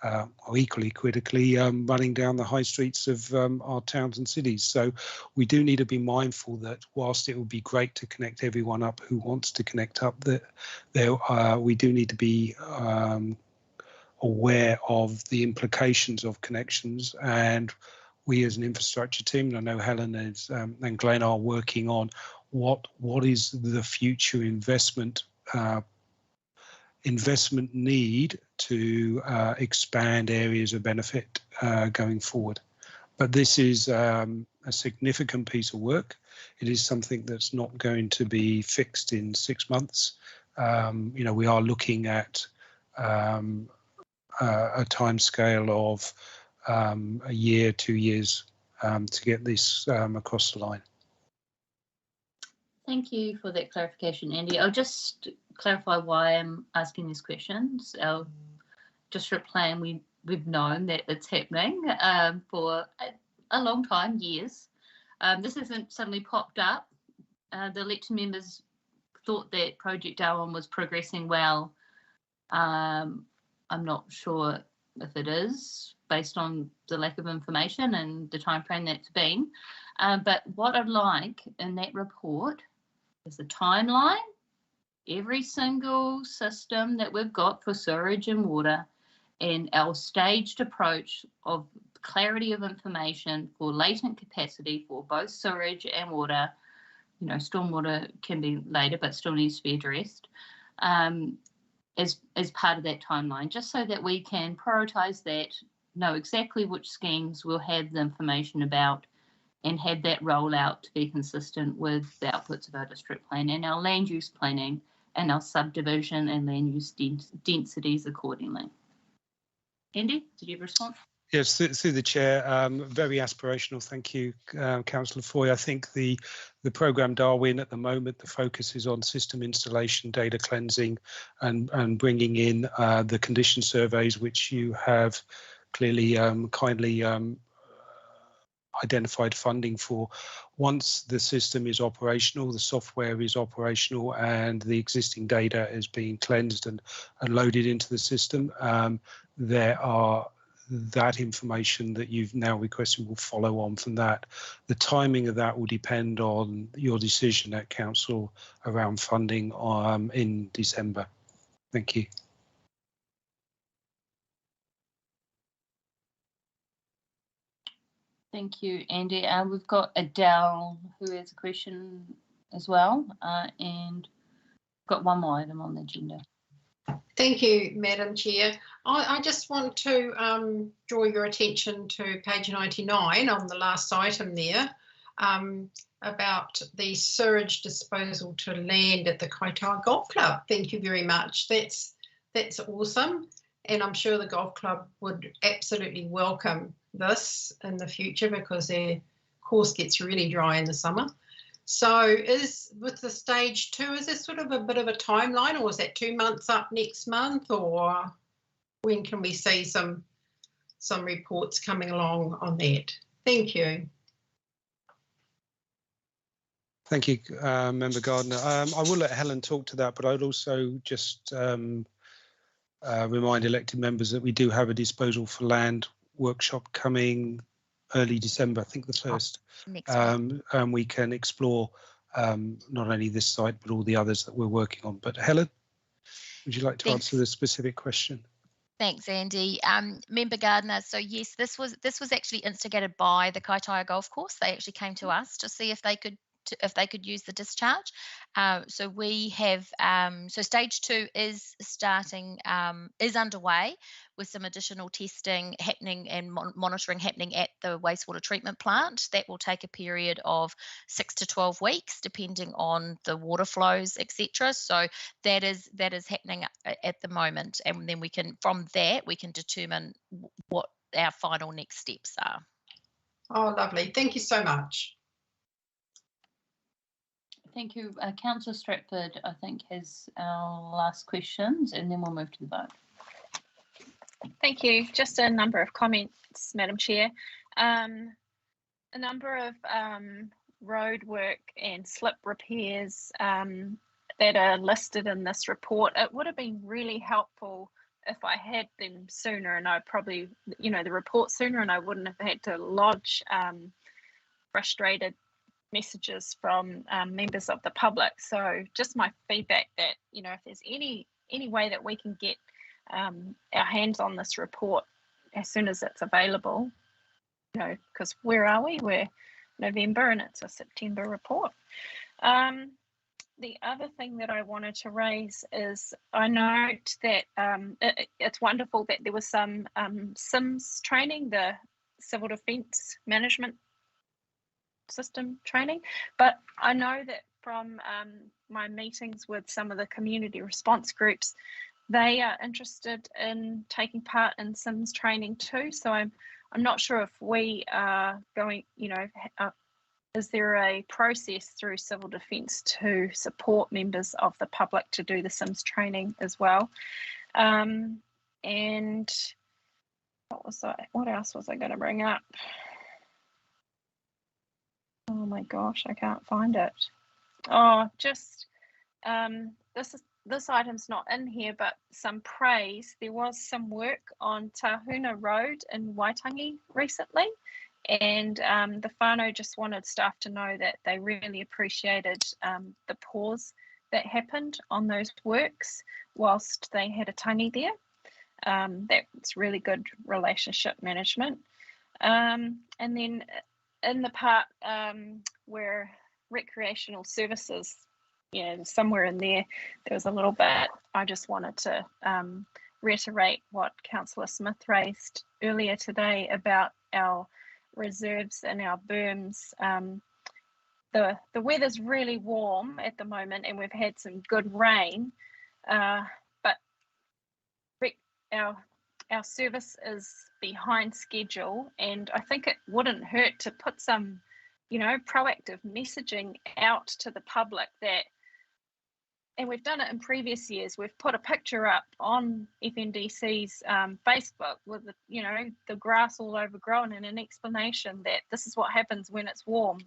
J: or equally critically, running down the high streets of our towns and cities. So we do need to be mindful that whilst it would be great to connect everyone up who wants to connect up, that we do need to be aware of the implications of connections. And we as an infrastructure team, and I know Helen and Glenn are working on what is the future investment need to expand areas of benefit going forward. But this is a significant piece of work. It is something that's not going to be fixed in 6 months. We are looking at a time scale of a year, 2 years to get this across the line.
A: Thank you for that clarification, Andy. I'll just clarify why I'm asking these questions. Our district plan, we've known that it's happening for a long time, years. This hasn't suddenly popped up. The elected members thought that Project Darwin was progressing well. I'm not sure if it is, based on the lack of information and the time frame that's been. But what I'd like in that report is a timeline, every single system that we've got for sewerage and water, and our staged approach of clarity of information for latent capacity for both sewerage and water. Stormwater can be later, but still needs to be addressed as part of that timeline, just so that we can prioritise that, know exactly which schemes we'll have the information about, and have that rollout to be consistent with the outputs of our district plan and our land use planning and our subdivision and land use densities accordingly. Andy, did you have a response?
J: Yes, through the chair, very aspirational. Thank you, Councillor Foy. I think the programme Darwin at the moment, the focus is on system installation, data cleansing, and bringing in the condition surveys, which you have clearly kindly identified funding for. Once the system is operational, the software is operational, and the existing data is being cleansed and loaded into the system, that information that you've now requested will follow on from that. The timing of that will depend on your decision at council around funding in December. Thank you.
A: Thank you, Andy. We've got Adele who has a question as well, and got one more item on the agenda.
L: Thank you, Madam Chair. I just want to draw your attention to page 99 on the last item there, about the sewage disposal to land at the Kaitaia Golf Club. Thank you very much. That's awesome, and I'm sure the golf club would absolutely welcome this in the future because their course gets really dry in the summer. So with the stage 2, is this sort of a bit of a timeline, or is that 2 months up next month, or when can we see some reports coming along on that? Thank you.
J: Thank you, Member Gardner. I will let Helen talk to that, but I'd also just remind elected members that we do have a disposal for land workshop coming early December, I think the 1st. And we can explore not only this site, but all the others that we're working on. But Helen, would you like to answer the specific question?
S: Thanks, Andy. Member Gardner, so yes, this was actually instigated by the Kaitaia Golf Course. They actually came to us to see if they could use the discharge. So we have, so stage 2 is underway with some additional testing happening and monitoring happening at the wastewater treatment plant. That will take a period of 6 to 12 weeks, depending on the water flows, etc. So that is happening at the moment, and then from that we can determine what our final next steps are.
L: Oh, lovely. Thank you so much.
A: Thank you. Councillor Stratford, I think, has our last questions, and then we'll move to the vote.
P: Thank you. Just a number of comments, Madam Chair. A number of road work and slip repairs that are listed in this report. It would have been really helpful if I had them sooner, and I probably, the report sooner, and I wouldn't have had to lodge frustrated messages from members of the public. So just my feedback that, if there's any way that we can get our hands on this report as soon as it's available, because where are we? We're November and it's a September report. The other thing that I wanted to raise is I note that it's wonderful that there was some SIMS training, the Civil Defence Management System training, but I know that from my meetings with some of the community response groups, they are interested in taking part in SIMS training too. So I'm not sure if we are going, is there a process through Civil Defence to support members of the public to do the SIMS training as well? And what else was I going to bring up? Oh my gosh, I can't find it. Oh, just this item's not in here, but some praise. There was some work on Tahuna Road in Waitangi recently, and the whānau just wanted staff to know that they really appreciated the pause that happened on those works whilst they had a tangi there. That's really good relationship management. And then in the part where recreational services, somewhere in there was a little bit, I just wanted to reiterate what Councillor Smith raised earlier today about our reserves and our berms. The weather's really warm at the moment and we've had some good rain, but our service is behind schedule, and I think it wouldn't hurt to put some, proactive messaging out to the public that and we've done it in previous years. We've put a picture up on FNDC's Facebook with the grass all overgrown and an explanation that this is what happens when it's warm.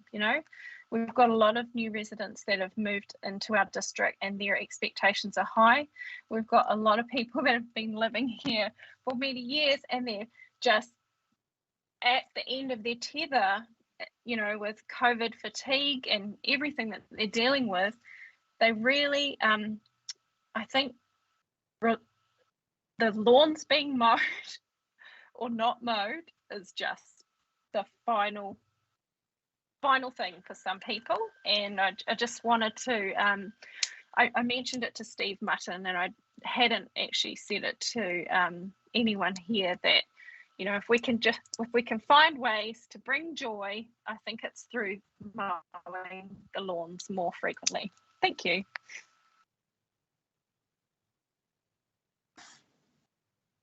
P: We've got a lot of new residents that have moved into our district and their expectations are high. We've got a lot of people that have been living here for many years and they're just at the end of their tether, with COVID fatigue and everything that they're dealing with. They really, I think the lawns being mowed or not mowed is just the final thing for some people. And I just wanted to, I mentioned it to Steve Mutton and I hadn't actually said it to anyone here that, if we can find ways to bring joy, I think it's through mowing the lawns more frequently. Thank you.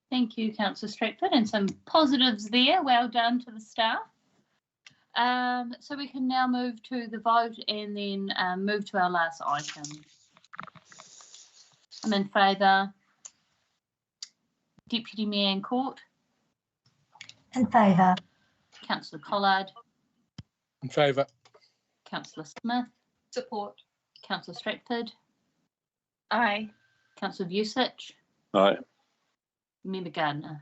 A: Thank you, Councillor Stratford, and some positives there. Well done to the staff. So we can now move to the vote and then move to our last item. I'm in favour. Deputy Mayor in Court.
E: In favour.
A: Councillor Collard.
C: In favour.
A: Councillor Smith.
B: Support.
A: Councillor Stratford.
P: Aye.
A: Councillor Vusic.
N: Aye.
A: Member Gardner.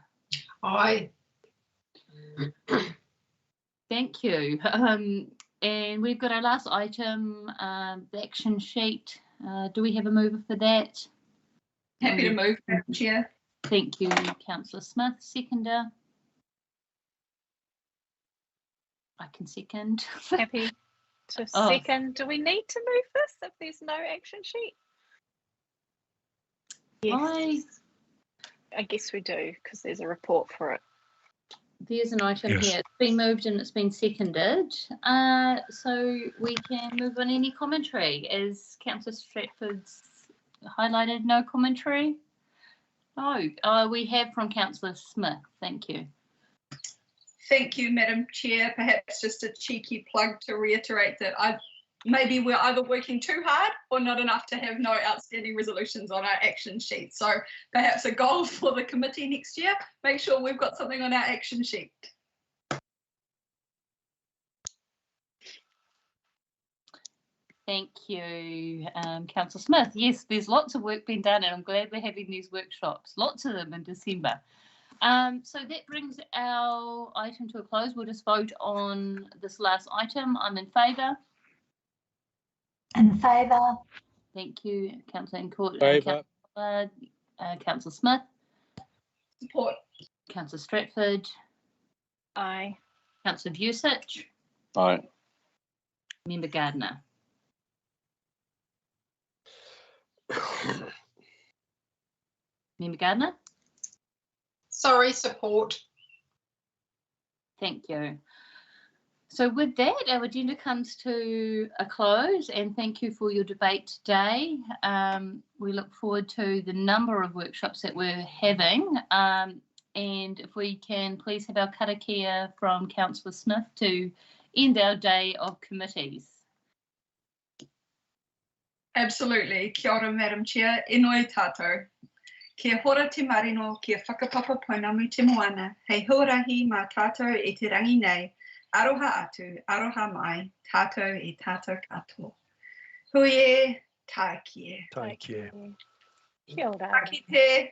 L: Aye.
A: Thank you. And we've got our last item, the action sheet. Do we have a mover for that?
B: Happy to move, Madam Chair.
A: Thank you, Councillor Smith. Seconder. I can second.
P: Happy to second. Do we need to move this if there's no action sheet? Yes. I guess we do because there's a report for it.
A: There's an item
C: Yes.
A: here. It's been moved and it's been seconded. So we can move on any commentary. As Councillor Stratford's highlighted, no commentary? No. We have from Councillor Smith. Thank you.
B: Thank you, Madam Chair. Perhaps just a cheeky plug to reiterate that maybe we're either working too hard or not enough to have no outstanding resolutions on our action sheet. So perhaps a goal for the committee next year, make sure we've got something on our action sheet.
A: Thank you, Councillor Smith. Yes, there's lots of work being done and I'm glad we're having these workshops, lots of them in December. So that brings our item to a close. We'll just vote on this last item. I'm in favour.
E: In favour.
A: Thank you, Councillor in Court.
C: Favour.
A: Councillor Smith.
B: Support.
A: Councillor Stratford.
P: Aye.
A: Councillor Vusic.
N: Aye.
A: Member Gardner. Member Gardner.
L: Sorry, support.
A: Thank you. So with that, our agenda comes to a close and thank you for your debate today. We look forward to the number of workshops that we're having. And if we can please have our karakia from Councillor Smith to end our day of committees.
B: Absolutely. Kia ora, Madam Chair. E noi tātou. Kia hora te marino, kia whakapapa poinamu te moana. Hei huarahi mā tātou e te rangi nei. Aroha atu, aroha mai, tātou e tātou katoa. Hui e, tākie.
C: Take care.
P: Kia ora.
B: Aki te.